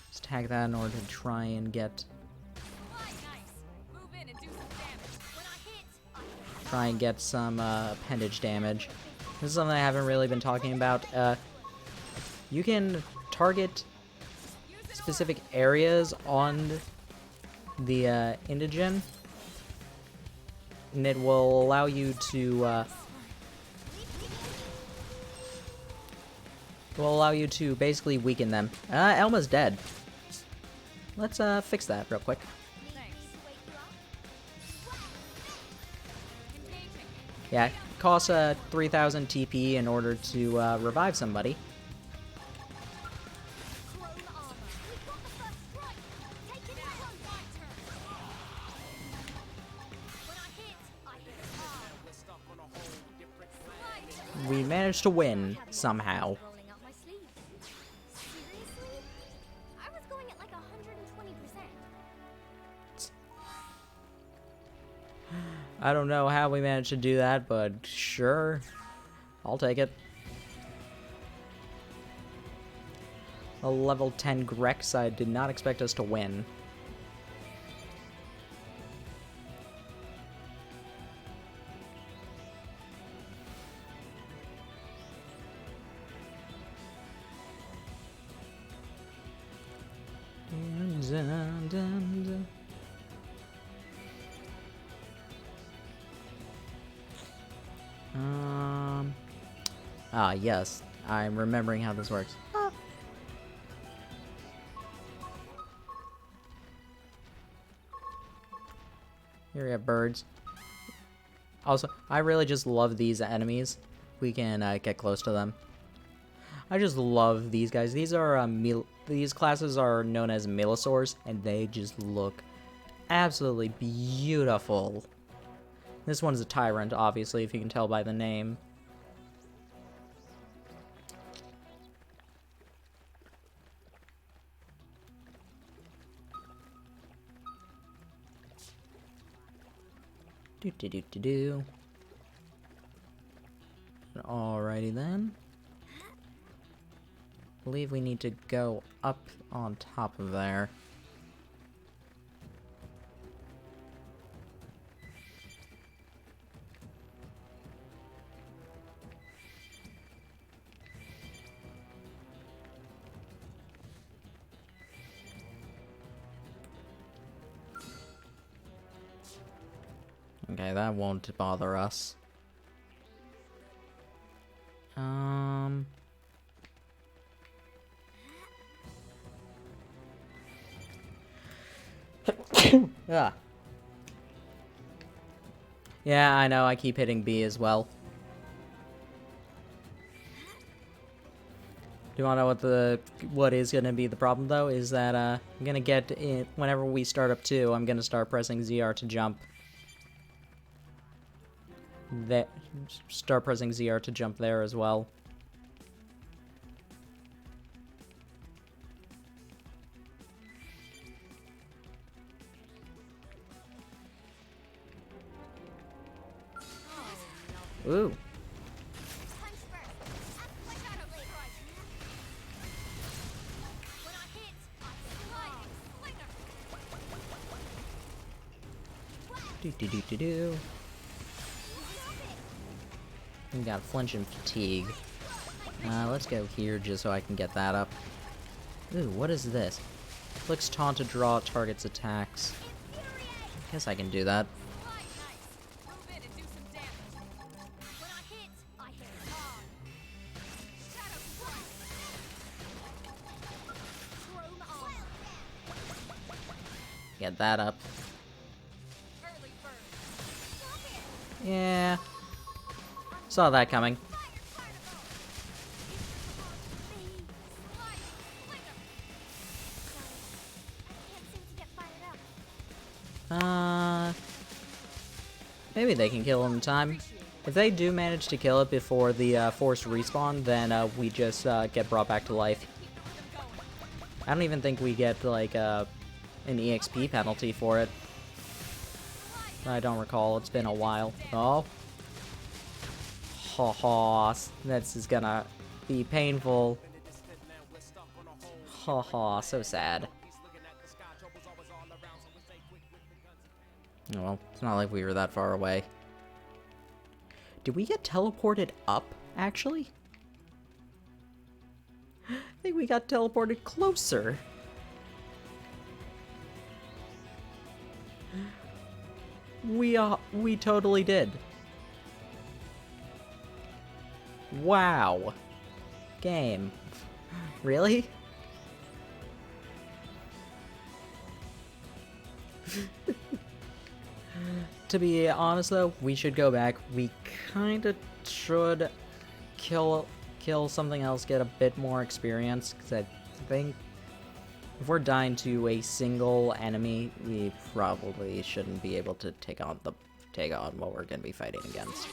Let's tag that in order to try and get... Try and get some appendage damage. This is something I haven't really been talking about. You can target specific areas on the indigen, and it will allow you to basically weaken them. Elma's dead. Let's fix that real quick. Yeah, it costs 3,000 TP in order to revive somebody. We managed to win somehow. I don't know how we managed to do that, but sure. I'll take it. A level 10 Grex, I did not expect us to win. Yes, I'm remembering how this works. Here we have birds. Also, I really just love these enemies. We can get close to them. I just love these guys. These are these classes are known as Milosaurs, and they just look absolutely beautiful. This one's a tyrant, obviously, if you can tell by the name. Do. Alrighty then. I believe we need to go up on top of there. Okay, that won't bother us. Ah. Yeah, I know, I keep hitting B as well. Do you wanna know what is gonna be the problem though? Is that I'm gonna get in whenever we start up 2, I'm gonna start pressing ZR to jump. Start pressing ZR to jump there as well. Ooh. Do. We got flinch and fatigue. Let's go here just so I can get that up. Ooh, what is this? Clicks taunt to draw target's attacks. I guess I can do that. Get that up. Yeah. Saw that coming. Maybe they can kill him in time. If they do manage to kill it before the forced respawn, then we just get brought back to life. I don't even think we get like an EXP penalty for it. I don't recall. It's been a while. Oh. Ha ha. This is gonna be painful. Ha ha. So sad. Oh, well, it's not like we were that far away. Did we get teleported up, actually? I think we got teleported closer. We totally did. Wow. Game. Really? To be honest though, we should go back. We kinda should kill something else, get a bit more experience, because I think if we're dying to a single enemy, we probably shouldn't be able to take on what we're gonna be fighting against.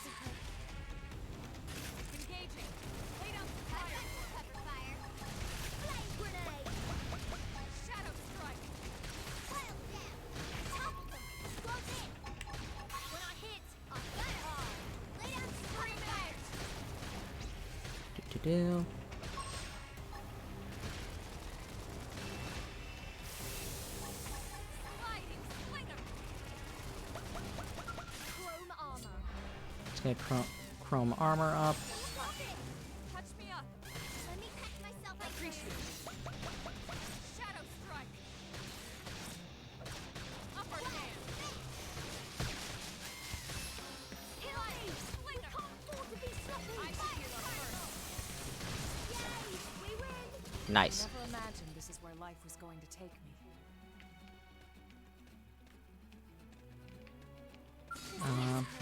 Do. Let's get chrome armor up. Nice. I never imagined this is where life was going to take me.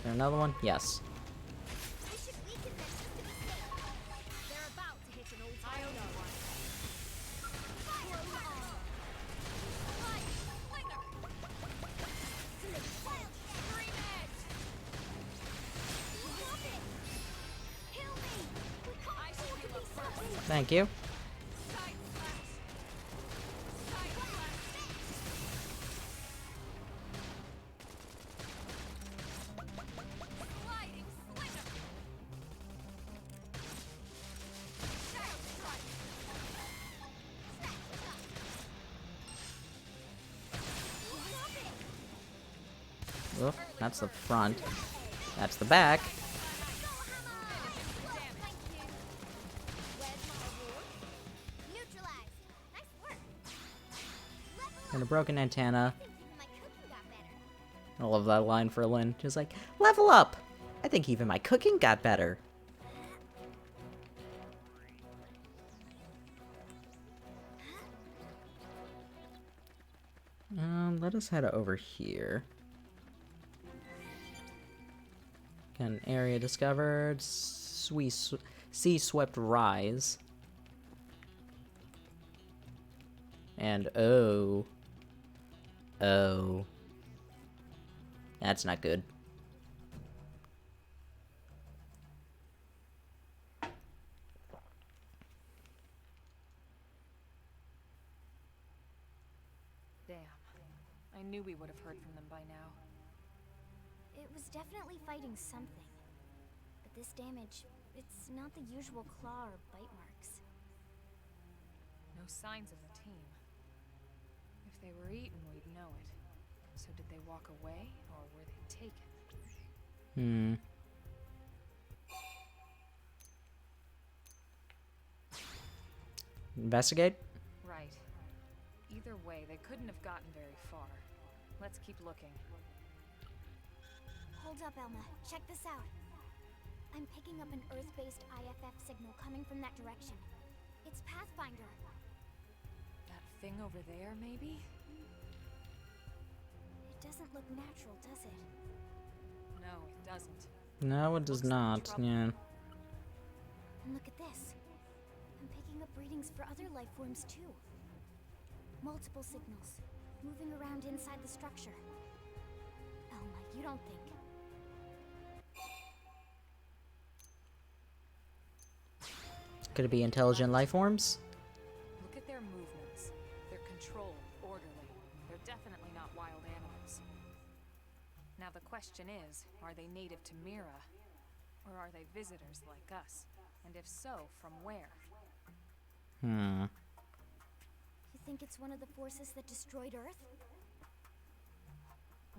There another one? Yes. Thank you. Oof, that's the front. That's the back. And a broken antenna. I love that line for Lynn. Just like, level up! I think even my cooking got better. let us head over here. Got an area discovered. Sea swept rise. And oh. That's not good. Damn. I knew we would have heard from them by now. It was definitely fighting something. But this damage, it's not the usual claw or bite marks. No signs of the team. If they were eaten, we'd know it. So did they walk away, or were they taken? Investigate? Right. Either way, they couldn't have gotten very far. Let's keep looking. Hold up, Elma. Check this out. I'm picking up an Earth-based IFF signal coming from that direction. It's Pathfinder. That thing over there, maybe? It doesn't look natural, does it? No, it doesn't. No, it does not. Yeah. And look at this. I'm picking up readings for other life forms too. Multiple signals, moving around inside the structure. Elma, you don't think... Could it be intelligent life forms? Look at their movements. They're controlled, orderly. They're definitely not wild animals. Now the question is, are they native to Mira? Or are they visitors like us? And if so, from where? You think it's one of the forces that destroyed Earth?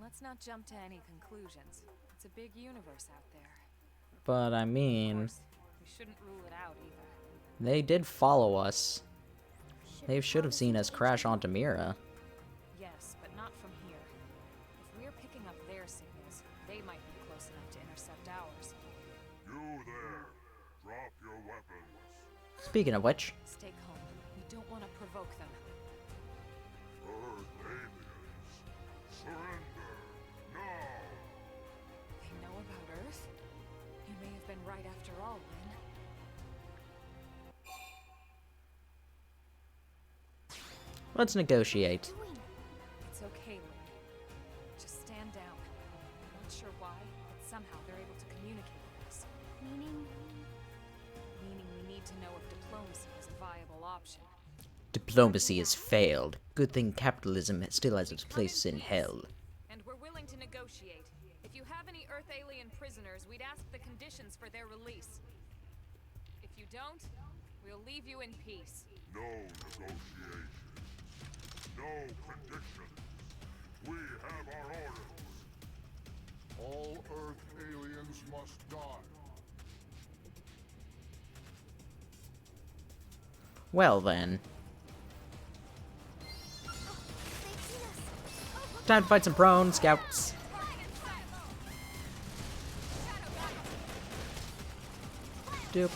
Let's not jump to any conclusions. It's a big universe out there. But I mean, We shouldn't rule it out either. they did follow us. They should have seen us crash onto Mira. Yes, but not from here. If we're picking up their signals, they might be close enough to intercept ours. You there. Drop your weapons. Speaking of which, Stay calm. We don't want to provoke them. Earth aliens. Surrender. Now. They know about Earth? You may have been right after all, Lynn. let's negotiate. It's okay, Lynn. Just stand down. I'm not sure why, but somehow they're able to communicate with us. Meaning... Meaning we need to know if diplomacy is a viable option. Diplomacy has failed. Good thing capitalism still has its Come place in peace. hell. And we're willing to negotiate. If you have any Earth alien prisoners, we'd ask the conditions for their release. If you don't, we'll leave you in peace. No negotiations. No conditions. We have our orders. All Earth aliens must die. Well then. Time to fight some prone scouts. Doop.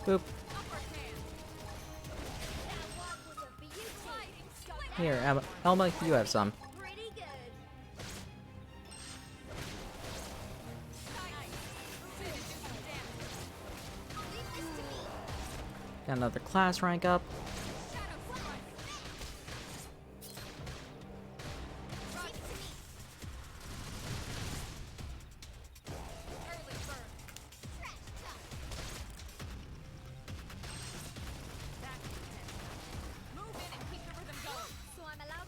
Boop. Here, Elma, you have some. Got another class rank up.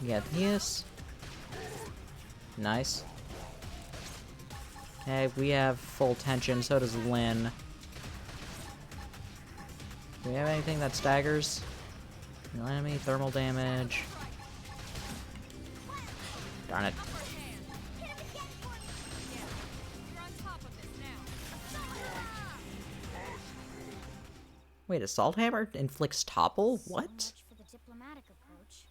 We got this. Nice. Okay, we have full tension, so does Lynn. Do we have anything that staggers? No enemy, thermal damage. Darn it. Wait, Assault Hammer inflicts topple? What? So much for the diplomatic approach.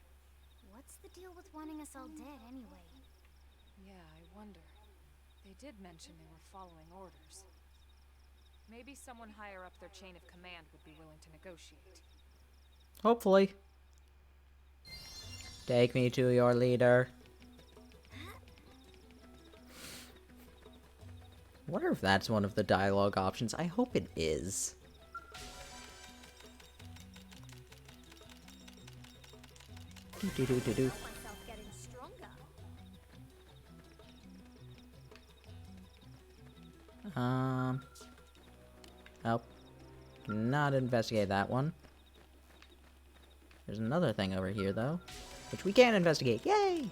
What's the deal with wanting us all dead anyway? Yeah, I wonder. They did mention they were following orders. Maybe someone higher up their chain of command would be willing to negotiate. Hopefully. Take me to your leader. Wonder if that's one of the dialogue options. I hope it is. Do-do-do-do-do. Myself getting stronger. Oh. Not investigate that one. There's another thing over here, though, which we can investigate. Yay!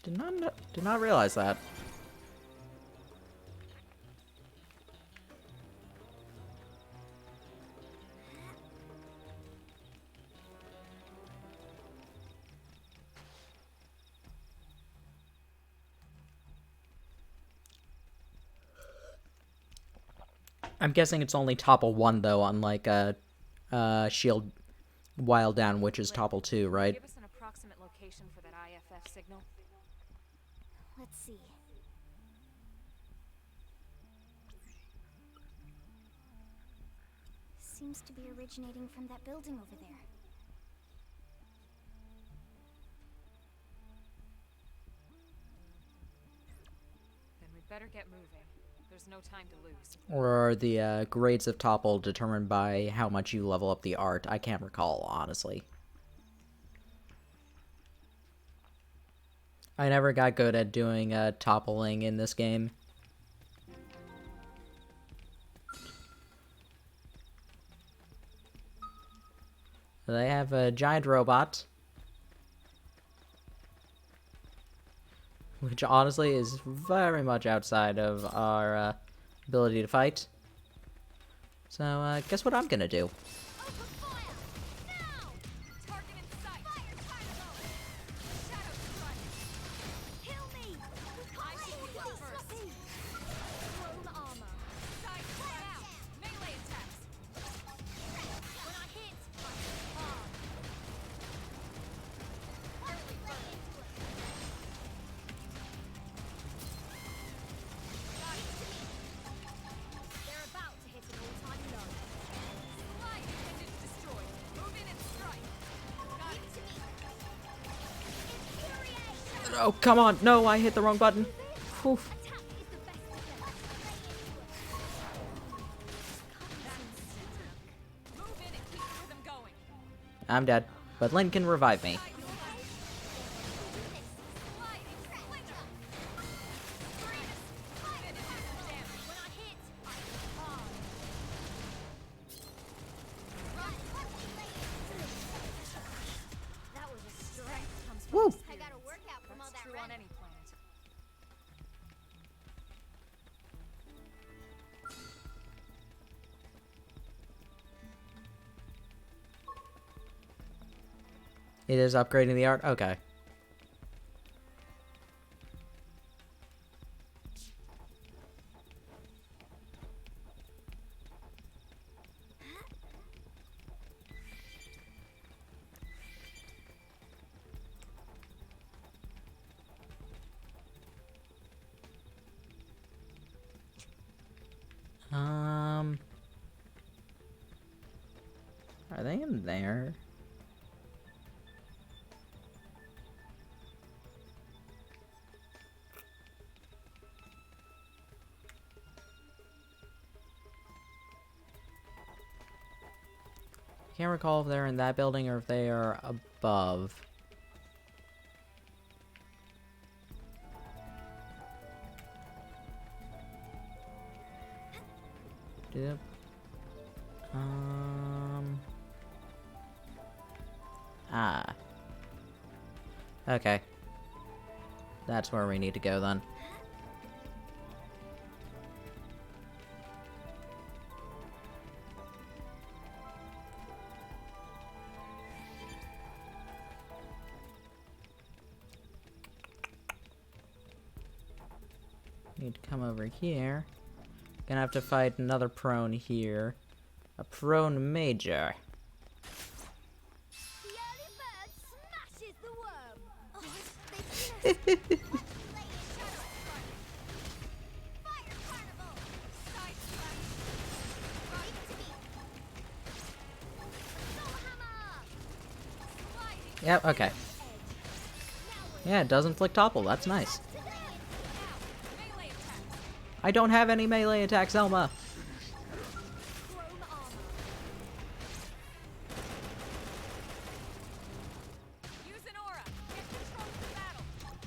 Did not realize that. I'm guessing it's only topple 1, though, unlike shield wild down, which is topple 2, right? Give us an approximate location for that IFF signal. Let's see. Seems to be originating from that building over there. Then we'd better get moving. There's no time to lose. Or are the grades of topple determined by how much you level up the art? I can't recall, honestly. I never got good at doing toppling in this game. They have a giant robot, which honestly is very much outside of our ability to fight. So, guess what I'm gonna do? Oh, come on. No, I hit the wrong button. Whew. I'm dead, but Lynn can revive me. Woo! True on any planet. It is upgrading the art? Okay. Are they in there? Can't recall if they're in that building or if they are above. Yep. Okay. That's where we need to go then. Need to come over here. Gonna have to fight another prone here. A prone major. Yep, okay. Yeah, it doesn't flick topple. That's nice. I don't have any melee attacks, Elma.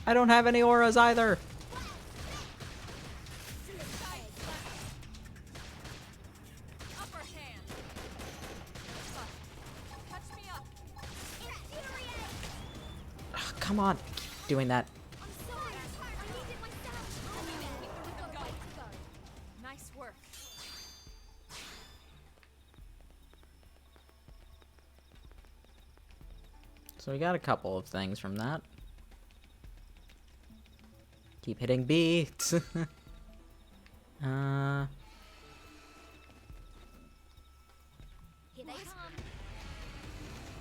I don't have any auras either. Ugh, come on, keep doing that. Nice work. So we got a couple of things from that. Keep hitting B.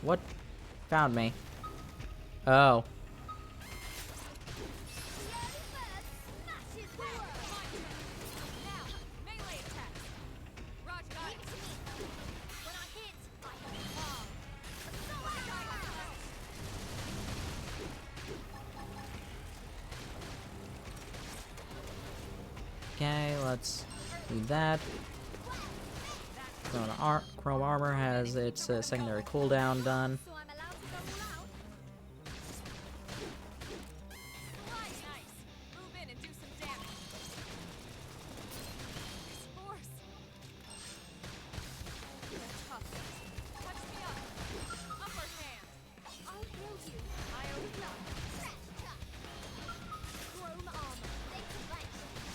What found me? Oh. Okay, let's do that. Chrome Armor has its secondary cooldown done.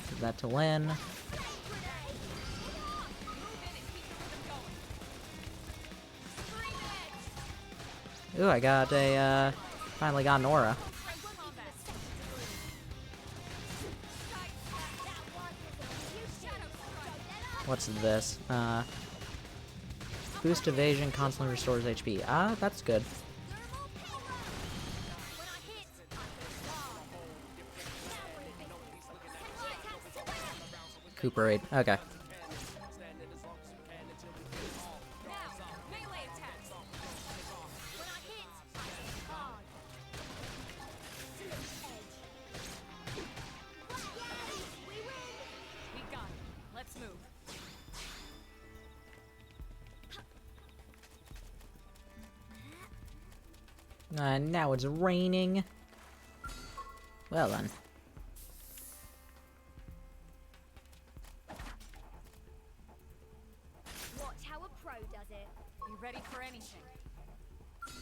Give that to Lynn. Ooh, I got a, finally got an aura. What's this? Boost evasion, constantly restores HP. Ah, that's good. Recuperate. Okay. Now it's raining. Well then. Watch how a pro does it. You ready for anything? Go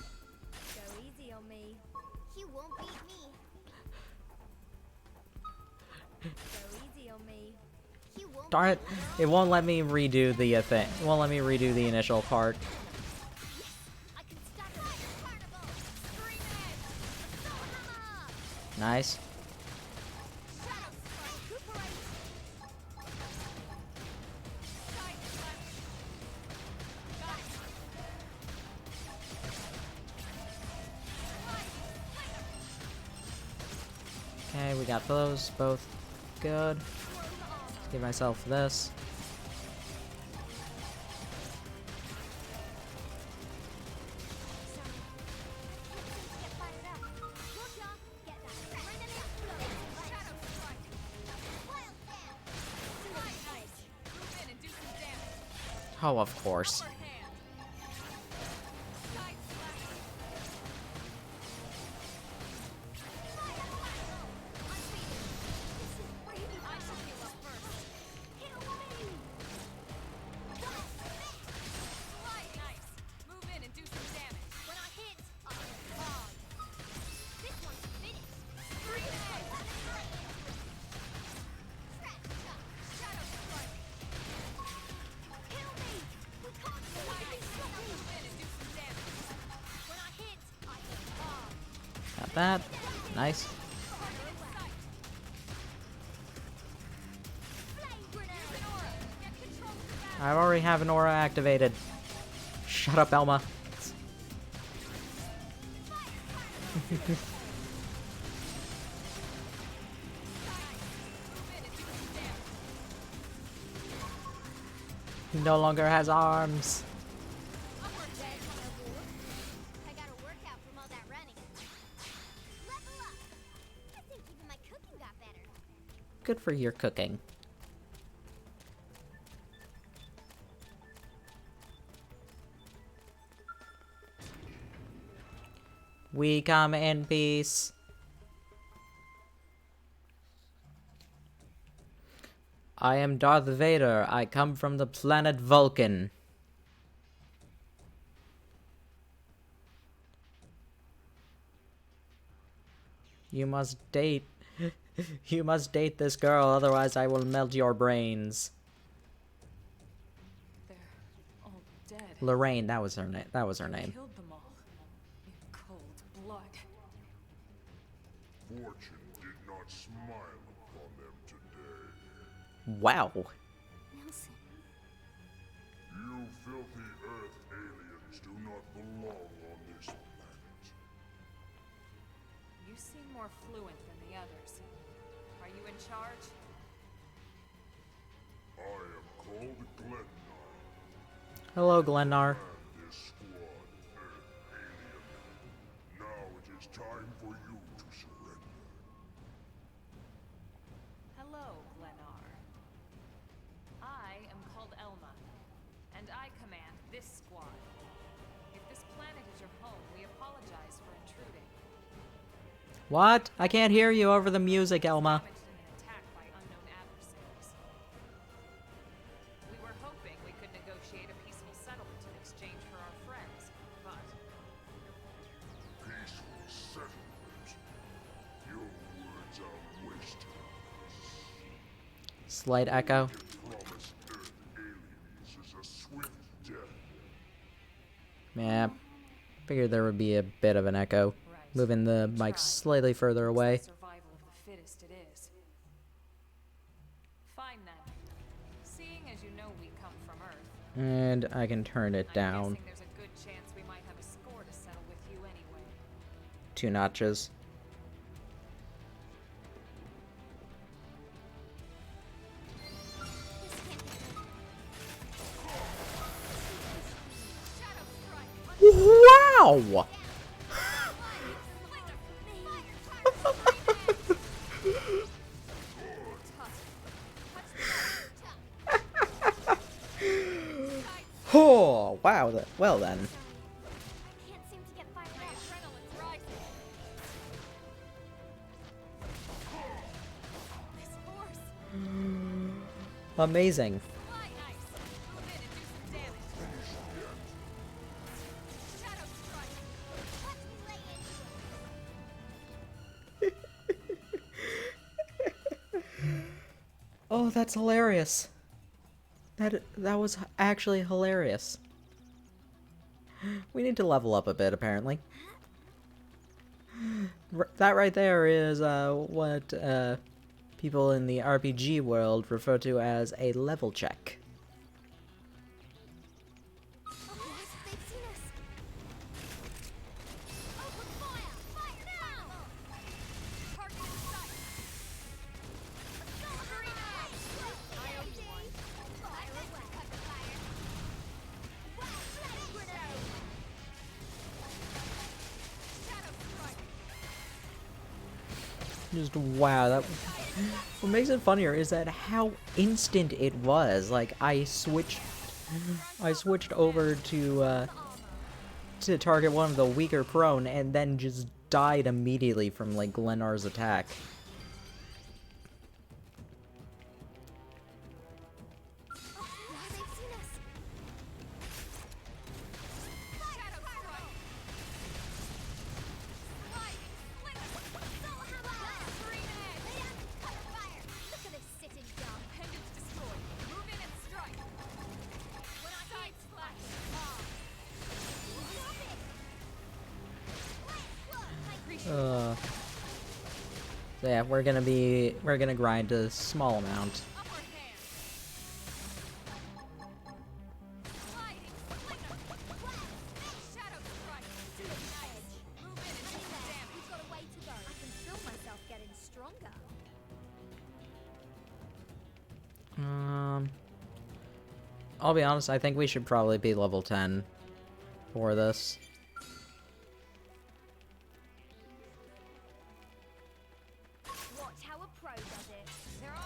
easy on me. You won't beat me. Go easy on me. You won't. Darn it! It won't let me redo the thing. It won't let me redo the initial part. Nice. Okay, we got those both good. Let's give myself this. Oh, of course. Got that. Nice. I already have an aura activated. Shut up, Elma. He no longer has arms. I got a workout from all that Good for your cooking. We come in peace. I am Darth Vader. I come from the planet Vulcan. You must date... You must date this girl, otherwise I will melt your brains. They're all dead. Lorraine, that was her name. That was her name. Killed them all. In cold blood. Fortune did not smile upon them today. Wow. Nelson. You filthy Earth aliens do not belong on this planet. You seem more fluent than the others. Are you in charge? I am called Glennar. Hello, Glennar. And this squad, Earth alien. Now it is time for you to surrender. Hello, Glennar. I am called Elma, and I command this squad. If this planet is your home, we apologize for intruding. What? I can't hear you over the music, Elma. Damaged in an attack by unknown adversaries. We were hoping we could negotiate a peaceful settlement in exchange for our friends, but Peaceful settlement. Your words are wasted. Slight echo. Promise Earth aliens is a swift death. Yeah. Figured there would be a bit of an echo. right. Moving the mic Try. slightly further away. Survival of the fittest it is. Fine then. Seeing as you know we come from Earth, And I can turn it I'm down guessing there's a good chance we might have a score to settle with you anyway. 2 notches. Wow! Oh, wow. Well then. I can't seem to get fired up. Adrenaline's rising. This force. Amazing. Fly nice. Move in and do some damage. Shadow strike. Watch me lay into it. Oh, that's hilarious. That was actually hilarious. We need to level up a bit, apparently. That right there is what people in the RPG world refer to as a level check. Oh, they've seen us. Open fire! Fire now! Target in sight. Let's go, Hurry! I owe you one. Fire away. Cover fire. Flash grenade! Shadow strike. Just wow, that. What makes it funnier is that how instant it was. Like I switched over to target one of the weaker prone and then just died immediately from like Glennar's attack. They've seen us. Shadow strike. Slide. Soul hammer. Green egg. Lay out and cover fire. Look at this sitting dumb. Appendage destroyed. Move in and strike. When I Side slash. So yeah, we're gonna grind a small amount. Upper hand. Sliding. Slinger. Shadow strike. To the edge. Move in and do some damage. We've got a way to go. I can feel myself getting stronger. I'll be honest, I think we should probably be level 10 for this. Watch how a pro does it. There are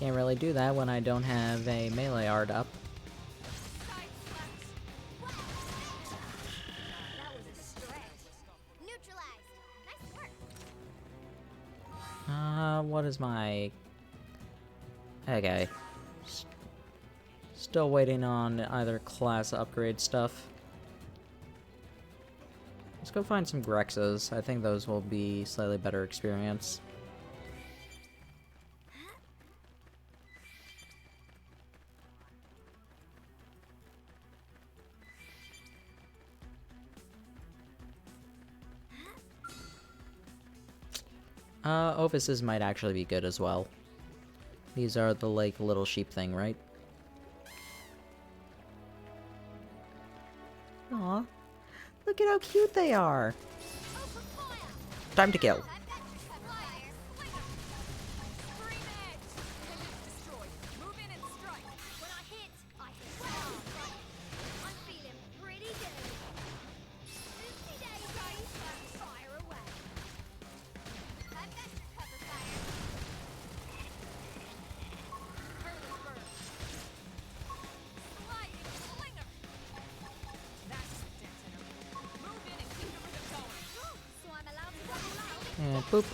Can't really do that when I don't have a melee art up. That was a stretch. Neutralized. Nice work. What is my... Okay. Still waiting on either class upgrade stuff. Let's go find some Grexes. I think those will be slightly better experience. Ovises might actually be good as well. These are the, like, little sheep thing, right? Aw. Look at how cute they are! Time to kill. And boop.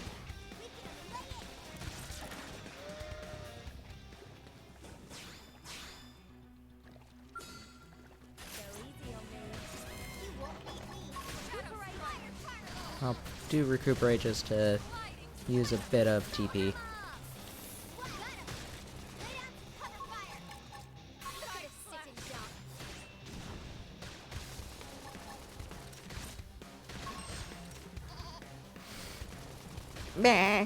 I'll do recuperate just to use a bit of TP. Meh.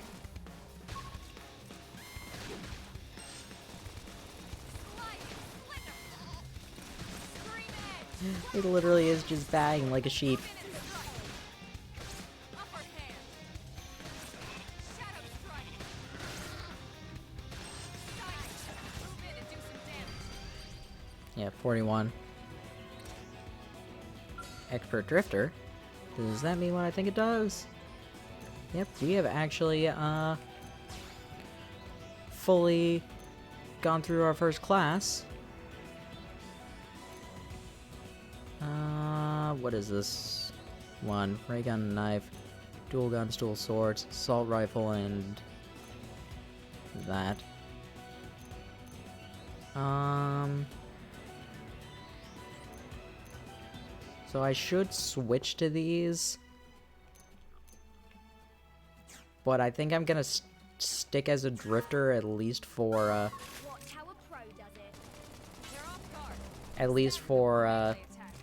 It literally is just banging like a sheep. Yeah, 41. Expert Drifter. Does that mean what I think it does? Yep, we have actually, fully gone through our first class. What is this one? Ray gun, knife, dual guns, dual swords, assault rifle, and that. So I should switch to these. But I think I'm gonna stick as a drifter at least for,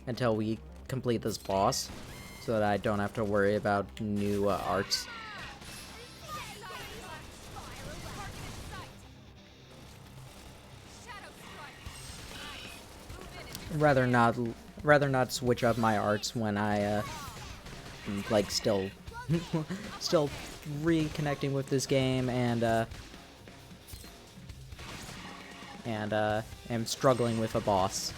until we complete this boss, so that I don't have to worry about new, arts. Rather not switch up my arts when I, like, still reconnecting with this game and am struggling with a boss.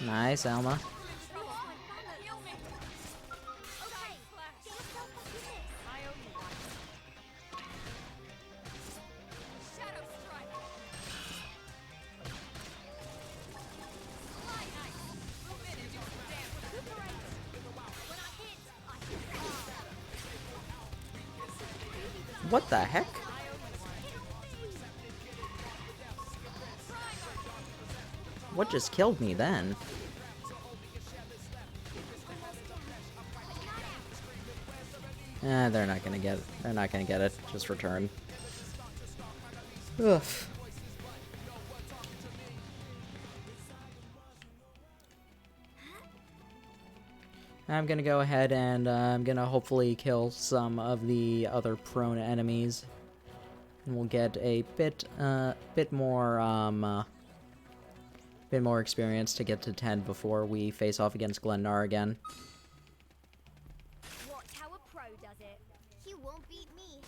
Nice, Alma. What the heck? What just killed me then? They're not gonna get it. They're not gonna get it. Just return. Ugh. I'm gonna go ahead and I'm gonna hopefully kill some of the other prone enemies And we'll get a bit more experience to get to 10 before we face off against Glennar again. Watch how a pro does it. He won't beat me.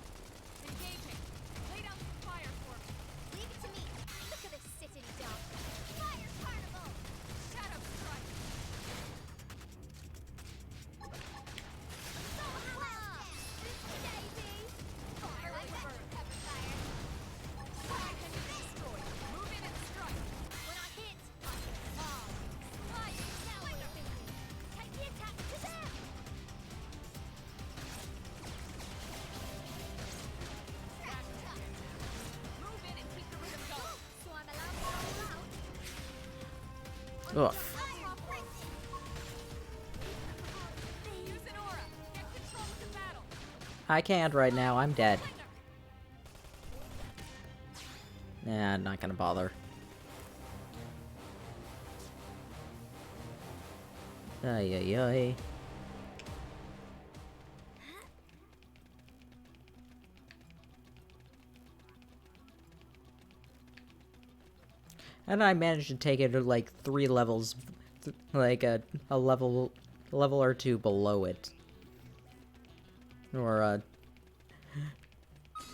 Engaging. Lay down some fire for me. Leave it to me. Look at this sitting duck. Fire carnival! Shadow strike. Daisy! Fire burn. Fire. Side can be destroyed. Move in and strike. When I hit, I hit hard. Slide. Now what you're thinking. Take the attack to them. Move in and keep the rhythm going. So I'm allowed to roll out. Ugh. Use an aura. Get control of the battle. I can't right now, I'm dead. Nah, not gonna bother. Ay ay ay. And I managed to take it to like 3 levels, like a level or 2 below it. Or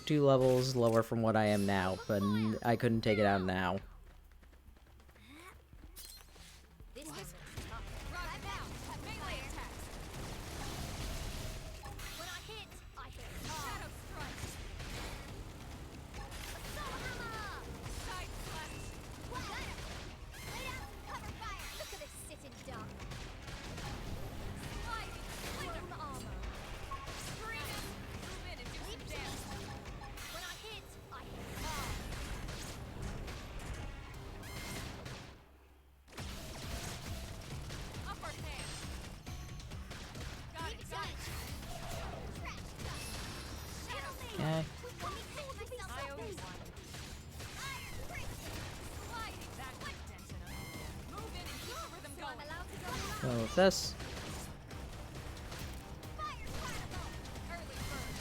2 levels lower from what I am now, but I couldn't take it out now. This was Right now. Melee attacks. when I hit Shadow hard. strike. Soul hammer! Side slash. Lay down some cover fire. Look at this sitting duck. Sliding. Bring on the armor. Screaming. Move in and do some damage. When I hit hard. Upper hand. Got Leave it. it to Got me. it. Trash duck. Shadow Okay. Let me hold myself I owe you up. one. Iron Christian. Sliding. That would dent in him. Move in and keep the rhythm So I'm going. allowed to go out. So with this, Fire carnival. Early bird.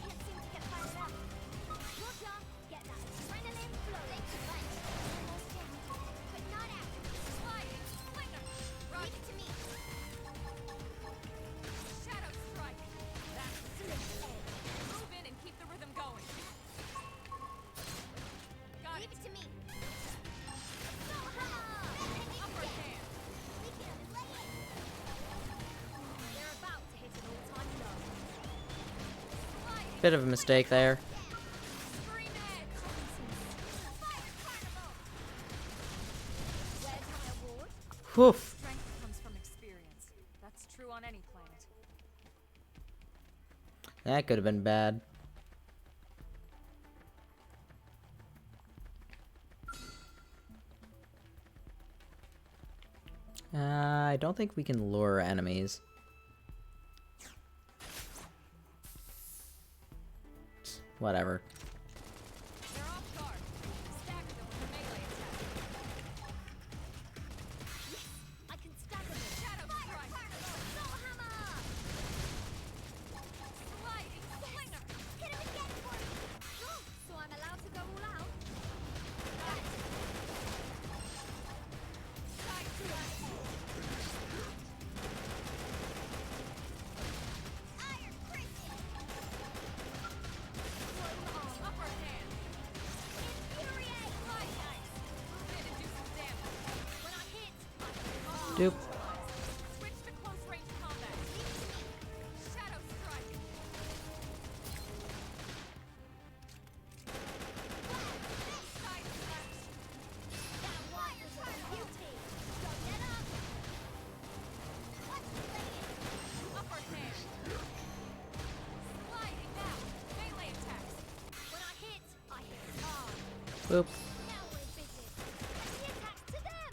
Can't seem to get fired up. Roger. Get that adrenaline flowing. Almost down, but not out. Sliding. Flinger. Leave it to me. Shadow strike. That's Slick edge. move in and keep the rhythm going. Got Leave it. it to me. Soul hammer. Upper hand. They're about to hit an all-time low. Sliding. bit of a mistake there. Scream edge. Fire carnival. Where's my award? Whew. Strength comes from experience. That's true on any planet. That could have been bad. I don't think we can lure enemies. Whatever. They're off guard. Stagger them with a melee attack. I can stagger them. Shadow strike. Soul hammer. Sliding. Flinger. Hit him again for me. So I'm allowed to go all out? Got it. Side slash. Iron Christian. Upper hand. Infuriate. Slide nice. Move in and do some damage. When I hit hard. Doop. Switch to close range combat. Shadow strike. Side slash. That one was a beauty. Don't get up. What's the thing? Upper hand. Sliding now. Melee attacks. When I hit hard. Boop. Now we're in business. Take the attacks to them.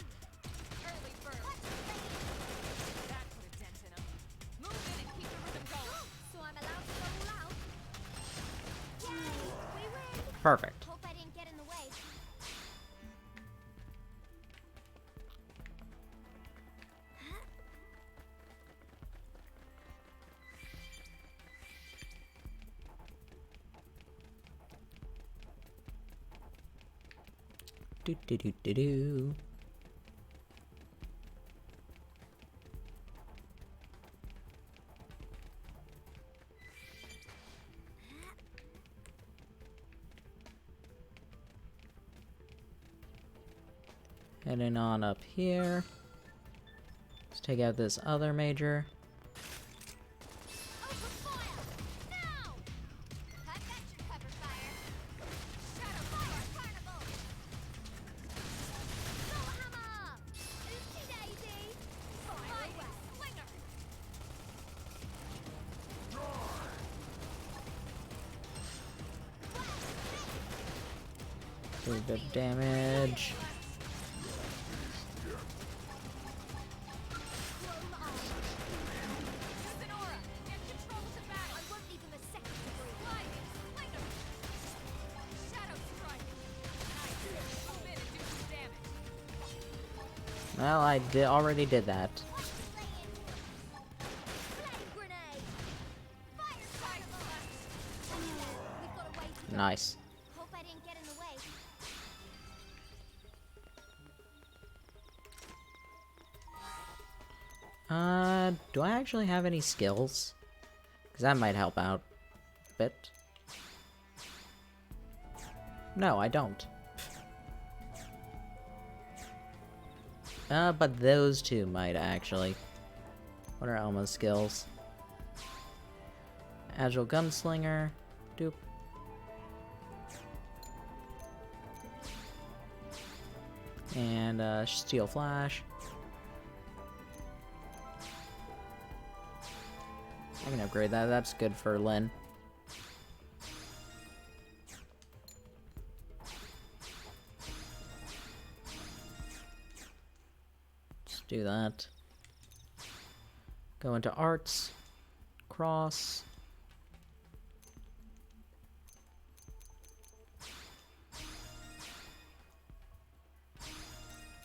Early bird. What's the thing? That put a dent in him. Move in and keep the rhythm going. So I'm allowed to go all out? Yay! We win! Perfect. Hope I didn't get in the way. Do do do do do. Heading on up here. Let's take out this other major. Do a bit of damage. Well, I already did that. Nice. Hope I didn't get in the way. Do I actually have any skills? Because that might help out a bit. No, I don't. But those two might actually. What are Elma's skills? Agile Gunslinger. Doop. And, Steel Flash. I can upgrade that, that's good for Lyn. Let's do that. Go into Arts. Cross.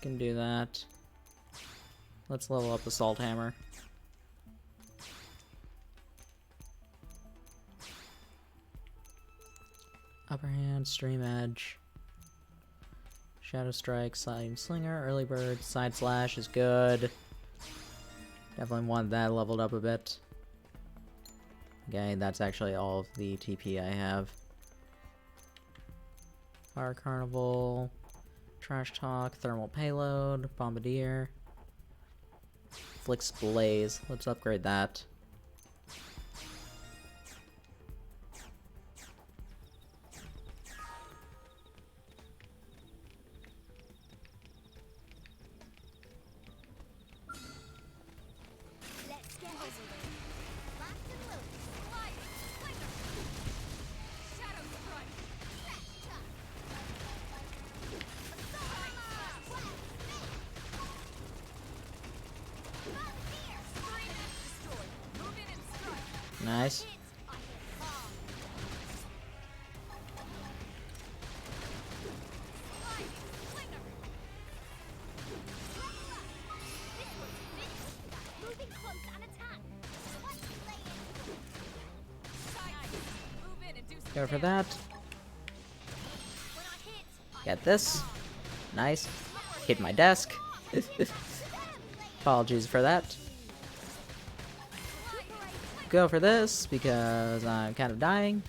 Can do that. Let's level up Assault Hammer. Upper Hand, Stream Edge. Shadow Strike, Sliding Slinger, Early Bird, Side Slash is good. Definitely want that leveled up a bit. Okay, that's actually all of the TP I have. Fire Carnival. Trash Talk, Thermal Payload, Bombardier, Flix Blaze. Let's upgrade that. Let's get over there. Locked and loaded. Light, flicker. Shadow strike. Trash talk. Nice. Go for that. Get this. Nice. Hit my desk. Apologies for that. Go for this because I'm kind of dying.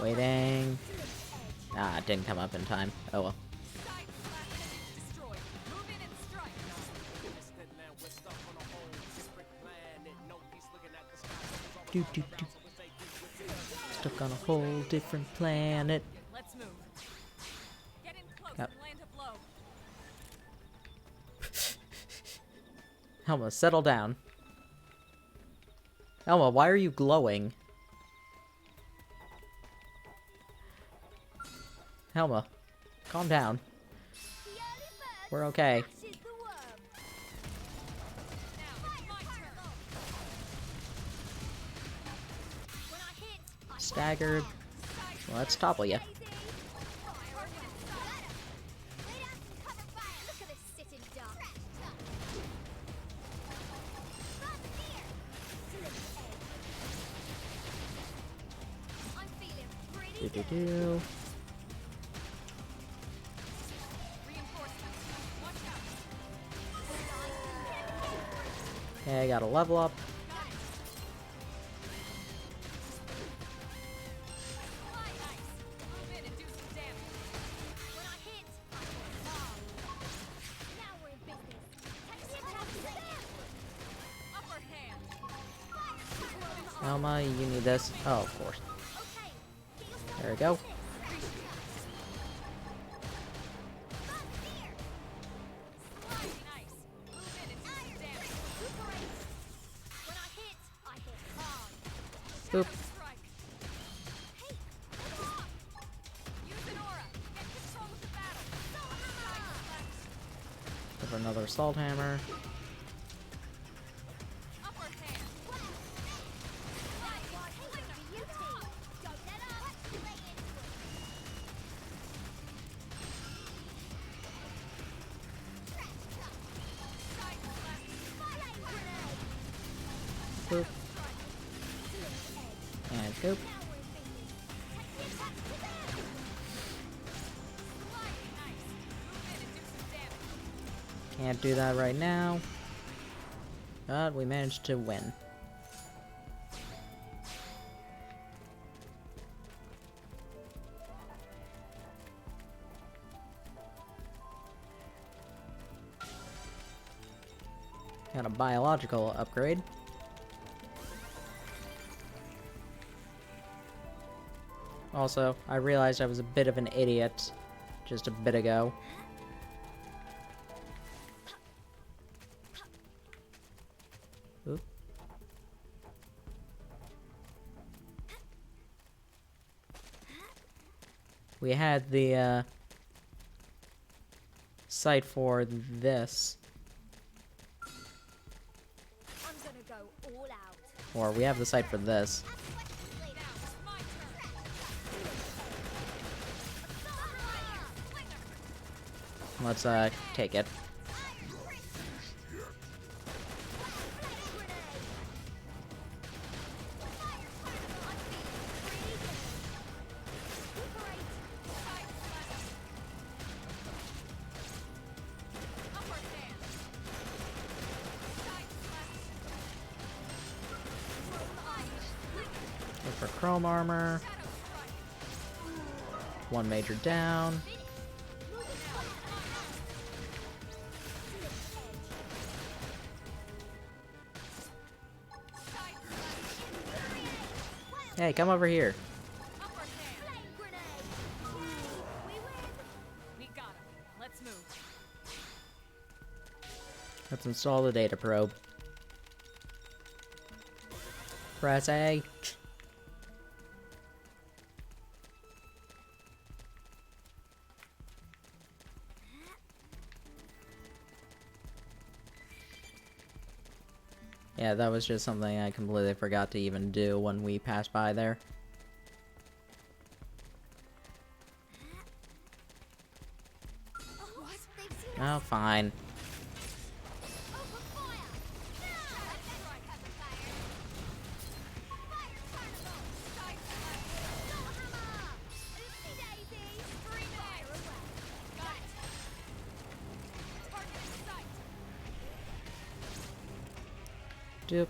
Waiting. Ah, it didn't come up in time. Oh well. Do, do, do. Stuck on a whole different planet. Let's move. Get in close Yep. and land a blow. Helma, settle down. Helma, why are you glowing? Helma, calm down. We're okay. Staggered. Well, let's topple you. Do. Okay, I gotta level up. Elma, you need this. Oh, of course. There we go. Boop. Go for another assault hammer. Boop. And boop. Can't do that right now. But we managed to win. Got a biological upgrade. Also, I realized I was a bit of an idiot just a bit ago. Oop. We had the site for this. I'm gonna go all out. Or we have the site for this. Let's take it. Look for chrome armor. One major down. Hey, come over here. We got him. Let's move. Let's install the data probe. Press A. Yeah, that was just something I completely forgot to even do when we passed by there. Oh, fine. Doop.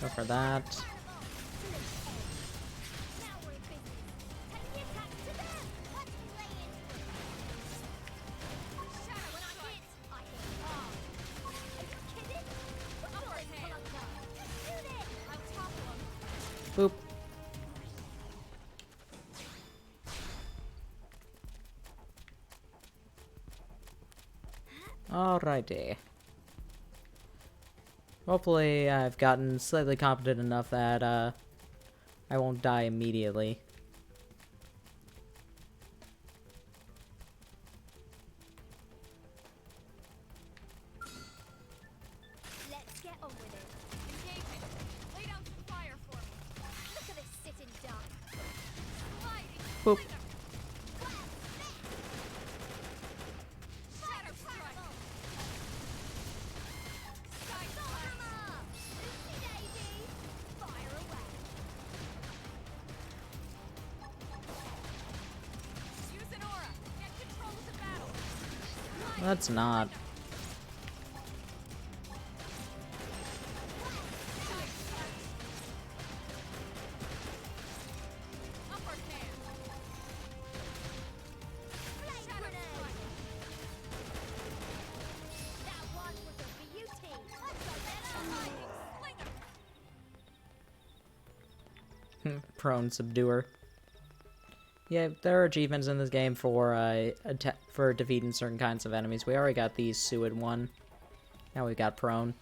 Go for that. Boop. Alrighty. Hopefully I've gotten slightly competent enough that I won't die immediately. Let's get on with it. Engaging. Lay down some fire for me. Look at this sitting duck. Sliding. Boop. Shadow strike. Sky slammer. Oopsie daisy. Fire away. Use an aura. Get control of the battle. That's not. Upper hand. Flame grenade. That one was a beauty. Let's go better. Prone subduer. Yeah, there are achievements in this game for for defeating certain kinds of enemies. We already got the Suid one. Now we've got prone.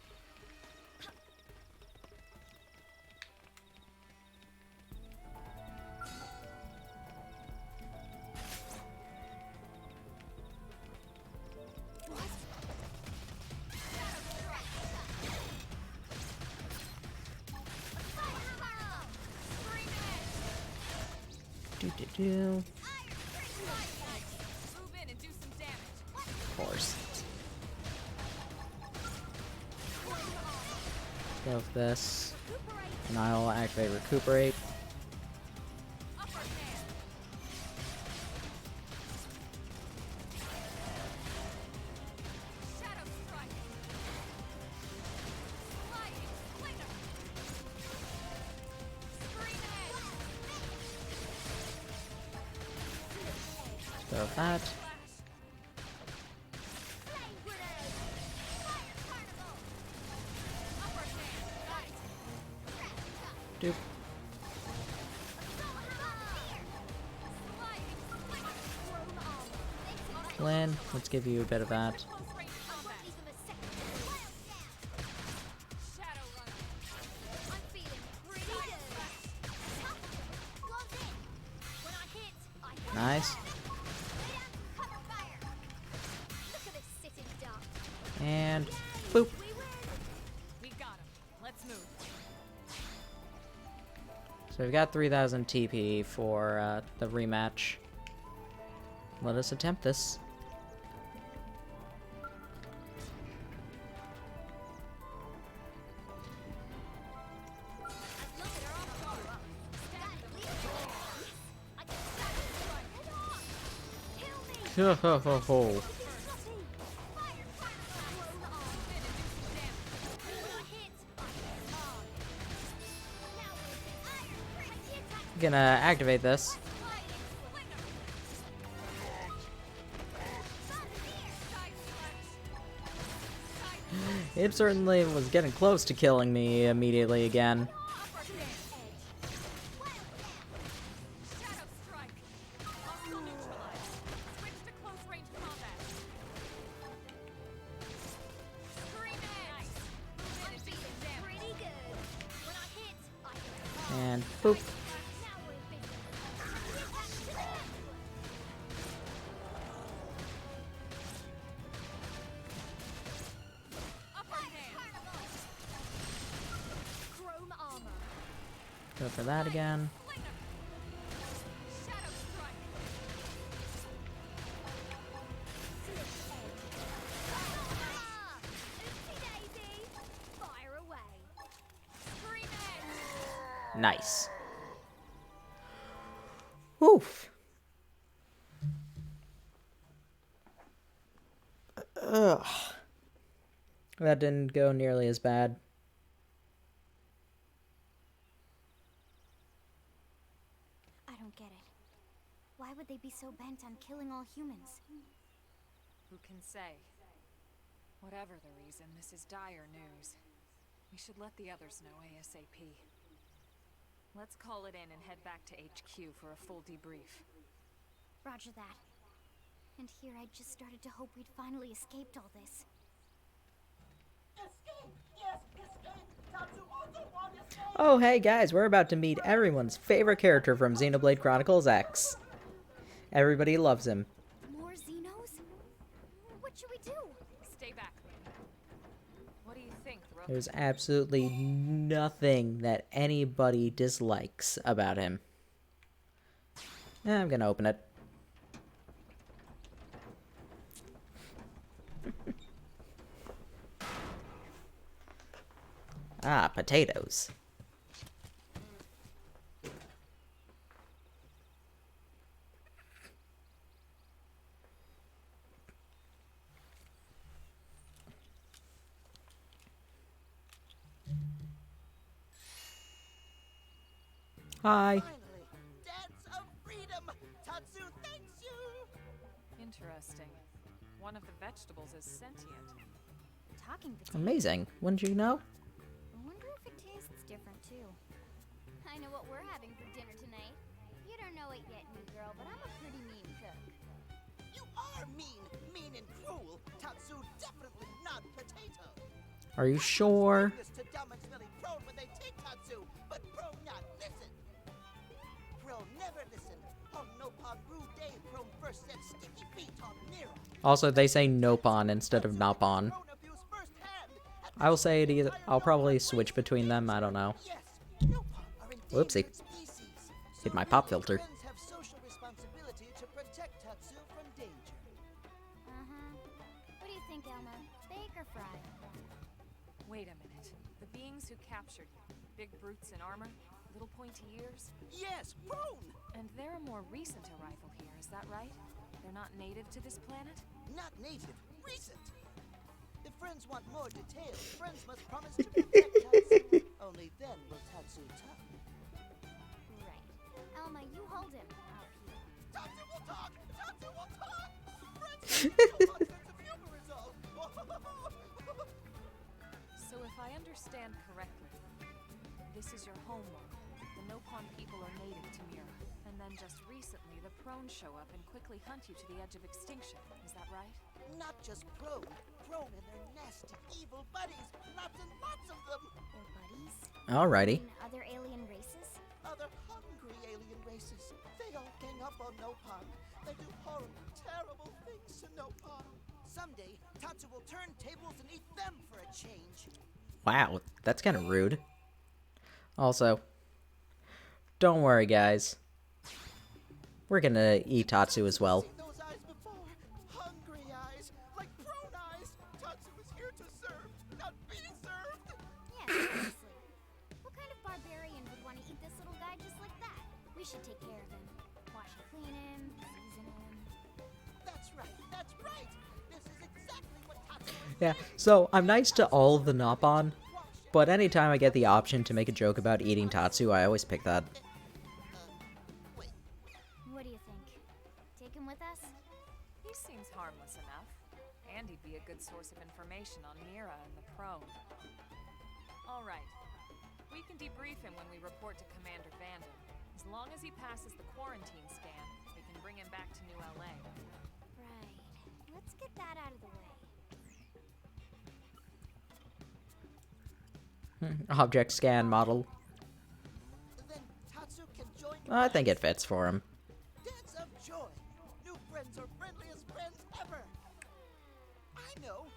Do. Move in and do some damage. Of course. Go with this. And I'll activate recuperate. Upper hand. Shadow strike. Sliding. Slinger. Scream edge. Go with that. Flame grenade. Fire carnival. Upper hand. Got it. Doop. Lynn, let's give you a bit of that. Close range combat. Shadow runner. I'm feeling pretty good. Close in. When I hit, I hit. Nice. Lay down some cover fire. Look at this sitting duck. And Yay, boop. we win. We got him. Let's move. So we've got 3,000 TP for the rematch. Let us attempt this. Ho ho ho ho. Gonna activate this. It certainly was getting close to killing me immediately again. Shadow strike. Hostile neutralized. Switch to close range combat. Scream edge. Move in and do some damage. Pretty good. When I hit, I hit hard. And boop. Now we're in business. Upper hand. Chrome armor. Go for that again. Slinger. Shadow strike. Oopsie daisy. Fire away. Scream edge. Nice. Oof. Ugh. That didn't go nearly as bad. I don't get it. Why would they be so bent on killing all humans? Who can say? Whatever the reason, this is dire news. We should let the others know ASAP. Let's call it in and head back to HQ for a full debrief. Roger that. And here I just started to hope we'd finally escaped all this. Escape! Yes, escape! Tatsu also want escape! Oh, hey guys, we're about to meet everyone's favorite character from Xenoblade Chronicles X. Everybody loves him. More Xenos? What should we do? Stay back. What do you think, Rook? There's absolutely nothing that anybody dislikes about him. I'm gonna open it. Ah, potatoes. Hi. Finally, dance of freedom! Tatsu thanks you! Interesting. One of the vegetables is sentient. Talking potato. Amazing. Wouldn't you know? I wonder if it tastes different too. I know what we're having for dinner tonight. You don't know it yet, new girl, but I'm a pretty mean cook. You are mean and cruel. Tatsu definitely not potato. Are you sure? This to dumb and smelly Prone when they take Tatsu, but Prone not listen. Prone never listen. On Nopon Brew Day, Prone first set sticky feet on Mira. Also, they say Nopon instead of Nopon. Prone abuse firsthand. I will say it either. I'll probably switch between them. I don't know. Yes, Nopon are Whoopsie. endangered species. Hit my So pop we filter. Friends have social responsibility to protect Tatsu from danger. What do you think, Elmo? Bake or fry? Wait a minute. The beings who captured you. Big brutes in armor? Little pointy ears? Yes, Prone! And they're a more recent arrival here, is that right? They're not native to this planet? Not native, recent. If friends want more details, friends must promise to protect Tatsu. Only then will Tatsu talk. Right. Elma, you hold him. I'll peel. Tatsu will talk! Tatsu will talk! Friends have no sense of humor is all. So if I understand correctly, this is your homeworld. The Nopon people are native to Mira. And then just recently, the Prone show up and quickly hunt you to the edge of extinction. Is that right? Not just Prone. Prone and their nasty, evil buddies. Lots and lots of them. They're buddies. Alrighty. And other alien races? Other hungry alien races. They all gang up on Nopon. They do horrible, terrible things to Nopon. Someday, Tatsu will turn tables and eat them for a change. Wow, that's kind of rude. Also, don't worry, guys. We're gonna eat Tatsu as well. Seen those eyes before. Hungry eyes, like Prone eyes. Tatsu is here to serve, not be served. Yeah, seriously. What kind of barbarian would want to eat this little guy just like that? We should take care of him. Wash and clean him, season him. That's right, that's right. This is exactly what Tatsu is. Yeah, so I'm nice to all of the Nopon, but anytime I get the option to make a joke about eating Tatsu, I always pick that. What do you think? Take him with us? He seems harmless enough. And he'd be a good source of information on Mira and the Prone. All right. We can debrief him when we report to Commander Vanden. As long as he passes the quarantine scan, we can bring him back to New LA. Right. Let's get that out of the way. Object scan model. Then Tatsu can join I think it fits for him. Dance of joy. New friends are friendliest friends ever. I know.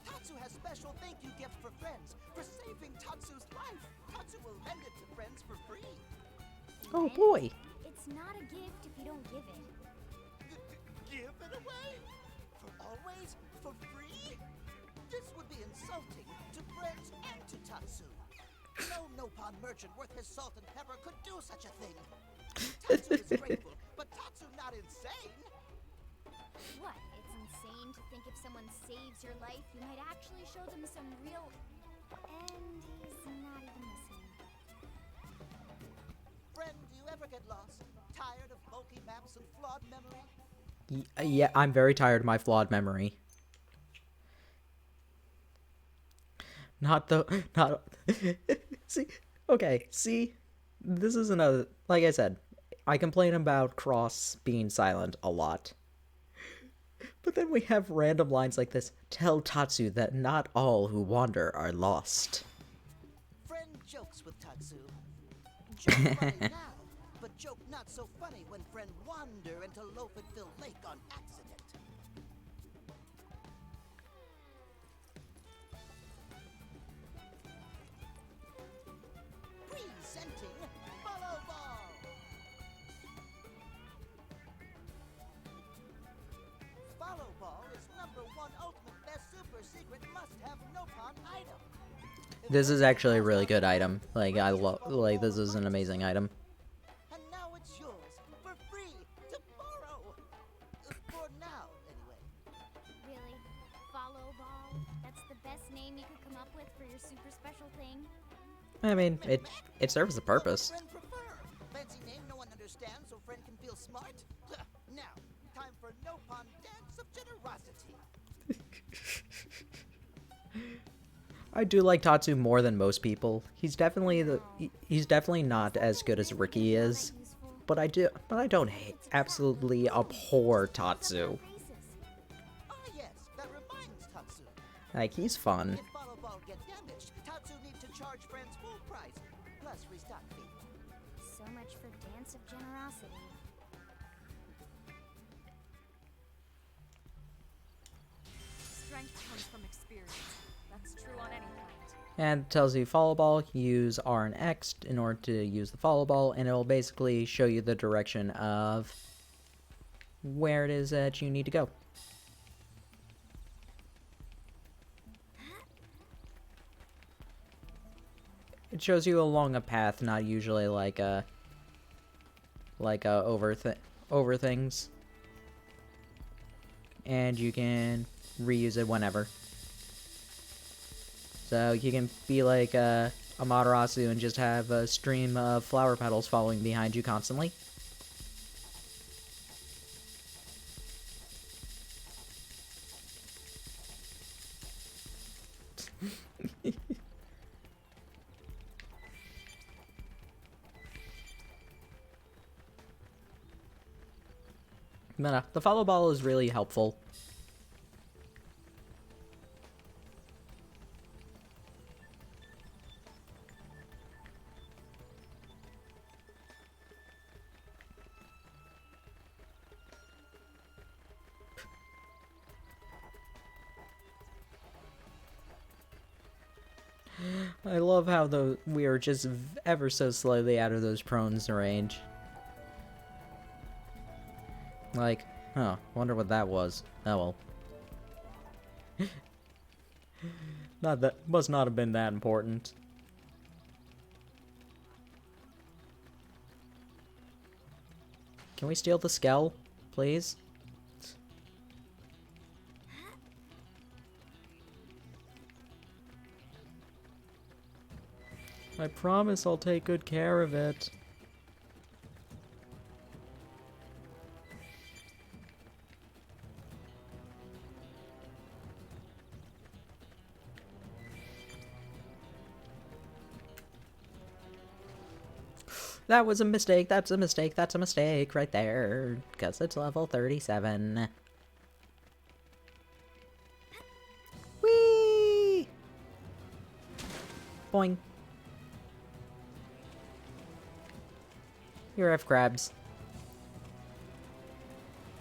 Tatsu has special thank you gift for friends for saving Tatsu's life. Tatsu will lend it to friends for free. Oh And boy. It's not a gift if you don't give it. Give it away? For always? For free? This would be insulting to friends and to Tatsu. No Nopon merchant worth his salt and pepper could do such a thing. Tatsu is grateful, but Tatsu not insane. What? It's insane to think if someone saves your life, you might actually show them some real... And he's not even listening. Friend, do you ever get lost? Tired of bulky maps and flawed memory? Yeah, I'm very tired of my flawed memory. Not... See? Okay, see? This is another, like I said, I complain about Cross being silent a lot. But then we have random lines like this. Tell Tatsu that not all who wander are lost. Friend jokes with Tatsu. Joke funny now, but joke not so funny when friend wander into Loafenville Lake on accident. Presenting Follow Ball. Follow Ball is #1 ultimate best super secret must-have no-con item. This is actually a really good item. Like, I love, like, this is an amazing item. And now it's yours for free to borrow. For now, anyway. Really? Follow Ball? That's the best name you could come up with for your super special thing? I mean, it serves a purpose. Friend prefer. Fancy name no one understands so friend can feel smart? Now, time for no-pon dance of generosity. I do like Tatsu more than most people. He's definitely not as good as Ricky is, but I don't absolutely abhor Tatsu. Ah yes, that reminds Tatsu. Like, he's fun. If Follow Ball get damaged, Tatsu need to charge friends full price, plus restock fee. So much for Dance of Generosity. Strength comes from experience. That's true on any planet. And it tells you follow ball, use R and X in order to use the follow ball, and it'll basically show you the direction of where it is that you need to go. It shows you along a path, not usually like over things. And you can reuse it whenever. So you can be like Amaterasu and just have a stream of flower petals following behind you constantly. But the follow ball is really helpful. I love how we are just ever so slightly out of those prones range. Like, huh, wonder what that was. Oh well. Must not have been that important. Can we steal the Skell, please? I promise I'll take good care of it. That was a mistake, that's a mistake, that's a mistake right there. Because it's level 37. Whee! Boing. Here, F crabs.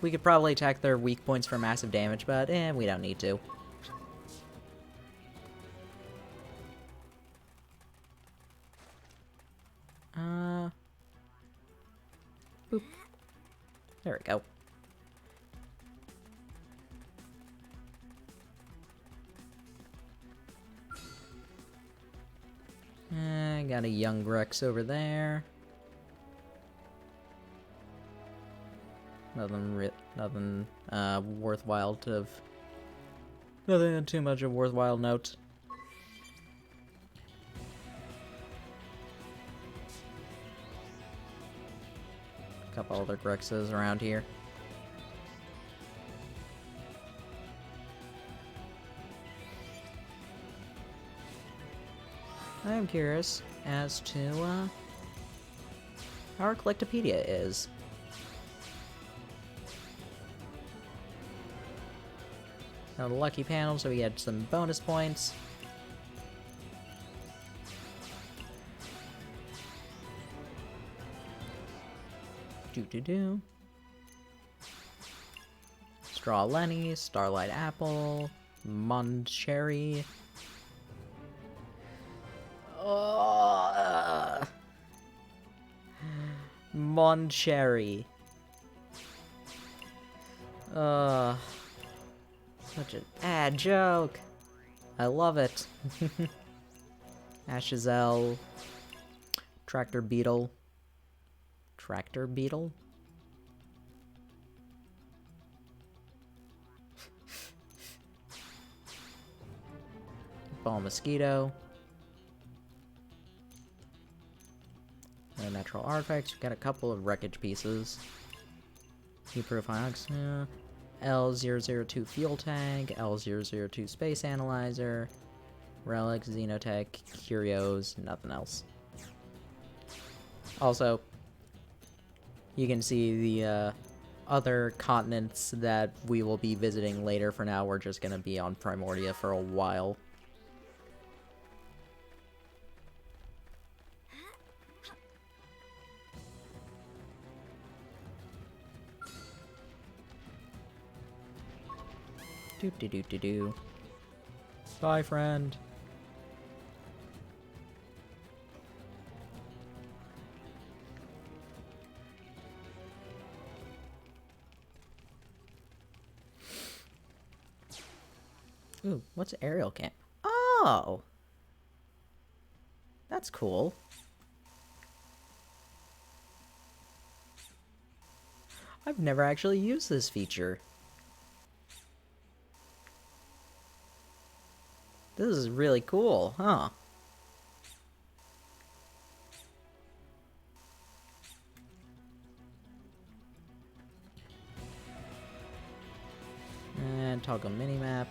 We could probably attack their weak points for massive damage, but we don't need to. Boop. There we go. I got a young Rex over there. Nothing worthwhile to. Nothing too much of worthwhile note. A couple other Grexes around here. I am curious as to our Collectopedia is. Now the lucky panel, so we get some bonus points. Do. Straw Lenny, Starlight Apple, Mund Cherry. Mund Cherry. Such an ad joke. I love it. Ashazel. Tractor Beetle. Tractor Beetle? Ball Mosquito. Natural artifacts. We got a couple of wreckage pieces. Heat-proof Onyx. L002 Fuel Tank. L002 Space Analyzer. Relics, Xenotech, Curios, nothing else. Also, you can see the other continents that we will be visiting later. For now, we're just going to be on Primordia for a while. Do. Bye, friend. Ooh, what's aerial camp? Oh! That's cool. I've never actually used this feature. This is really cool, huh? And toggle minimap.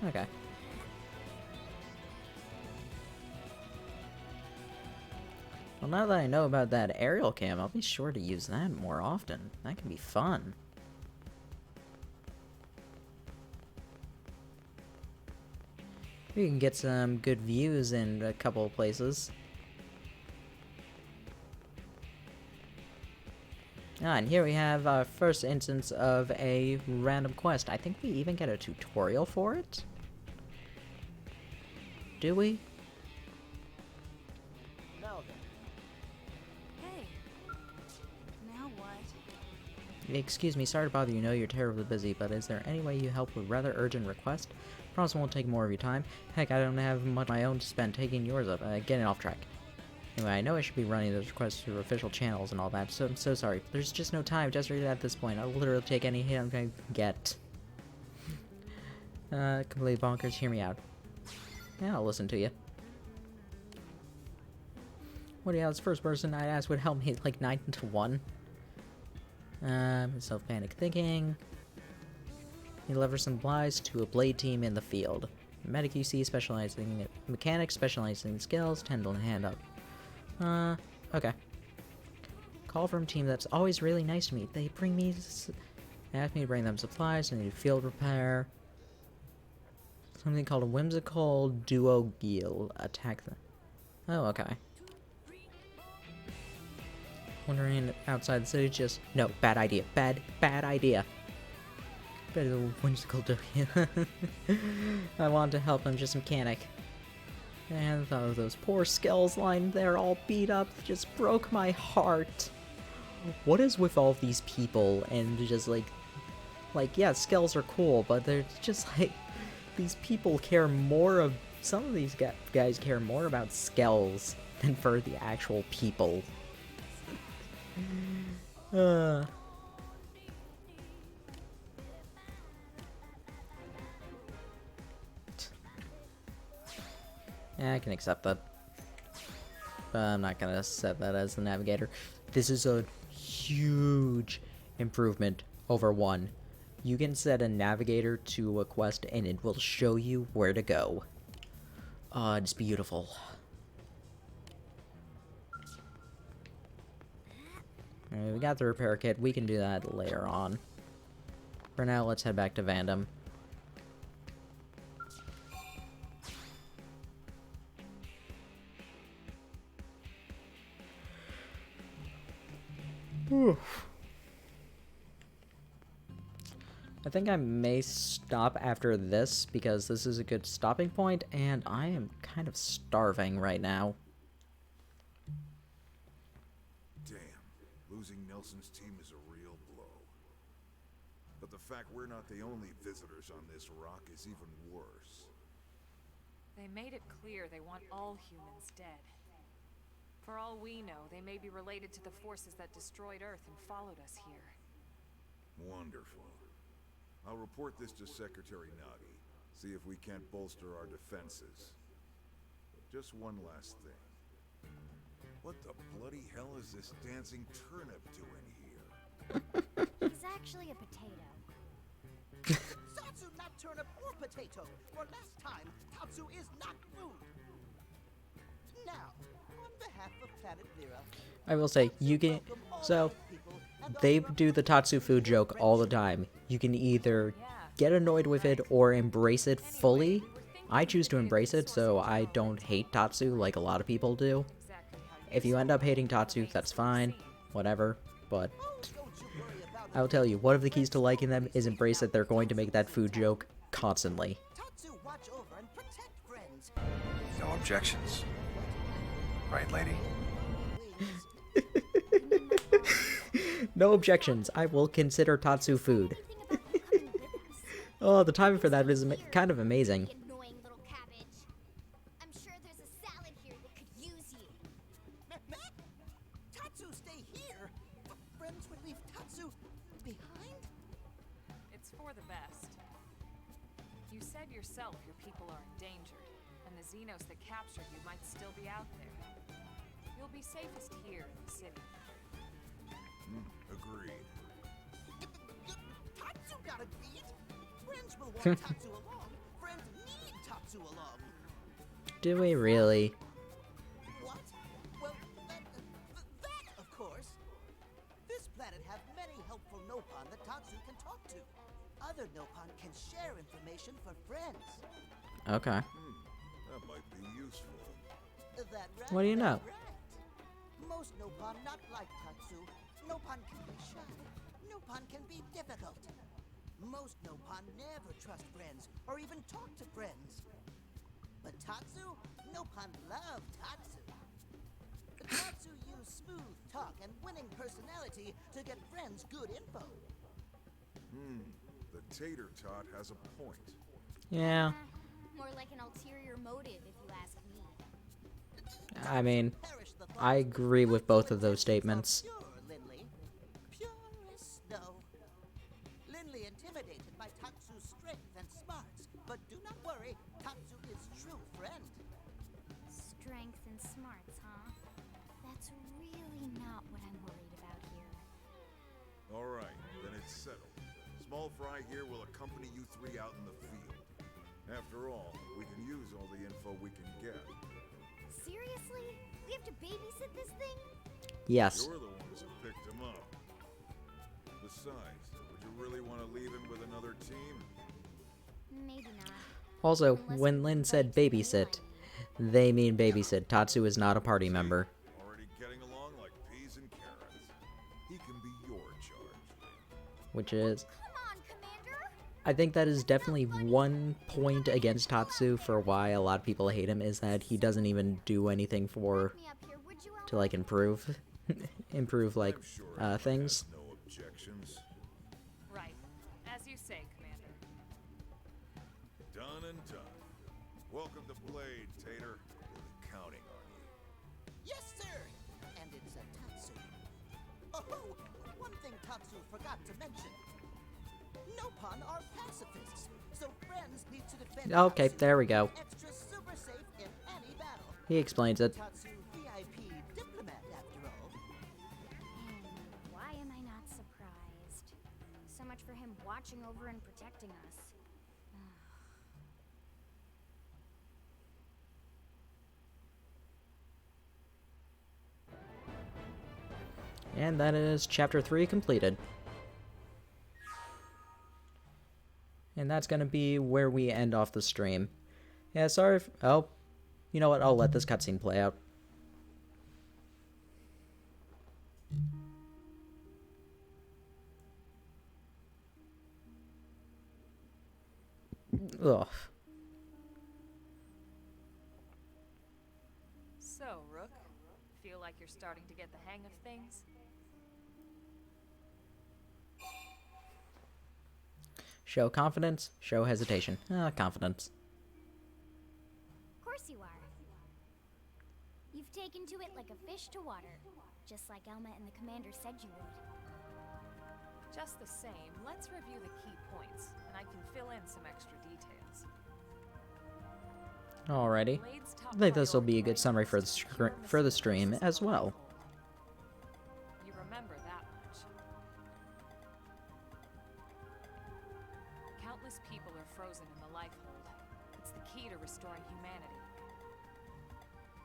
Okay. Well, now that I know about that aerial cam, I'll be sure to use that more often. That can be fun. We can get some good views in a couple of places. Ah, and here we have our first instance of a random quest. I think we even get a tutorial for it? Do we? Now then. Hey. Now what? Excuse me, sorry to bother you. Know you're terribly busy, but is there any way you help with rather urgent request? Promise won't take more of your time. Heck, I don't have much of my own to spend taking yours up. Getting off track. Anyway, I know I should be running those requests through official channels and all that, so I'm so sorry. There's just no time, desperate at this point. I'll literally take any hit I'm gonna get. Completely bonkers, hear me out. Yeah, I'll listen to you. What do you know, this first person I'd ask would help me like 9 to 1. Self-panic thinking. Deliver some supplies to a blade team in the field. Medic UC specializing mechanics specializing in skills, tend to hand up. Okay. Call from a team that's always really nice to me. They bring me they ask me to bring them supplies, I need field repair. Something called a whimsical duo geel. Attack them. Oh, okay. Wandering outside the city, just no, bad idea. Bad idea. Better whimsical duo. I wanted to help him, just mechanic. And those poor skells lying there all beat up just broke my heart. What is with all these people and just like yeah, skells are cool, but they're just like, these people care more of, some of these guys care more about skells than for the actual people. Yeah, I can accept that. But I'm not gonna set that as the navigator. This is a huge improvement over 1. You can set a navigator to a quest and it will show you where to go. It's beautiful. Alright, we got the repair kit. We can do that later on. For now, let's head back to Vandom. I think I may stop after this because this is a good stopping point, and I am kind of starving right now. Damn, losing Nelson's team is a real blow. But the fact we're not the only visitors on this rock is even worse. They made it clear they want all humans dead. For all we know, they may be related to the forces that destroyed Earth and followed us here. Wonderful. I'll report this to Secretary Nagi. See if we can't bolster our defenses. Just one last thing. What the bloody hell is this dancing turnip doing here? He's actually a potato. Tatsu not turnip or potato. For last time, Tatsu is not food. Now, on behalf of Planet Vera, I will say, you can... So, they do the Tatsu food joke all the time. You can either get annoyed with it or embrace it fully. I choose to embrace it, so I don't hate Tatsu like a lot of people do. If you end up hating Tatsu, that's fine. Whatever. But I will tell you, one of the keys to liking them is embrace that they're going to make that food joke constantly. Tatsu watch over and protect friends. No objections. Right, lady? No objections. I will consider Tatsu food. Oh, the timing for that is kind of amazing. Annoying little cabbage. I'm sure there's a salad here that could use you. Tatsu stay here. Friends would leave Tatsu behind? It's for the best. You said yourself your people are endangered, and the Xenos that captured you might still be out there. You'll be safest here in the city. Agreed. Tatsu got it beat. Friends will want Tatsu along. Friends need Tatsu along. Do we really? What? Well, that, of course. This planet have many helpful Nopon that Tatsu can talk to. Other Nopon can share information for friends. Okay. That might be useful. That right, What do you know? right. Most Nopon not like Tatsu. Nopon can be shy. Nopon can be difficult. Most Nopon never trust friends or even talk to friends. But Tatsu? Nopon love Tatsu. Tatsu use smooth talk and winning personality to get friends good info. The tater tot has a point. Yeah. More like an ulterior motive, if you ask me. I mean, Perish the thought. I agree with both of those statements. Pure, Linley. Pure as snow. Linley intimidated by Tatsu's strength and smarts. But do not worry, Tatsu is true friend. Strength and smarts, huh? That's really not what I'm worried about here. All right, then it's settled. Small Fry here will accompany you three out in the field. After all, we can use all the info we can get. Seriously? We have to babysit this thing? Yes. You're the ones who picked him up. Besides, would you really want to leave him with another team? Maybe not. Also, when Lynn said babysit, they mean babysit. Tatsu is not a party member. Already getting along like peas and carrots. He can be your charge, Lynn. Which is... Come on, Commander! I think that is definitely one point against Tatsu for why a lot of people hate him, is that he doesn't even do anything for... Me up here, would you, to, like, improve... improve, like, I'm sure everyone things. has no objections. Right. As you say, Commander. Done and done. Welcome to Blade, Tater. We're counting on you. Yes, sir. And it's a Tatsu. Oh, one thing Tatsu forgot to mention. Nopon are pacifists, so friends need to defend. Okay, Tatsu. there we go. Extra super safe in any battle. He explains it. Tatsu VIP diplomat, after all. And why am I not surprised? So much for him watching over and protecting us. And that is Chapter 3 completed. And that's going to be where we end off the stream. Yeah, sorry if... Oh, you know what? I'll let this cutscene play out. Ugh. So, Rook, feel like you're starting to get the hang of things? Show confidence, show hesitation. Confidence. Of course you are. You've taken to it like a fish to water, just like Elma and the commander said you would. Just the same, let's review the key points, and I can fill in some extra details. Alrighty. I think this will be a good summary for the stream as well. You remember that much. Countless people are frozen in the Lifehold. It's the key to restoring humanity.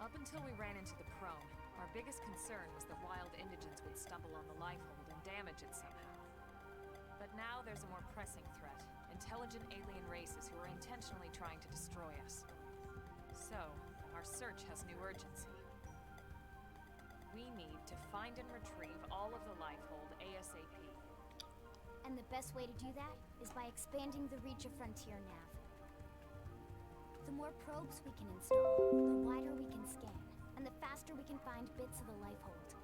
Up until we ran into the Prone, our biggest concern was that wild indigents would stumble on the Lifehold and damage it somehow. But now there's a more pressing threat. Intelligent alien races who are intentionally trying to destroy us. So, our search has new urgency. We need to find and retrieve all of the Lifehold ASAP. And the best way to do that is by expanding the reach of Frontier Nav. The more probes we can install, the wider we can scan, and the faster we can find bits of the Lifehold.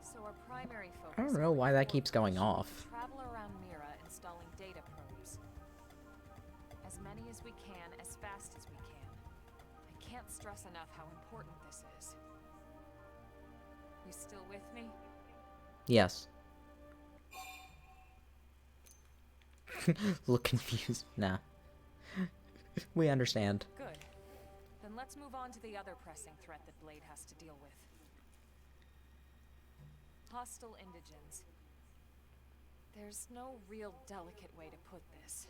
So our primary focus... I don't know why that keeps going off. Travel around Mira installing data probes. As many as we can, as fast as we can. I can't stress enough how important this is. You still with me? Yes. Look confused. Nah. We understand. Good. Then let's move on to the other pressing threat that Blade has to deal with. Hostile indigents. There's no real delicate way to put this.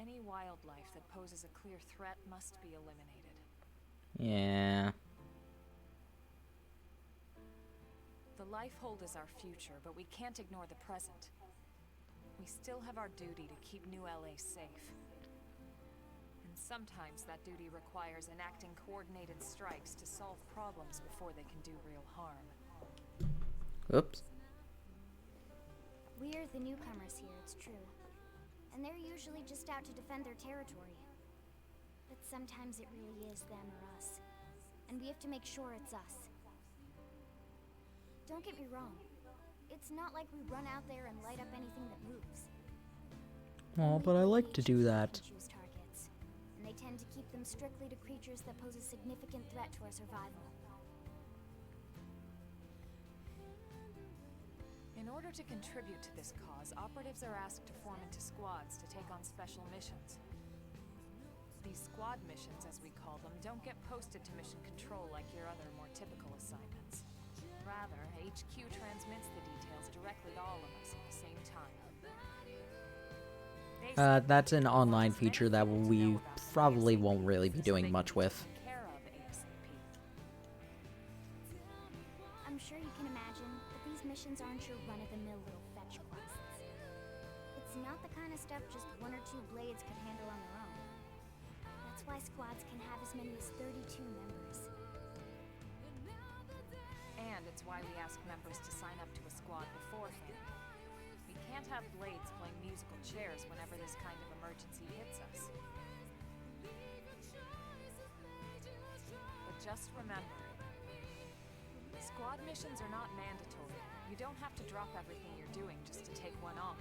Any wildlife that poses a clear threat must be eliminated. Yeah. The Lifehold is our future, but we can't ignore the present. We still have our duty to keep New LA safe. And sometimes that duty requires enacting coordinated strikes to solve problems before they can do real harm. Oops. We're the newcomers here, it's true. And they're usually just out to defend their territory. But sometimes it really is them or us. And we have to make sure it's us. Don't get me wrong. It's not like we run out there and light up anything that moves. Oh, but I like to do that. Choose targets, and they tend to keep them strictly to creatures that pose a significant threat to our survival. In order to contribute to this cause, operatives are asked to form into squads to take on special missions. These squad missions, as we call them, don't get posted to mission control like your other, more typical assignments. Rather, HQ transmits the details directly to all of us at the same time. That's an online feature that we probably won't really be doing much with. I'm sure you can imagine that these missions aren't your run-of-the-mill little fetch quests. It's not the kind of stuff just one or two blades could handle on their own. That's why squads can have as many as 32 members. And it's why we ask members to sign up to a squad beforehand. We can't have blades playing musical chairs whenever this kind of emergency hits us. But just remember, squad missions are not mandatory. You don't have to drop everything you're doing just to take one on.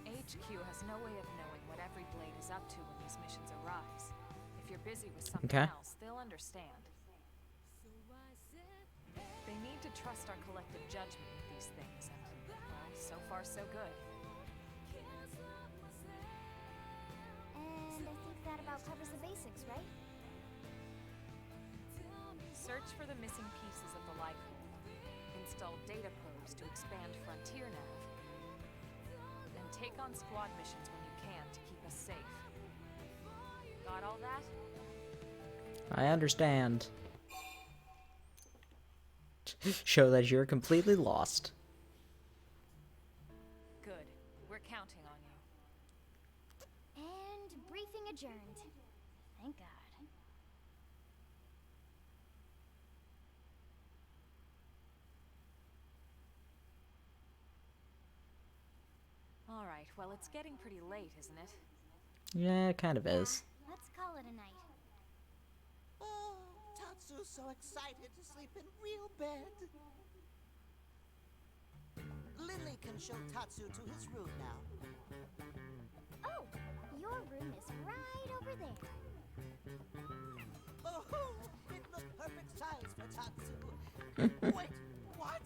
HQ has no way of knowing what every blade is up to when these missions arise. If you're busy with something else, they'll understand. They need to trust our collective judgment with these things, and, well, so far so good. And I think that about covers the basics, right? Search for the missing pieces of the Lifehold. Install data probes to expand Frontier Nav. And take on squad missions when you can to keep us safe. Got all that? I understand. Show that you're completely lost. Good. We're counting on you. And briefing adjourned. Thank God. All right, well, it's getting pretty late, isn't it? Yeah, it kind of is. Let's call it a night. Oh, Tatsu's so excited to sleep in real bed. Lily can show Tatsu to his room now. Oh, your room is right over there. Oh, it's the perfect size for Tatsu. Wait, what?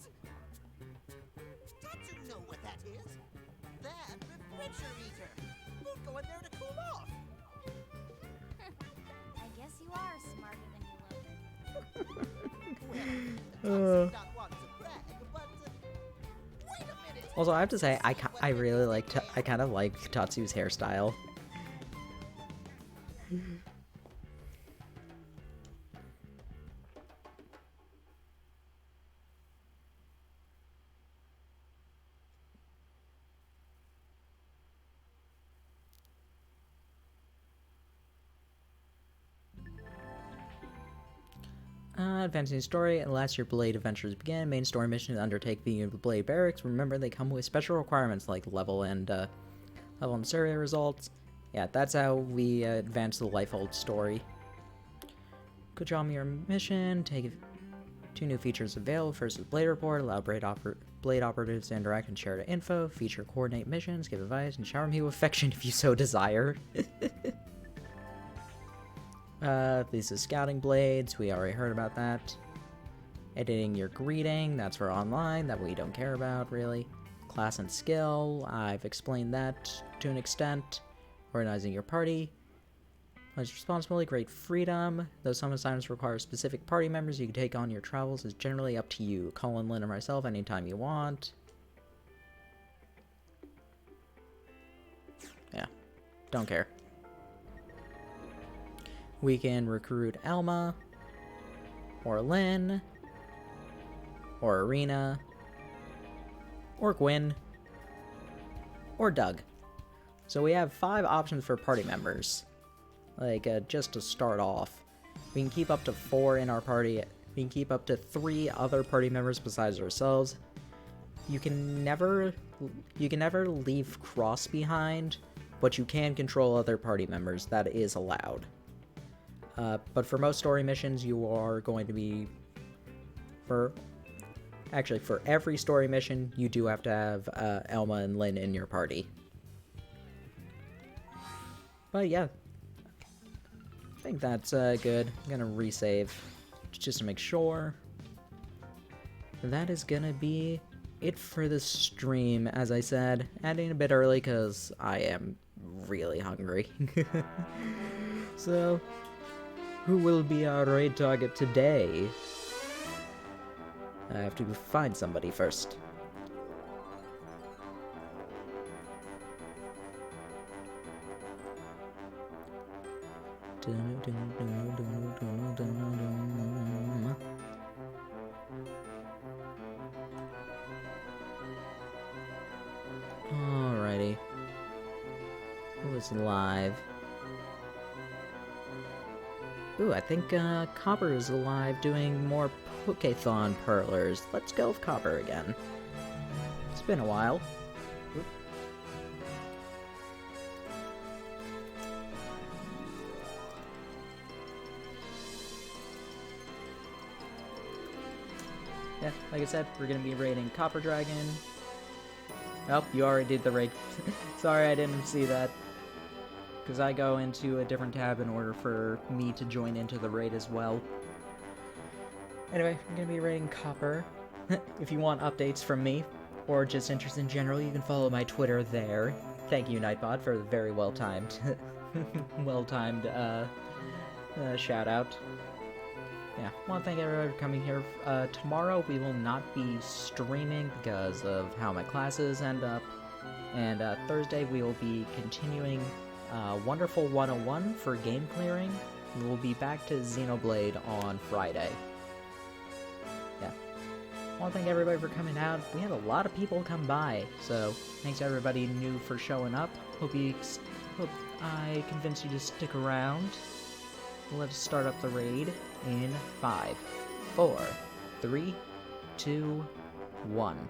Tatsu know what that is. That refrigerator. We'll go in there to cool off. I guess you are smarter than you look. Well, Tatsu's not one to brag, but wait a minute. Also, I have to say, I really like, I kind of like Tatsu's hairstyle. Advancing story, unless your Blade adventures begin. Main story mission to undertake the Blade barracks. Remember, they come with special requirements like level and survey results. Yeah, that's how we advance the Lifehold story. Good job on your mission. Take 2 new features available. First is Blade Report. Allow Blade operatives to interact and share the info. Feature coordinate missions, give advice, and shower me with affection if you so desire. These are scouting blades, we already heard about that. Editing your greeting, that's for online, that we don't care about, really. Class and skill, I've explained that to an extent. Organizing your party. Pledge responsibility, great freedom. Though some assignments require specific party members you can take on your travels is generally up to you. Call in Lynn or myself anytime you want. Yeah, don't care. We can recruit Alma, or Lynn, or Arena, or Gwen, or Doug. So we have 5 options for party members. Like, just to start off. We can keep up to 4 in our party. We can keep up to 3 other party members besides ourselves. You can never leave Cross behind, but you can control other party members. That is allowed. But for most story missions, you are going to be... For every story mission, you do have to have Elma and Lynn in your party. But yeah, I think that's good. I'm gonna resave just to make sure. That is gonna be it for the stream. As I said, ending a bit early because I am really hungry. So, who will be our raid target today? I have to find somebody first. Alrighty. Who is live? Ooh, I think Copper is alive doing more Pokéthon Perlers. Let's go with Copper again. It's been a while. Oop. Yeah, like I said, we're gonna be raiding Copper Dragon. Oh, you already did the raid. Sorry, I didn't see that. Because I go into a different tab in order for me to join into the raid as well. Anyway, I'm going to be raiding Copper. If you want updates from me, or just interest in general, you can follow my Twitter there. Thank you, Nightbot, for the very well-timed, shout-out. Yeah, want to thank everyone for coming here. Tomorrow we will not be streaming because of how my classes end up. And Thursday we will be continuing Wonderful 101 for game clearing, we'll be back to Xenoblade on Friday. Yeah. I want to thank everybody for coming out. We had a lot of people come by, so thanks everybody new for showing up. Hope I convinced you to stick around. Let's start up the raid in 5, 4, 3, 2, 1.